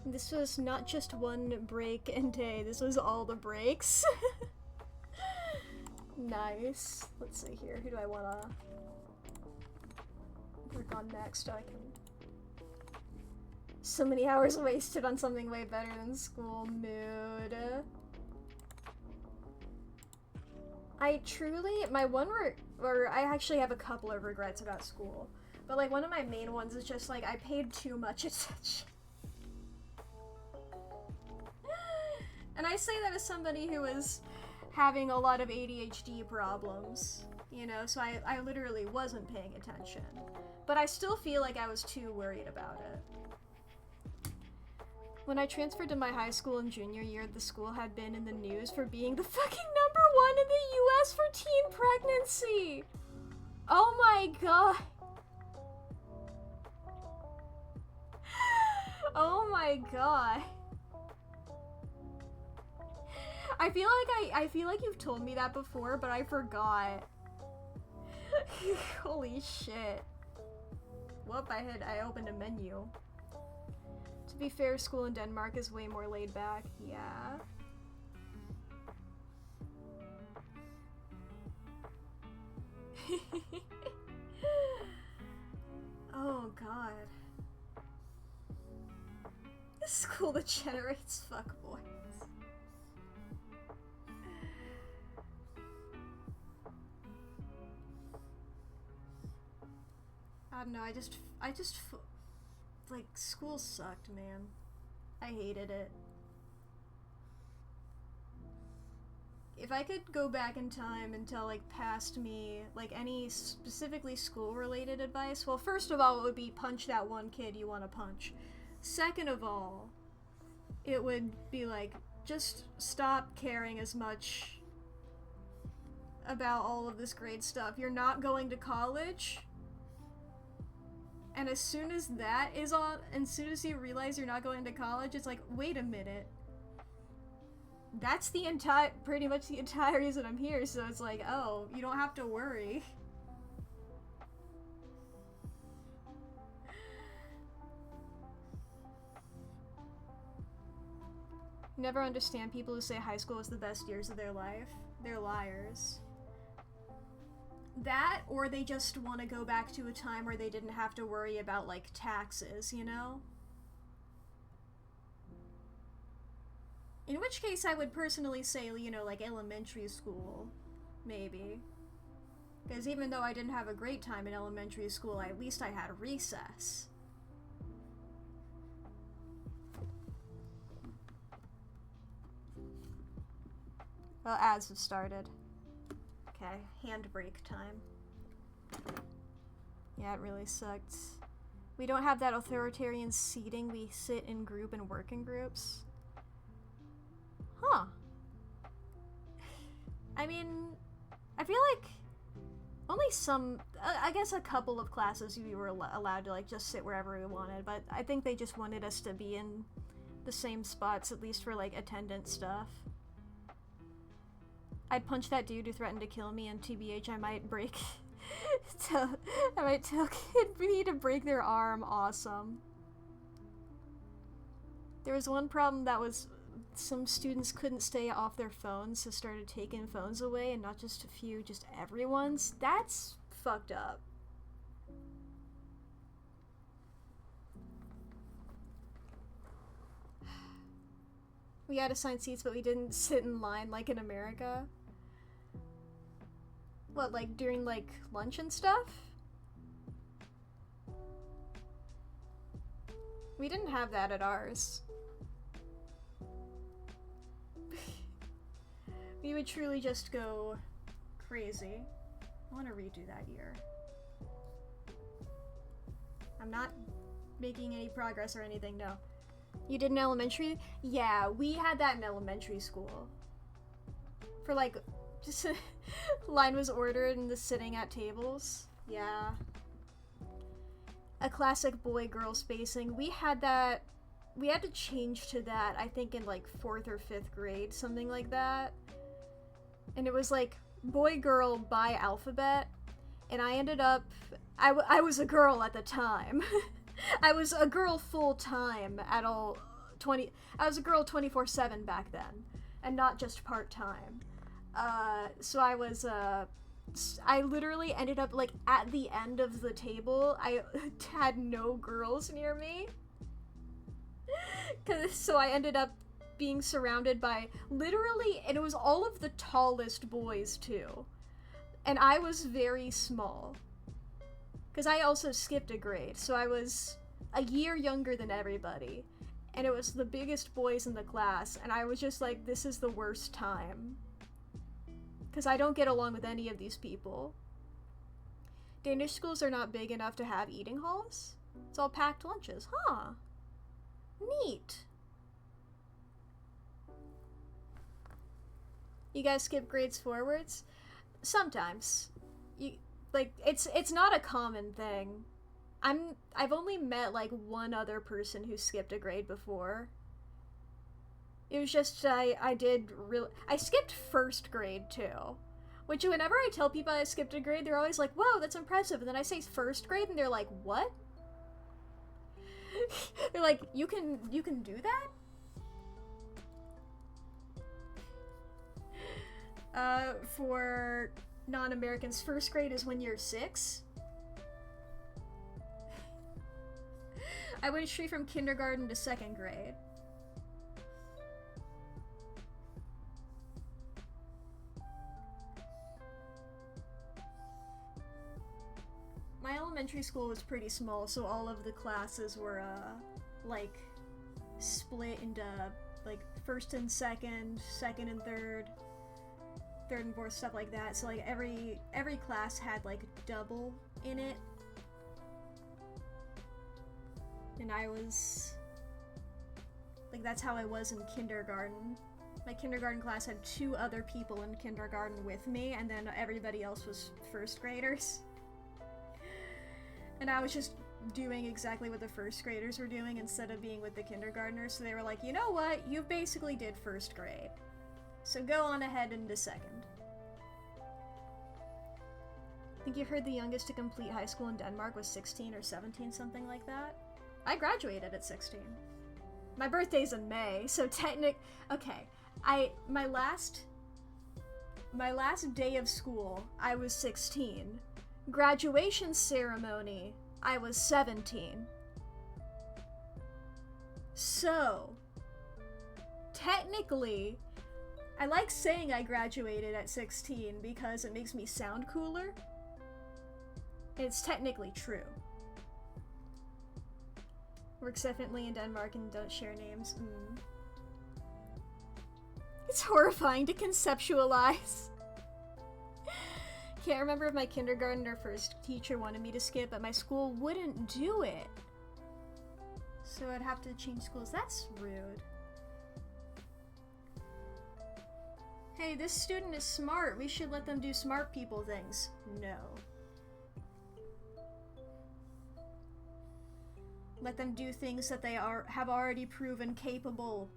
This was not just one break and day, this was all the breaks. Nice. Let's see here, who do I wanna work on next so I can... So many hours wasted on something way better than school. Mood. I truly, my one or I actually have a couple of regrets about school, but like one of my main ones is just like I paid too much attention. And I say that as somebody who is having a lot of ADHD problems, you know, so I literally wasn't paying attention. But I still feel like I was too worried about it. When I transferred to my high school in junior year, the school had been in the news for being the fucking #1 in the US for teen pregnancy! Oh my god! Oh my god. I feel like you've told me that before, but I forgot. Holy shit. Whoop, I opened a menu. To be fair, school in Denmark is way more laid back. Yeah. Oh god. This school that generates fuckboys. I don't know, I just like, school sucked, man. I hated it. If I could go back in time and tell, like, past me, like, any specifically school-related advice, well, first of all, it would be punch that one kid you want to punch. Second of all, it would be, like, just stop caring as much about all of this grade stuff. You're not going to college. And as soon as that is on, as soon as you realize you're not going to college, it's like, wait a minute. That's the pretty much the entire reason I'm here, so it's like, oh, you don't have to worry. Never understand people who say high school is the best years of their life. They're liars. That, or they just want to go back to a time where they didn't have to worry about, like, taxes, you know? In which case, I would personally say, you know, like, elementary school, maybe. Because even though I didn't have a great time in elementary school, at least I had recess. Well, ads have started. Okay, handbrake time. Yeah, it really sucked. We don't have that authoritarian seating. We sit in group and work in groups. Huh. I mean, I feel like only some, I guess a couple of classes we were allowed to, like, just sit wherever we wanted, but I think they just wanted us to be in the same spots, at least for, like, attendance stuff. I'd punch that dude who threatened to kill me, and TBH, I might break... I might tell Kid B to break their arm. Awesome. There was one problem that was some students couldn't stay off their phones, so started taking phones away, and not just a few, just everyone's. That's fucked up. We had assigned seats, but we didn't sit in line like in America. What, like, during, like, lunch and stuff? We didn't have that at ours. We would truly just go crazy. I want to redo that year. I'm not making any progress or anything, no. You did in elementary? Yeah, we had that in elementary school. For, like, just line was ordered and the sitting at tables. Yeah. A classic boy-girl spacing. We had that, we had to change to that, I think in like 4th or 5th grade, something like that. And it was like boy-girl by alphabet. And I ended up, I was a girl at the time. I was a girl full-time at all, I was a girl 24/7 back then. And not just part-time. So I was, I literally ended up, like, at the end of the table. I had no girls near me. So I ended up being surrounded by literally, and it was all of the tallest boys too. And I was very small. Because I also skipped a grade, so I was a year younger than everybody. And it was the biggest boys in the class, and I was just like, this is the worst time. Because I don't get along with any of these people. Danish schools are not big enough to have eating halls? It's all packed lunches. Huh. Neat. You guys skip grades forwards? Sometimes. It's not a common thing. I've only met like one other person who skipped a grade before. It was just I skipped first grade too. Which whenever I tell people I skipped a grade, they're always like, "Whoa, that's impressive." And then I say first grade and they're like, "What?" They're like, "You can do that?" For non-Americans, first grade is when you're 6. I went straight from kindergarten to 2nd grade. My elementary school was pretty small, so all of the classes were, like, split into, like, 1st and 2nd, 2nd and 3rd, 3rd and 4th, stuff like that. So, like, every class had, like, double in it. And I was... like, that's how I was in kindergarten. My kindergarten class had 2 other people in kindergarten with me, and then everybody else was first graders. And I was just doing exactly what the first graders were doing instead of being with the kindergartners, so they were like, you know what, you basically did first grade. So go on ahead into 2nd. I think you heard the youngest to complete high school in Denmark was 16 or 17, something like that. I graduated at 16. My birthday's in May, so okay. My last day of school, I was 16. Graduation ceremony, I was 17. So, technically, I like saying I graduated at 16 because it makes me sound cooler. It's technically true. Works definitely in Denmark and don't share names. It's horrifying to conceptualize. Can't remember if my kindergarten or first teacher wanted me to skip, but my school wouldn't do it. So I'd have to change schools. That's rude. Hey, this student is smart. We should let them do smart people things. No. Let them do things that they have already proven capable.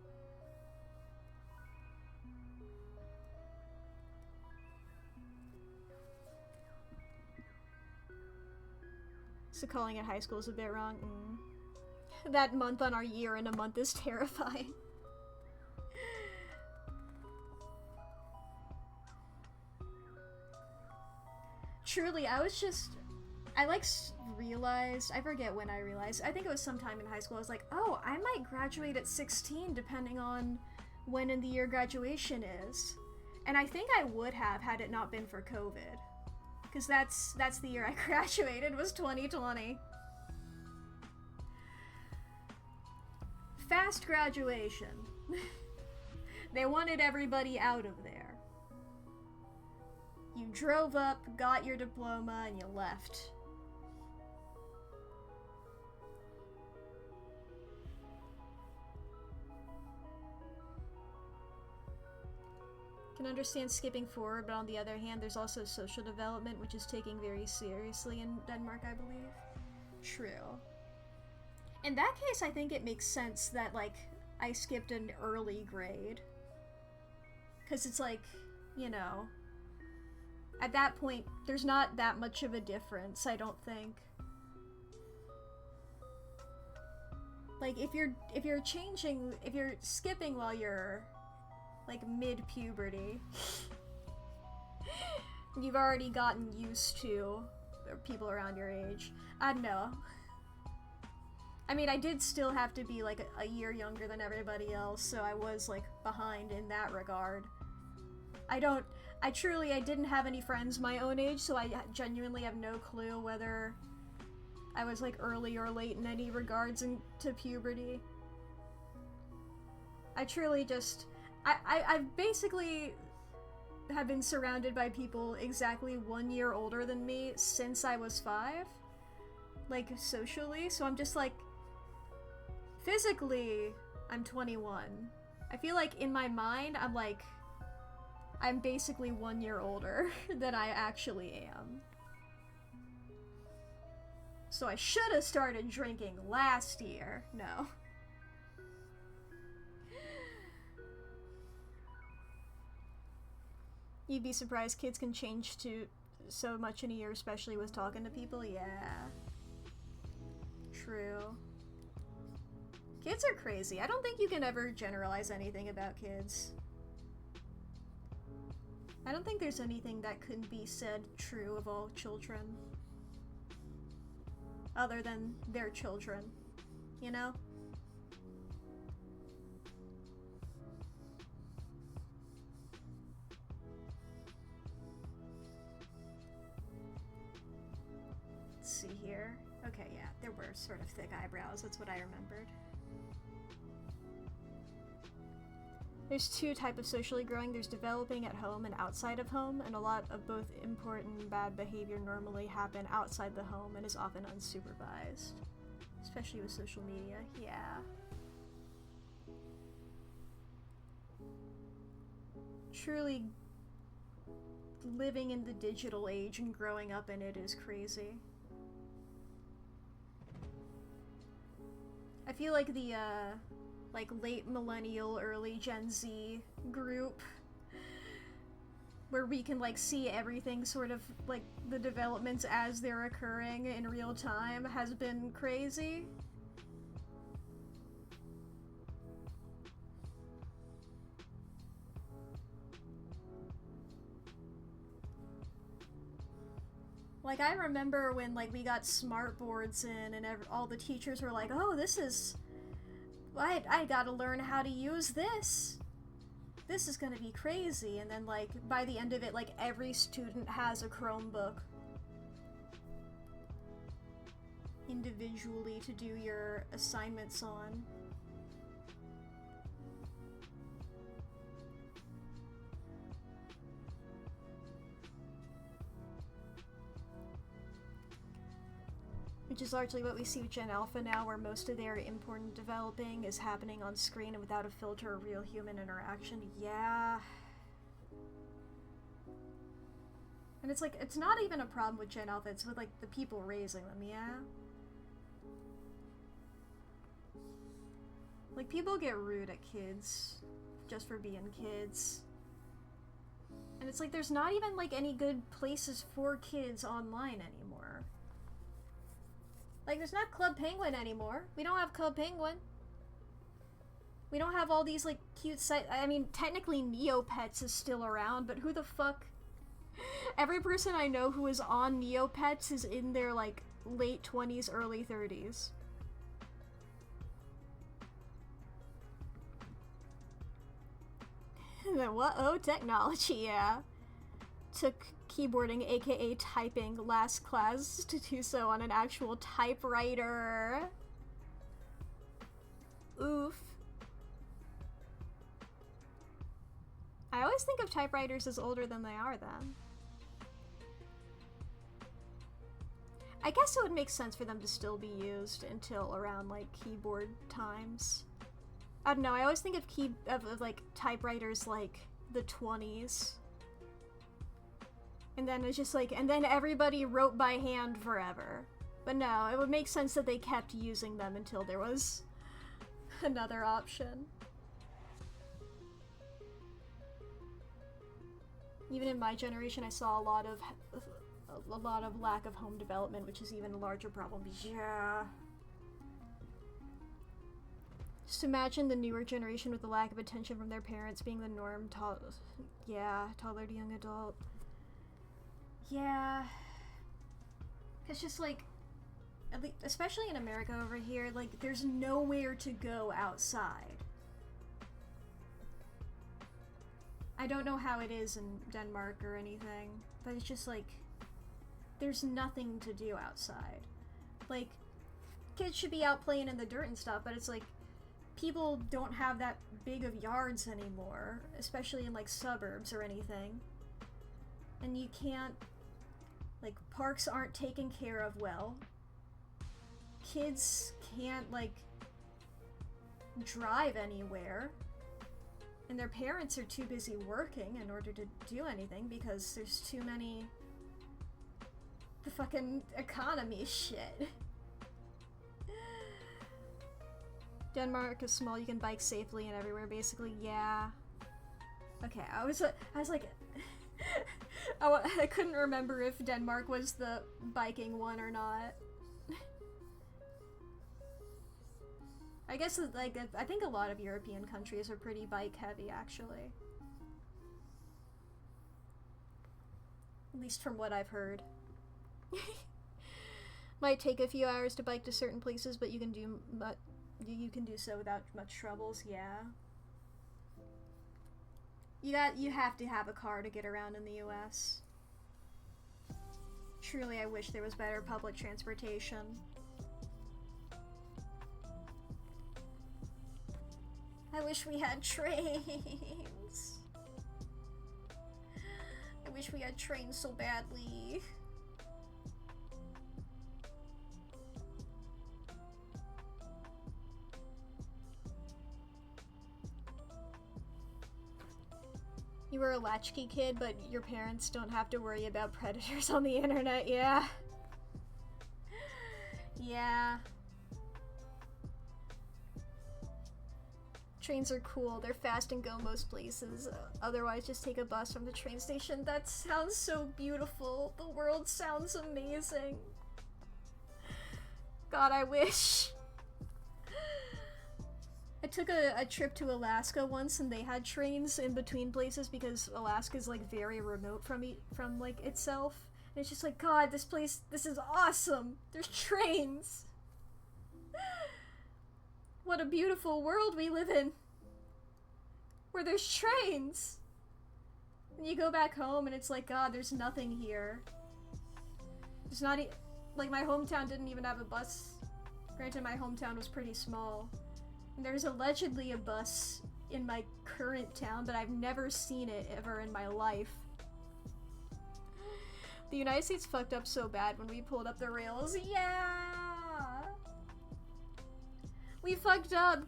So calling it high school is a bit wrong. That month on our year in a month is terrifying. Truly, I realized, I forget when I realized, I think it was sometime in high school, I was like, oh, I might graduate at 16 depending on when in the year graduation is. And I think I would have had it not been for COVID. Because that's the year I graduated, was 2020. Fast graduation. They wanted everybody out of there. You drove up, got your diploma, and you left. Can understand skipping forward, but on the other hand, there's also social development, which is taken very seriously in Denmark, I believe. True. In that case, I think it makes sense that, like, I skipped an early grade. Because it's like, you know, at that point, there's not that much of a difference, I don't think. Like, if you're skipping while you're, like, mid-puberty, You've already gotten used to people around your age. I don't know. I mean, I did still have to be, like, a year younger than everybody else, so I was, like, behind in that regard. I didn't have any friends my own age, so I genuinely have no clue whether I was, like, early or late in any regards into puberty. I truly just... I've basically have been surrounded by people exactly 1 year older than me since I was 5. Like, socially, so I'm just, like... Physically, I'm 21. I feel like in my mind, I'm basically 1 year older than I actually am. So I should have started drinking last year. No. You'd be surprised kids can change to so much in a year, especially with talking to people. Yeah. True. Kids are crazy. I don't think you can ever generalize anything about kids. I don't think there's anything that couldn't be said true of all children. Other than their children. You know? Let's see here. Okay, yeah, there were sort of thick eyebrows. That's what I remembered. There's two types of socially growing. There's developing at home and outside of home, and a lot of both important and bad behavior normally happen outside the home and is often unsupervised. Especially with social media, yeah. Truly living in the digital age and growing up in it is crazy. I feel like the, like late millennial, early Gen Z group where we can like see everything sort of like the developments as they're occurring in real time has been crazy. Like, I remember when, like, we got smart boards in and all the teachers were like, oh, this is... I gotta learn how to use this. This is gonna be crazy. And then, like, by the end of it, like, every student has a Chromebook. Individually to do your assignments on. Which is largely what we see with Gen Alpha now, where most of their important developing is happening on screen and without a filter or real human interaction. Yeah. And it's like, it's not even a problem with Gen Alpha, it's with like the people raising them, yeah? Like, people get rude at kids just for being kids. And it's like, there's not even like any good places for kids online anymore. Like, there's not Club Penguin anymore. We don't have Club Penguin. We don't have all these, like, cute sites. I mean, technically Neopets is still around, but who the fuck... Every person I know who is on Neopets is in their, like, late 20s, early 30s. What? Oh, technology, yeah. Took keyboarding, aka typing, last class to do so on an actual typewriter. Oof. I always think of typewriters as older than they are then. I guess it would make sense for them to still be used until around like keyboard times. I don't know, I always think of like typewriters like the 20s. And then it's just like, and then everybody wrote by hand forever. But no, it would make sense that they kept using them until there was another option. Even in my generation, I saw a lot of lack of home development, which is even a larger problem. Yeah. Just imagine the newer generation with the lack of attention from their parents being the norm. Yeah, toddler to young adult. Yeah. It's just like, at least, especially in America over here, like, there's nowhere to go outside. I don't know how it is in Denmark or anything, but it's just like, there's nothing to do outside. Like, kids should be out playing in the dirt and stuff, but it's like, people don't have that big of yards anymore, especially in like suburbs or anything. And you can't, like, parks aren't taken care of well. Kids can't, like, drive anywhere. And their parents are too busy working in order to do anything because there's too many... the fucking economy shit. Denmark is small, you can bike safely and everywhere, basically, yeah. Okay, I was like... I couldn't remember if Denmark was the biking one or not. I guess, like, I think a lot of European countries are pretty bike heavy, actually. At least from what I've heard. Might take a few hours to bike to certain places, but you can do so without much troubles, yeah. You have to have a car to get around in the US. Truly, I wish there was better public transportation. I wish we had trains. I wish we had trains so badly. You were a latchkey kid, but your parents don't have to worry about predators on the internet, yeah. Yeah. Trains are cool, they're fast and go most places. Otherwise, just take a bus from the train station. That sounds so beautiful. The world sounds amazing. God, I wish. I took a trip to Alaska once and they had trains in between places because Alaska's like very remote from like itself. And it's just like, God, this is awesome. There's trains. What a beautiful world we live in. Where there's trains. And you go back home and it's like, God, there's nothing here. There's not like my hometown didn't even have a bus. Granted, my hometown was pretty small. And there's allegedly a bus in my current town, but I've never seen it ever in my life. The United States fucked up so bad when we pulled up the rails. Yeah! We fucked up.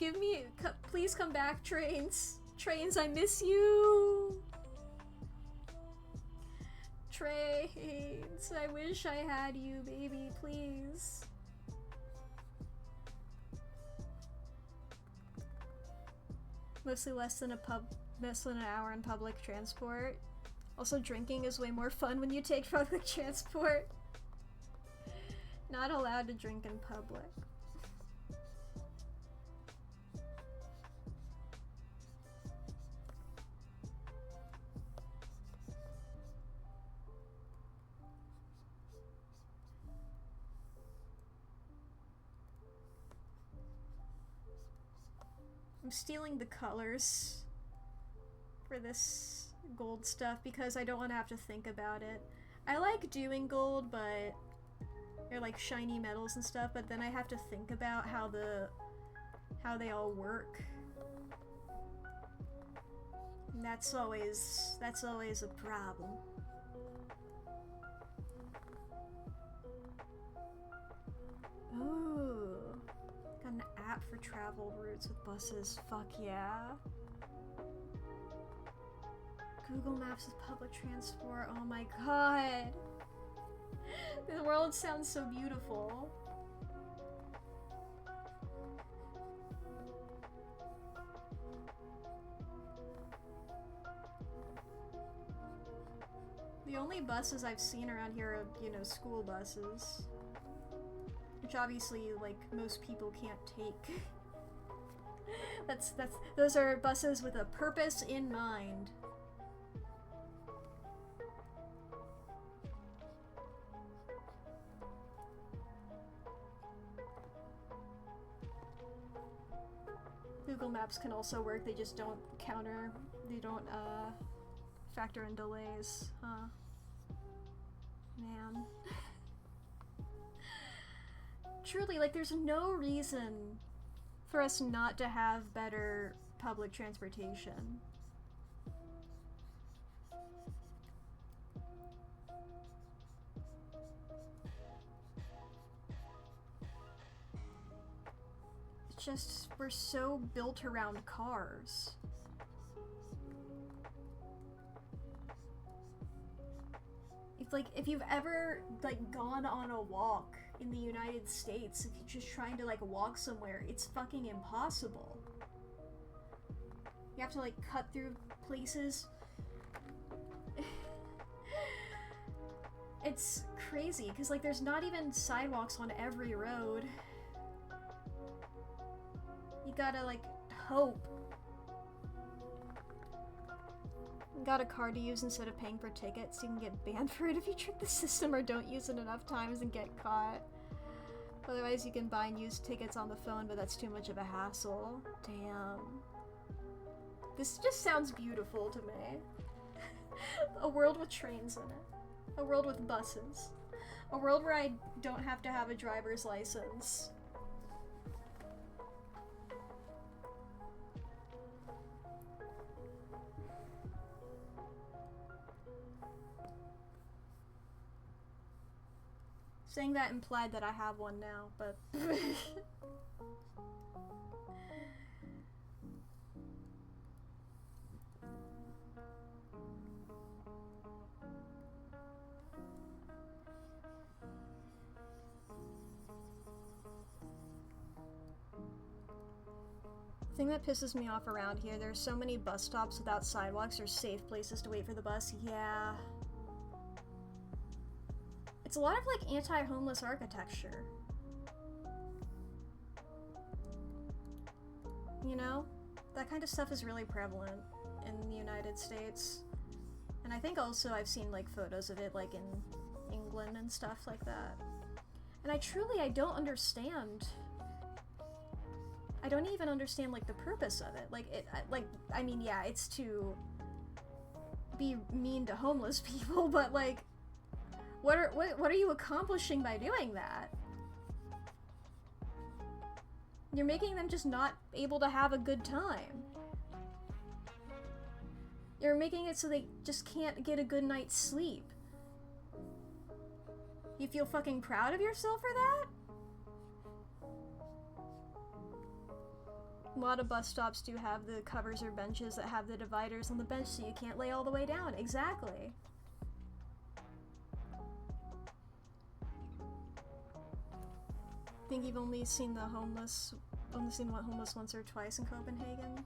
Please come back, trains. Trains, I miss you. Trains, I wish I had you, baby, please. Mostly less than an hour in public transport. Also, drinking is way more fun when you take public transport. Not allowed to drink in public. I'm stealing the colors for this gold stuff because I don't want to have to think about it. I like doing gold, but they're like shiny metals and stuff, but then I have to think about how they all work. And that's always a problem. Ooh. Got an app for travel routes with buses. Fuck yeah. Google Maps with public transport. Oh my god. The world sounds so beautiful. The only buses I've seen around here are, you know, school buses. Which obviously, like, most people can't take. Those are buses with a purpose in mind. Google Maps can also work, they just don't factor in delays, huh? Man. Truly, like, there's no reason for us not to have better public transportation. It's just, we're so built around cars. If you've ever, like, gone on a walk in the United States, if you're just trying to, like, walk somewhere, it's fucking impossible. You have to, like, cut through places. It's crazy, because, like, there's not even sidewalks on every road. You gotta, like, hope. Got a card to use instead of paying for tickets. You can get banned for it if you trick the system or don't use it enough times and get caught. Otherwise, you can buy and use tickets on the phone, but that's too much of a hassle. Damn. This just sounds beautiful to me. A world with trains in it. A world with buses. A world where I don't have to have a driver's license. Saying that implied that I have one now, but... The thing that pisses me off around here, there's so many bus stops without sidewalks or safe places to wait for the bus. Yeah. It's a lot of, like, anti-homeless architecture. You know? That kind of stuff is really prevalent in the United States. And I think also I've seen, like, photos of it, like, in England and stuff like that. And I don't understand. I don't even understand, like, the purpose of it. I mean, yeah, it's to be mean to homeless people, but, like, what are you accomplishing by doing that? You're making them just not able to have a good time. You're making it so they just can't get a good night's sleep. You feel fucking proud of yourself for that? A lot of bus stops do have the covers or benches that have the dividers on the bench so you can't lay all the way down. Exactly. I think you've only seen one homeless once or twice in Copenhagen.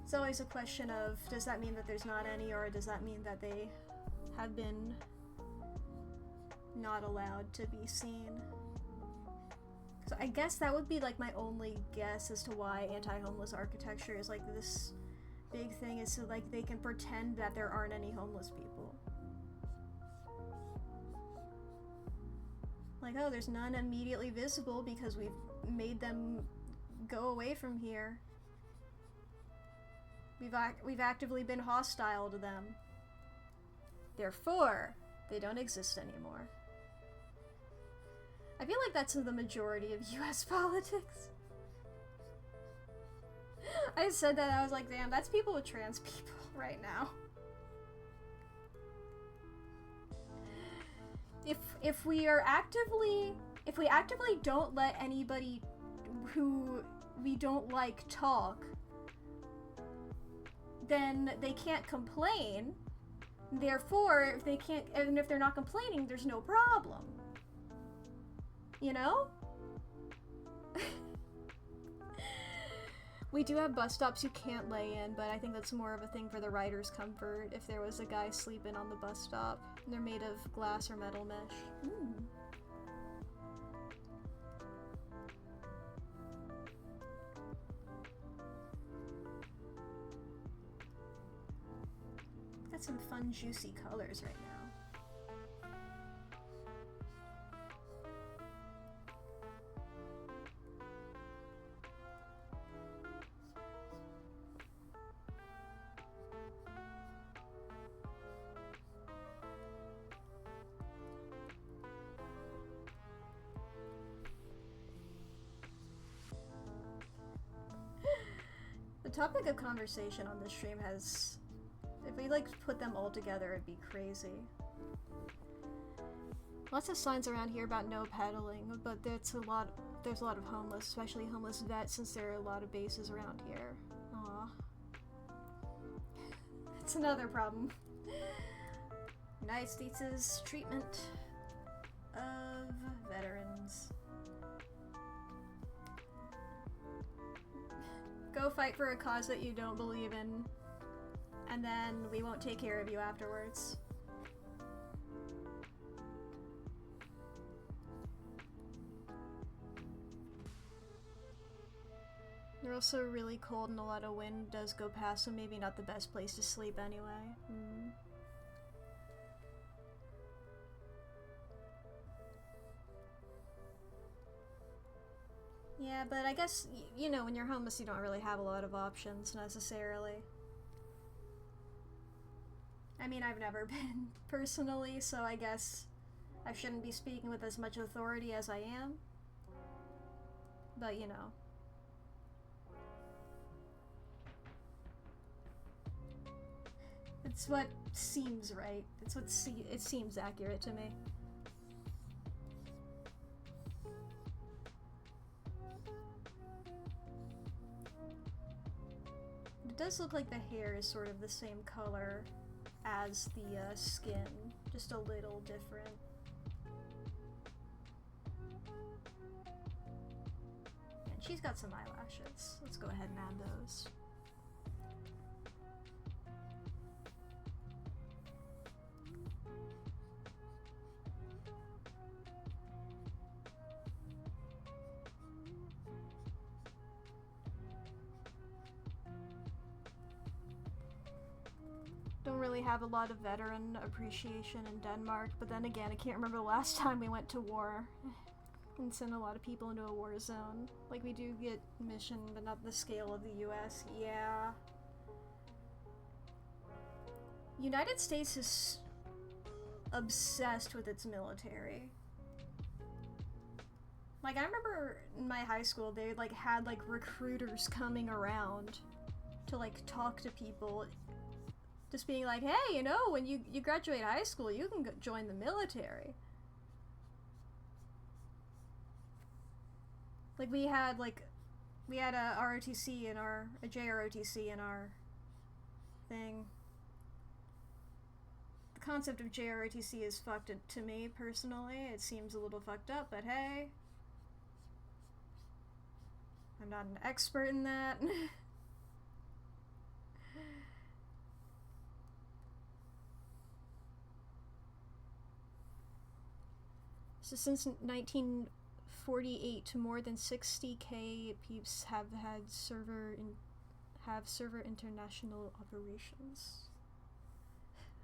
It's always a question of, does that mean that there's not any, or does that mean that they have been not allowed to be seen? So I guess that would be, like, my only guess as to why anti-homeless architecture is, like, this big thing, is so, like, they can pretend that there aren't any homeless people. Like, oh, there's none immediately visible because we've made them go away from here. We've actively been hostile to them. Therefore, they don't exist anymore. I feel like that's the majority of US politics. I said that, I was like, damn, that's people with trans people right now. If we actively don't let anybody who we don't like talk, then they can't complain. Therefore, if they're not complaining, there's no problem. You know? We do have bus stops you can't lay in, but I think that's more of a thing for the rider's comfort. If there was a guy sleeping on the bus stop, and they're made of glass or metal mesh. Got some fun, juicy colors right now. The topic of conversation on this stream has... If we, like, put them all together, it'd be crazy. Lots of signs around here about no peddling, but there's a lot of homeless, especially homeless vets, since there are a lot of bases around here. Aw. That's another problem. United States' treatment of veterans. Go fight for a cause that you don't believe in, and then we won't take care of you afterwards. They're also really cold and a lot of wind does go past, so maybe not the best place to sleep anyway. Yeah, but I guess, you know, when you're homeless you don't really have a lot of options, necessarily. I mean, I've never been, personally, so I guess I shouldn't be speaking with as much authority as I am. But, you know. It's what seems right. It's what it seems accurate to me. It does look like the hair is sort of the same color as the skin, just a little different. And she's got some eyelashes. Let's go ahead and add those. Don't really have a lot of veteran appreciation in Denmark, but then again, I can't remember the last time we went to war and sent a lot of people into a war zone. Like, we do get mission, but not the scale of the US. Yeah. United States is obsessed with its military. Like, I remember in my high school, they, like, had, like, recruiters coming around to, like, talk to people. Just being like, hey, you know, when you graduate high school, you can join the military. Like, we had a ROTC in a JROTC in our thing. The concept of JROTC is fucked to me, personally. It seems a little fucked up, but hey. I'm not an expert in that. So since 1948, more than 60K peeps have server international operations.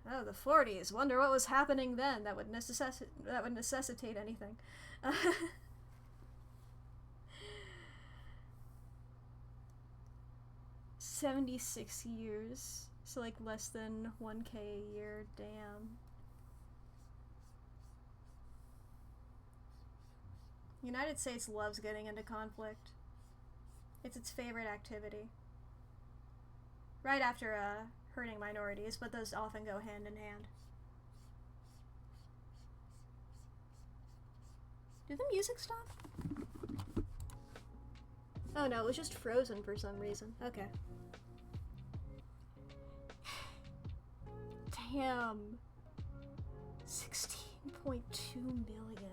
Oh, the 40s. Wonder what was happening then that would necessitate anything. 76 years. So like less than 1K a year. Damn. United States loves getting into conflict. It's its favorite activity. Right after hurting minorities, but those often go hand in hand. Did the music stop? Oh no, it was just frozen for some reason. Okay. Damn. 16.2 million.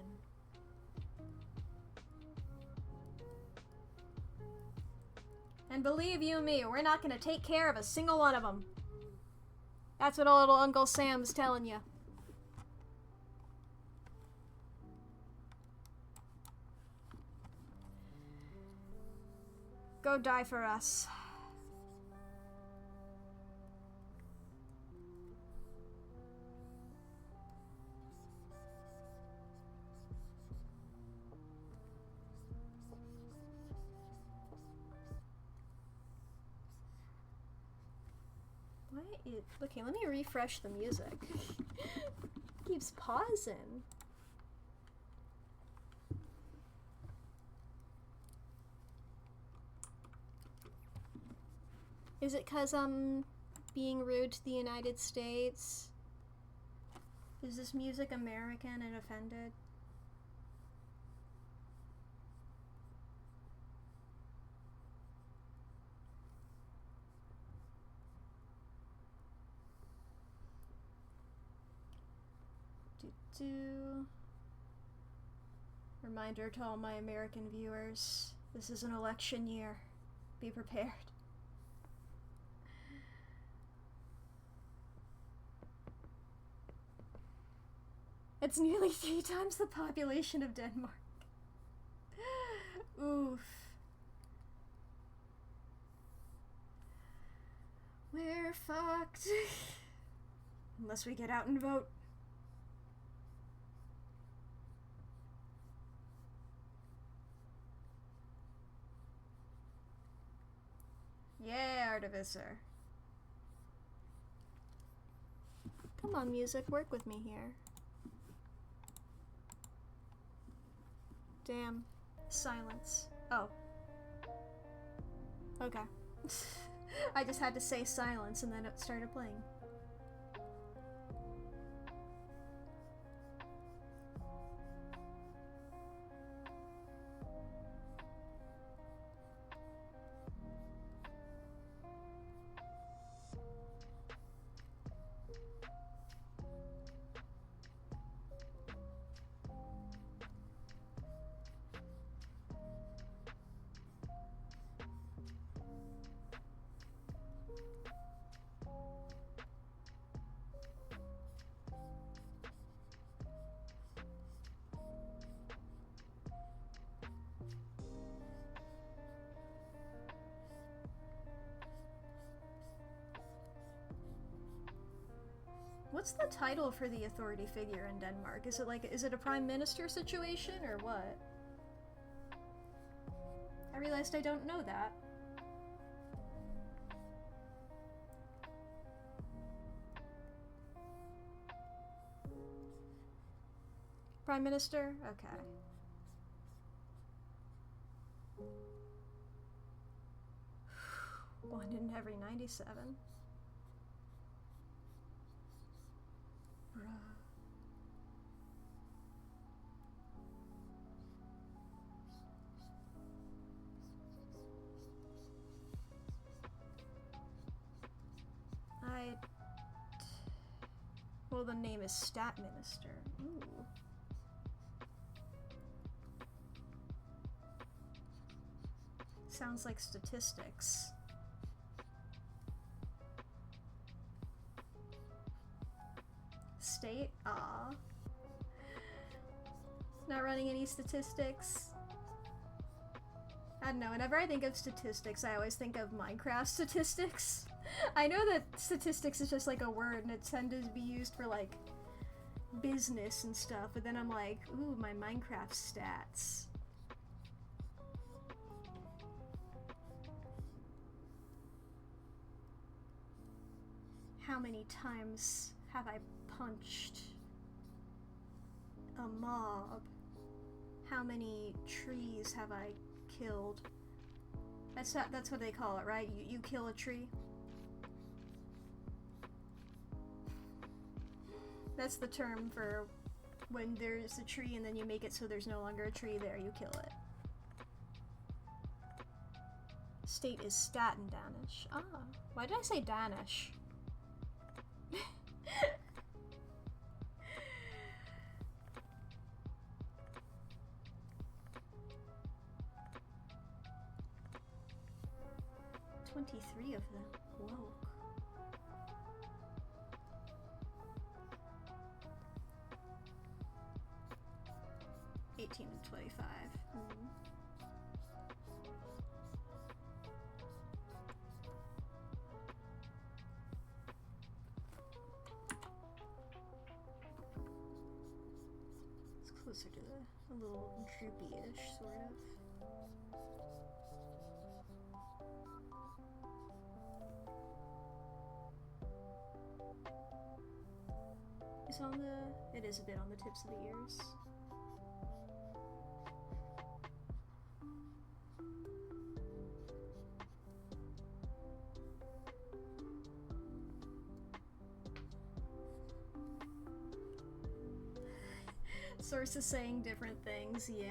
And believe you me, we're not gonna take care of a single one of them. That's what little Uncle Sam's telling you. Go die for us. Okay, let me refresh the music. Keeps pausing. Is it 'cause I'm being rude to the United States? Is this music American and offended? Reminder to all my American viewers, this is an election year. Be prepared. It's nearly 3 times the population of Denmark. Oof. We're fucked. Unless we get out and vote. Yeah, Artificer. Come on, music, work with me here. Damn. Silence. Oh. Okay. I just had to say silence and then it started playing. What's the title for the authority figure in Denmark? Is it a prime minister situation or what? I realized I don't know that. Prime Minister? Okay. One in every 97. Bruh. Well, the name is Stat Minister. Ooh. Sounds like statistics. State? Ah. Not running any statistics. I don't know, whenever I think of statistics, I always think of Minecraft statistics. I know that statistics is just like a word and it's tended to be used for like business and stuff, but then I'm like, ooh, my Minecraft stats. How many times have I punched a mob? How many trees have I killed? That's what they call it, right? You kill a tree. That's the term for when there's a tree and then you make it so there's no longer a tree there, you kill it. State is stat in Danish. Ah, why did I say Danish? $23 of them. Whoa. $18 to $25. It's closer to a little droopy-ish, sort of. It is a bit on the tips of the ears. Sources saying different things, yeah.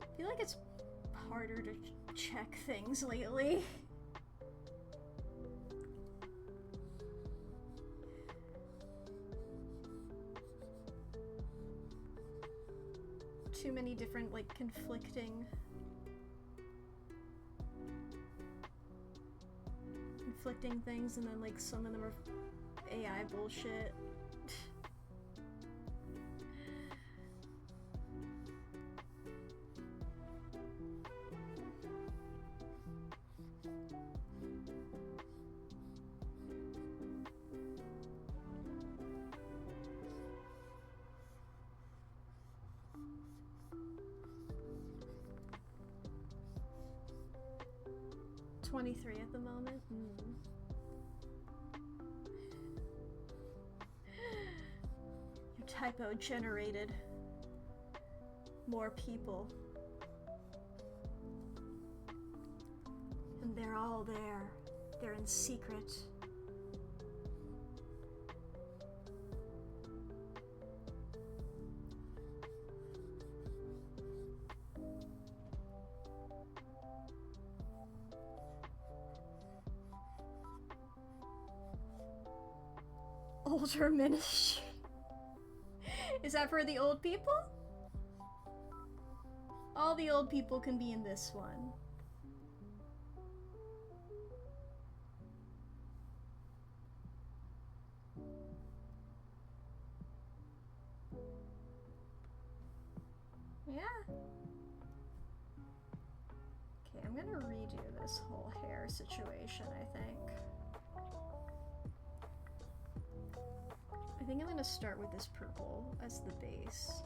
I feel like it's harder to check things lately. Too many different, like, conflicting things, and then, like, some of them are AI bullshit. $23 at the moment. Your typo generated more people. And they're all there. They're in secret. Older ministry. Is that for the old people? All the old people can be in this one. Yeah. Okay, I'm gonna redo this whole hair situation, I think. I think I'm gonna start with this purple as the base.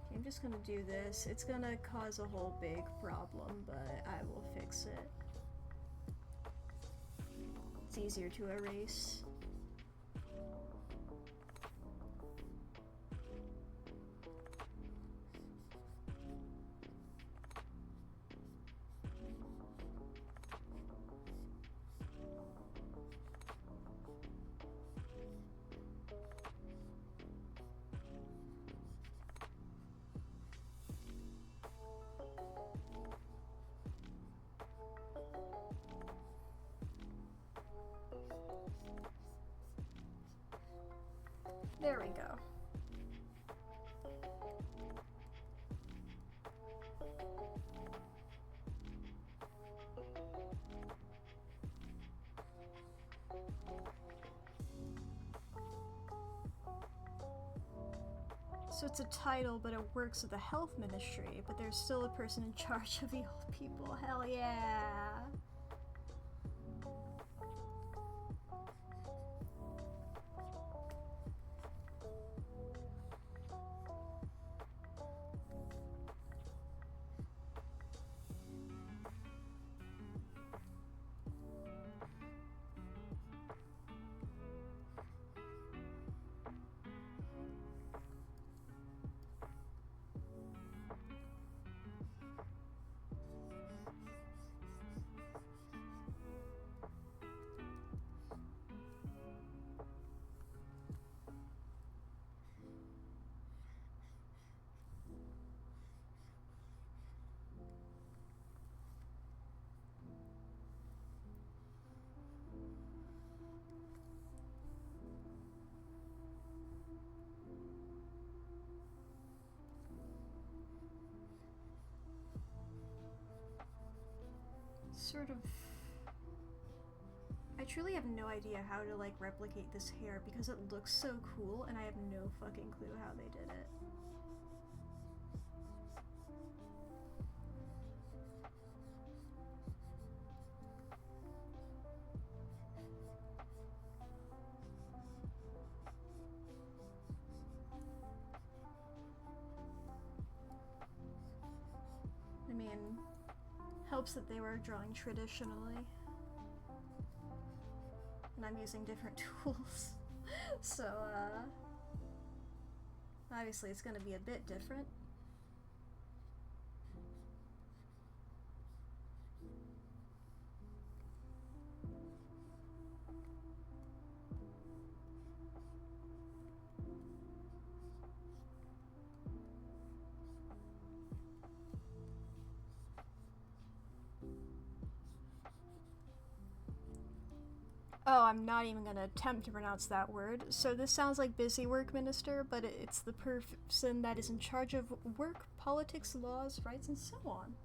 Okay, I'm just gonna do this. It's gonna cause a whole big problem, but I will fix it. It's easier to erase. There we go. So it's a title, but it works with the health ministry, but there's still a person in charge of the old people. Hell yeah! Sort of... I truly have no idea how to, like, replicate this hair because it looks so cool and I have no fucking clue how they did it. I mean, helps that they were drawing traditionally. And I'm using different tools. So, obviously it's gonna be a bit different. Oh, I'm not even gonna attempt to pronounce that word. So this sounds like busy work minister, but it's the person that is in charge of work, politics, laws, rights, and so on.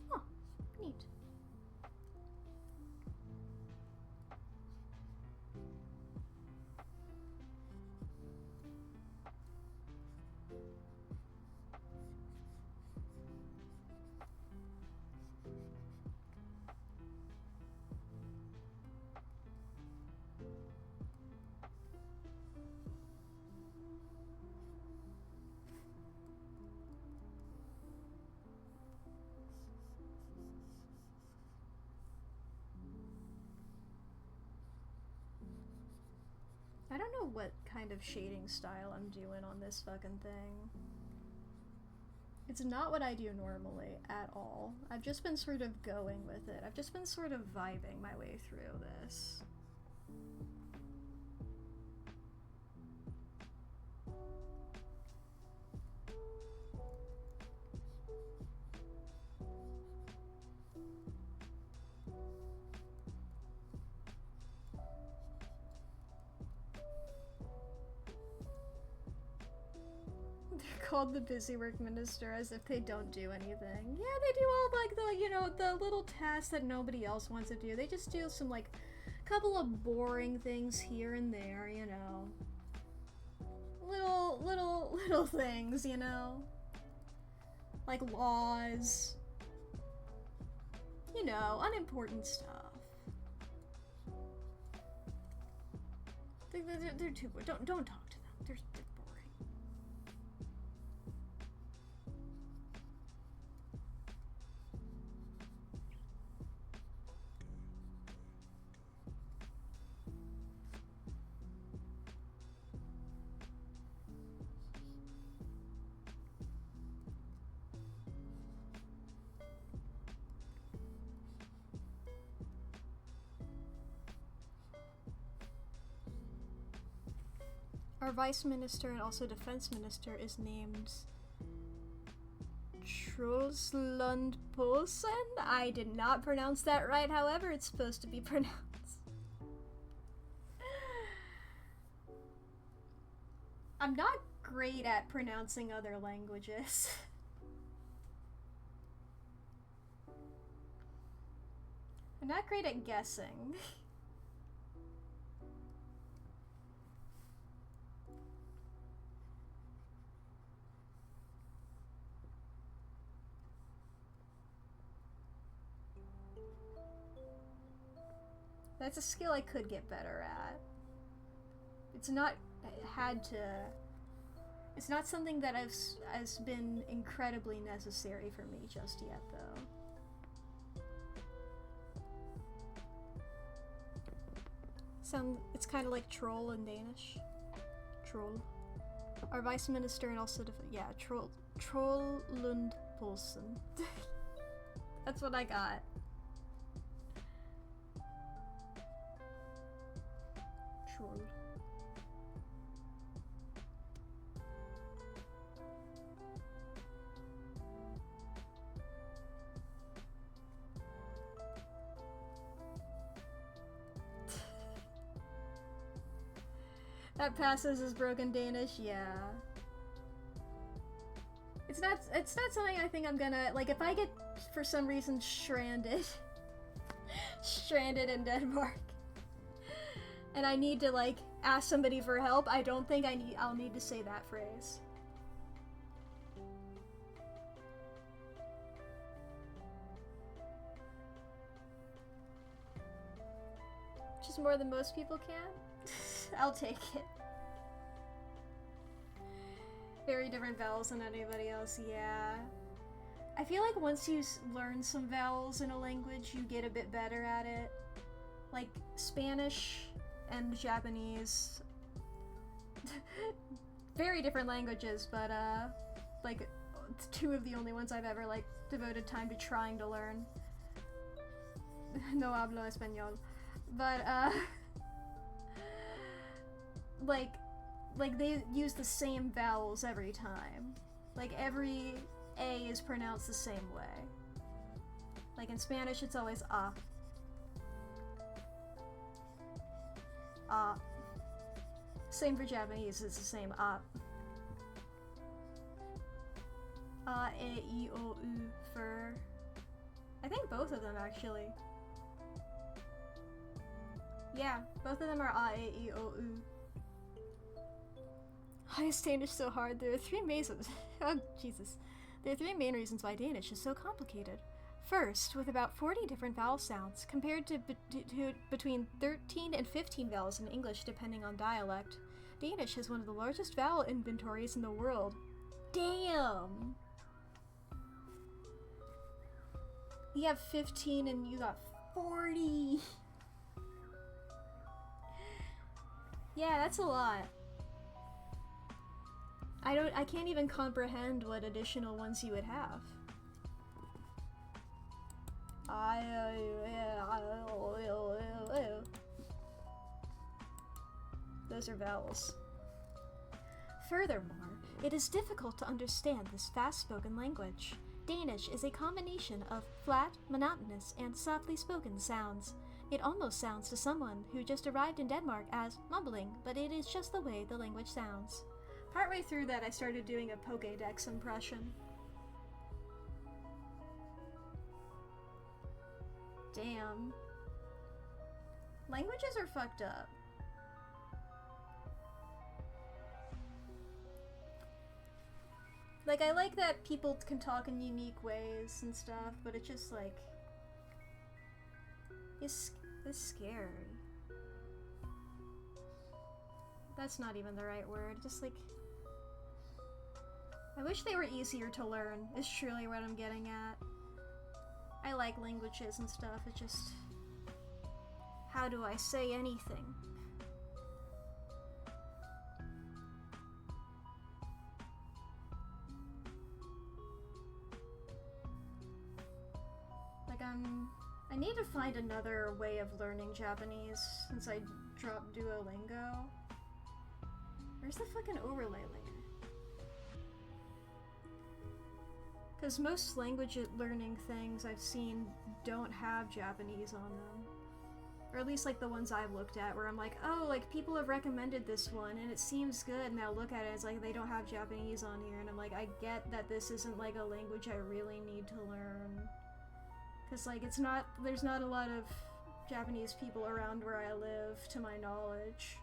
Huh, neat. I don't know what kind of shading style I'm doing on this fucking thing. It's not what I do normally at all. I've just been sort of going with it. I've just been sort of vibing my way through this. They're called the busy work minister as if they don't do anything. Yeah, they do all like the, you know, the little tasks that nobody else wants to do. They just do some like couple of boring things here and there, you know. Little things, you know. Like laws. You know, unimportant stuff. They're too boring. Don't talk to them. They're boring. Our vice minister and also defense minister is named Troslund Poulsen. I did not pronounce that right, however it's supposed to be pronounced. I'm not great at pronouncing other languages. I'm not great at guessing. That's a skill I could get better at. It's not it's not something that has been incredibly necessary for me just yet, though. It's kind of like troll in Danish. Troll. Our vice minister and also Trollund Poulsen. That's what I got. Troll. That passes as broken Danish, yeah. It's not something I think I'm gonna, like, if I get, for some reason, stranded in Denmark, and I need to, like, ask somebody for help, I don't think I'll need to say that phrase. Which is more than most people can. I'll take it. Very different vowels than anybody else, yeah. I feel like once you learn some vowels in a language, you get a bit better at it. Like, Spanish and Japanese. Very different languages, but, like, two of the only ones I've ever, like, devoted time to trying to learn. No hablo español. But, like they use the same vowels every time. Like every A is pronounced the same way. Like in Spanish it's always a. Ah. Same for Japanese, it's the same ah. Ah, e, I, o, u for... I think both of them, actually. Yeah, both of them are ah, e, I, o, u. Why is Danish so hard? There are three reasons. Oh, Jesus. There are three main reasons why Danish is so complicated. First, with about 40 different vowel sounds, compared to between 13 and 15 vowels in English depending on dialect, Danish has one of the largest vowel inventories in the world. Damn! You have 15 and you got 40! Yeah, that's a lot. I can't even comprehend what additional ones you would have. Those are vowels. Furthermore, it is difficult to understand this fast-spoken language. Danish is a combination of flat, monotonous, and softly spoken sounds. It almost sounds to someone who just arrived in Denmark as mumbling, but it is just the way the language sounds. Partway through that, I started doing a Pokédex impression. Damn. Languages are fucked up. Like, I like that people can talk in unique ways and stuff, but it's just like... It's scary. That's not even the right word, just like... I wish they were easier to learn, is truly what I'm getting at. I like languages and stuff, it's just... How do I say anything? Like, I need to find another way of learning Japanese since I dropped Duolingo. Where's the fucking overlay layer? Because most language learning things I've seen don't have Japanese on them. Or at least like the ones I've looked at where I'm like, oh, like people have recommended this one and it seems good, and I'll look at it, it's like they don't have Japanese on here, and I'm like, I get that this isn't like a language I really need to learn. Because like it's not, there's not a lot of Japanese people around where I live to my knowledge.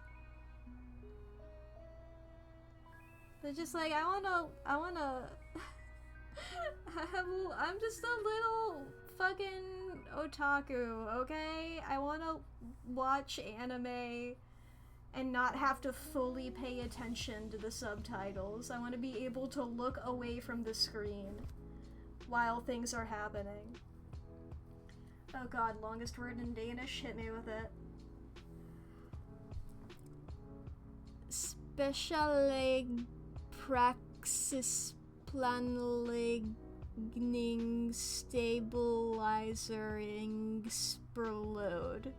They're just like, I wanna I'm just a little fucking otaku, okay? I wanna watch anime and not have to fully pay attention to the subtitles. I wanna be able to look away from the screen while things are happening. Oh god, longest word in Danish? Hit me with it. Specialig praxis planligning stabilizering spurload.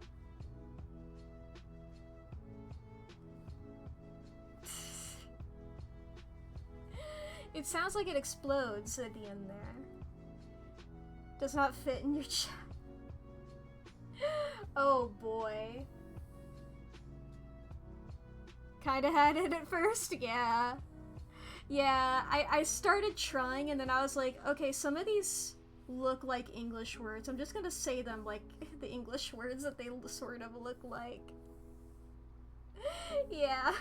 It sounds like it explodes at the end there. Does not fit in your chat. Oh boy. Kinda had it at first, yeah. Yeah, I started trying and then I was like, okay, some of these look like English words. I'm just gonna say them like the English words that they sort of look like. Yeah.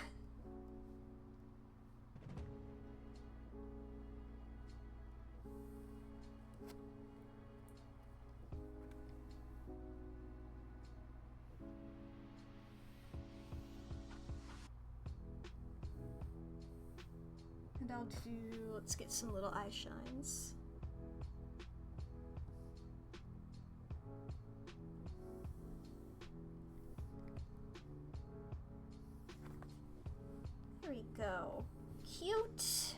And I'll do, let's get some little eye shines. There we go. Cute.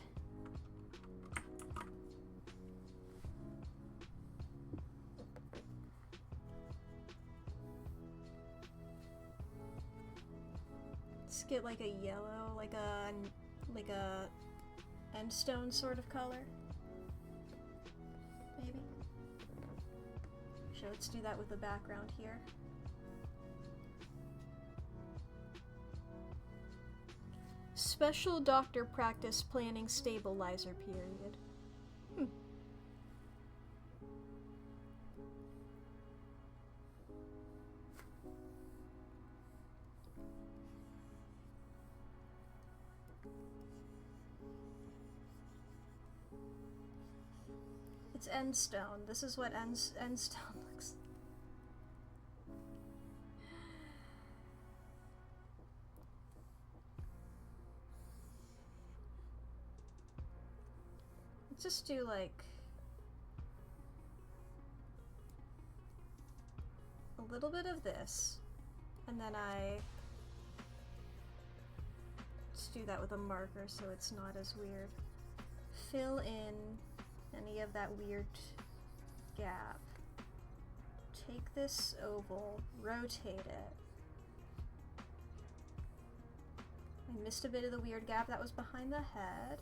Let's get like a yellow, like a end stone sort of color. Maybe. So let's do that with the background here. Special doctor practice planning stabilizer period. It's Endstone. This is what Endstone looks like. Let's just do like a little bit of this, and then I just do that with a marker so it's not as weird. Fill in any of that weird gap. Take this oval, rotate it. I missed a bit of the weird gap that was behind the head.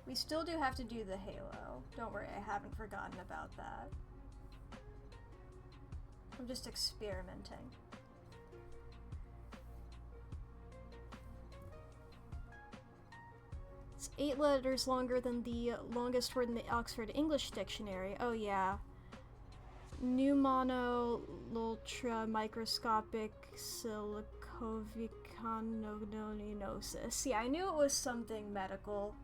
We still do have to do the halo. Don't worry, I haven't forgotten about that. I'm just experimenting. It's 8 letters longer than the longest word in the Oxford English Dictionary. Oh yeah. Pneumono-ultra microscopic silicoviconognosis. Yeah, I knew it was something medical.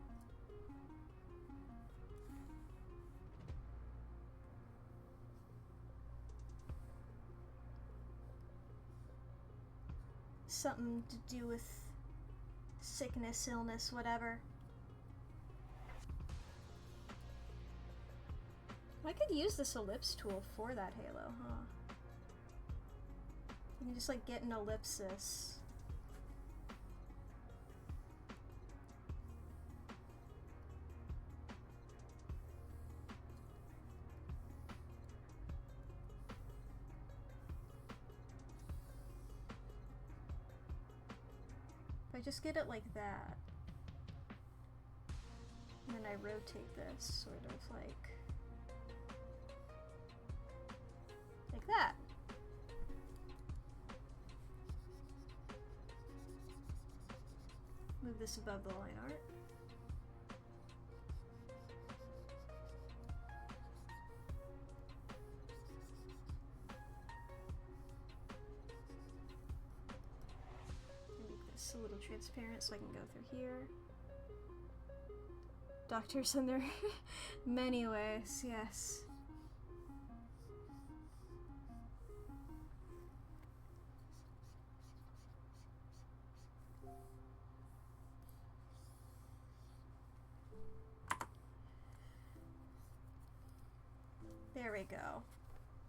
Something to do with sickness, illness, whatever. I could use this ellipse tool for that halo, huh? You can just like get an ellipsis. I just get it like that, and then I rotate this sort of like that. Move this above the line art. A little transparent so I can go through here. Doctors in their many ways, yes. There we go.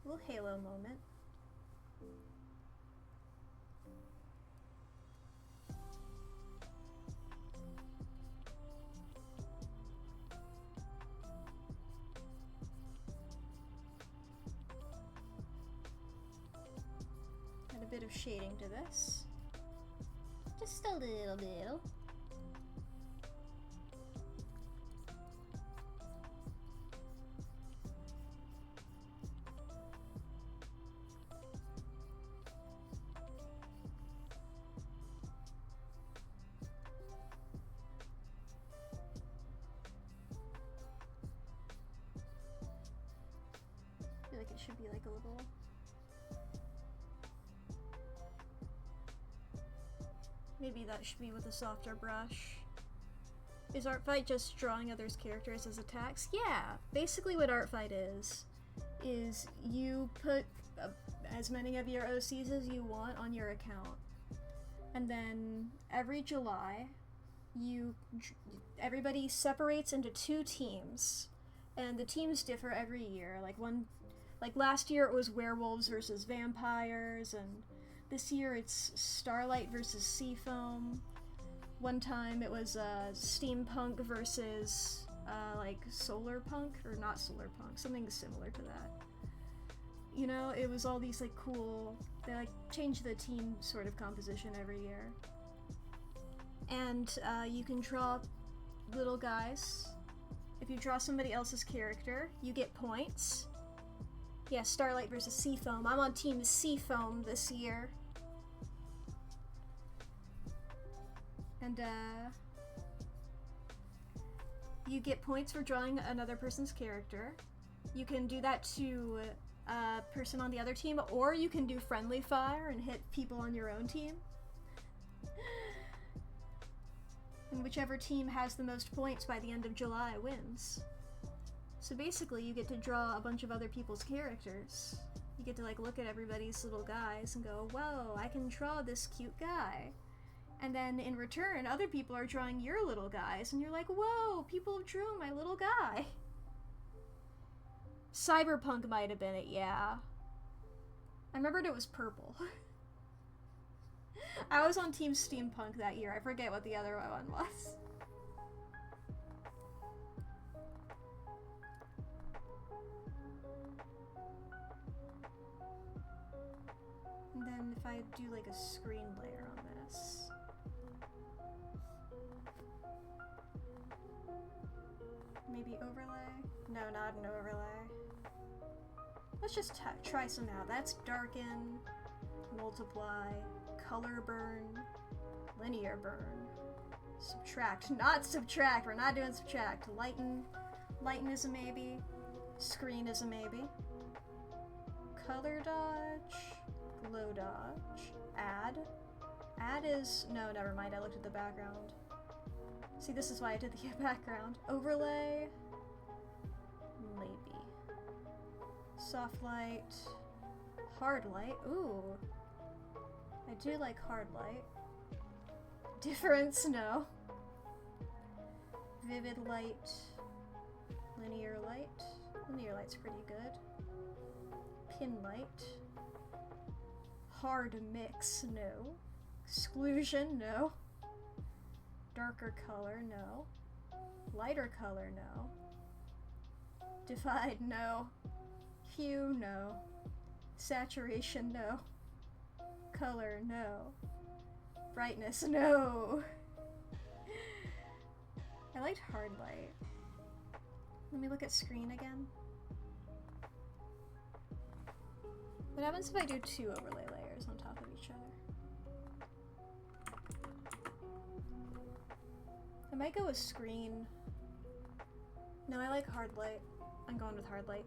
A little halo moment. A bit of shading to this. Just a little bit. I feel like it should be like a little. Maybe that should be with a softer brush. Is Artfight just drawing others' characters as attacks? Yeah, basically what Artfight is you put as many of your OCs as you want on your account, and then every July, everybody separates into 2 teams, and the teams differ every year. Like last year it was werewolves versus vampires, and this year it's Starlight versus Seafoam. One time it was steampunk versus like solar punk, or not solar punk, something similar to that. You know, it was all these like cool, they like change the team sort of composition every year. And you can draw little guys. If you draw somebody else's character, you get points. Yeah, Starlight versus Seafoam. I'm on Team Seafoam this year. And, you get points for drawing another person's character. You can do that to a person on the other team, or you can do friendly fire and hit people on your own team. And whichever team has the most points by the end of July wins. So basically, you get to draw a bunch of other people's characters. You get to like look at everybody's little guys and go, whoa, I can draw this cute guy. And then in return, other people are drawing your little guys, and you're like, whoa, people drew my little guy. Cyberpunk might have been it, yeah. I remembered it was purple. I was on Team Steampunk that year. I forget what the other one was. And then if I do like a screen layer on this. Maybe overlay? No, not an overlay. Let's just try some now. That's darken, multiply, color burn, linear burn, subtract, not subtract, we're not doing subtract. Lighten is a maybe, screen is a maybe, color dodge, glow dodge, add is, no, never mind, I looked at the background. See, this is why I did the background. Overlay, maybe. Soft light, hard light, ooh. I do like hard light. Difference, no. Vivid light, linear light. Linear light's pretty good. Pin light. Hard mix, no. Exclusion, no. Darker color, no. Lighter color, no. Divide, no. Hue, no. Saturation, no. Color, no. Brightness, no. I liked hard light. Let me look at screen again. What happens if I do 2 overlay layers on top of each other? I might go with screen. No, I like hard light. I'm going with hard light.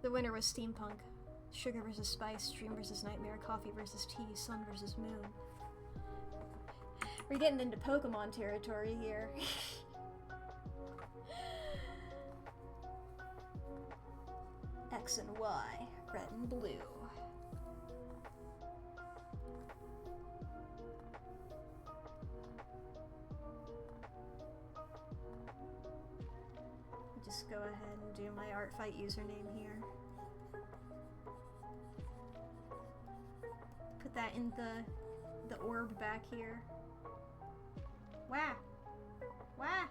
The winner was Steampunk. Sugar versus spice, dream versus nightmare, coffee versus tea, sun versus moon. We're getting into Pokemon territory here. X and Y, red and blue. Just go ahead and do my Artfight username here. Put that in the orb back here. Wah! Wah!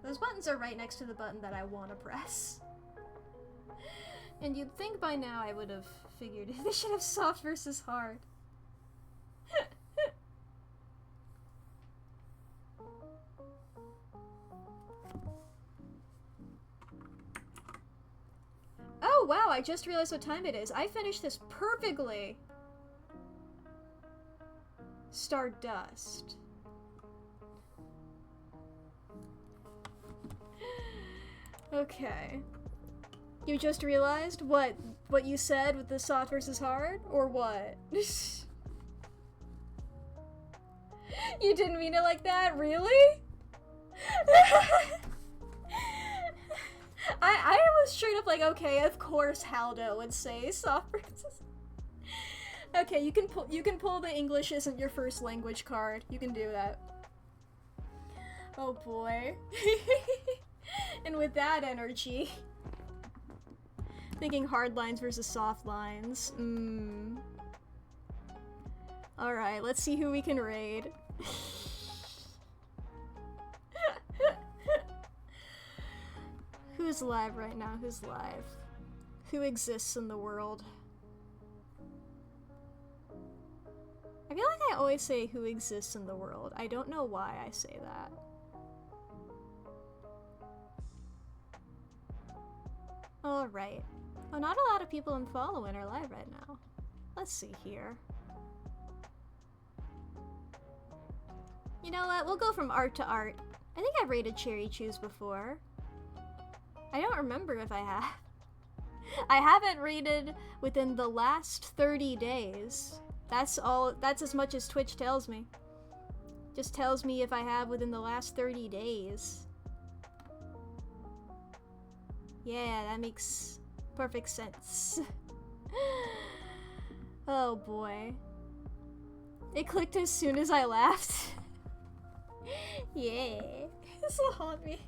Those buttons are right next to the button that I want to press. And you'd think by now I would have figured they should have soft versus hard. Oh wow, I just realized what time it is. I finished this perfectly. Stardust. Okay. You just realized what you said with the soft versus hard? Or what? You didn't mean it like that? Really? I was straight up like, okay, of course Haldo would say soft versus. Okay, you can pull the English isn't your first language card. You can do that. Oh boy. And with that energy, thinking hard lines versus soft lines. Alright, let's see who we can raid. Who's live right now? Who's live? Who exists in the world? I feel like I always say who exists in the world. I don't know why I say that. Alright. Oh, not a lot of people I'm following are live right now. Let's see here. You know what? We'll go from art to art. I think I've rated Cherry Chews before. I don't remember if I have. I haven't rated within the last 30 days. That's as much as Twitch tells me. Just tells me if I have within the last 30 days. Yeah, that makes perfect sense. Oh boy. It clicked as soon as I laughed. Yeah. This will haunt me.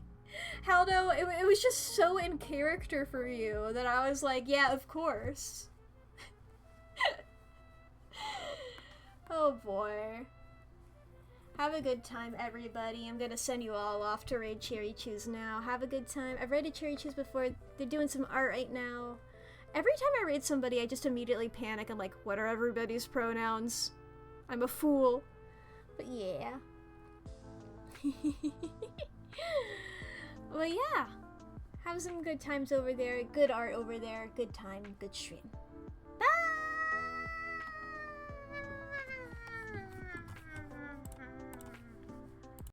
Haldo, it was just so in character for you that I was like, yeah, of course. Oh boy. Have a good time, everybody. I'm gonna send you all off to raid Cherry Chews now. Have a good time. I've raided Cherry Chews before. They're doing some art right now. Every time I raid somebody, I just immediately panic. I'm like, what are everybody's pronouns? I'm a fool. But yeah. Well, yeah. Have some good times over there. Good art over there. Good time. Good stream.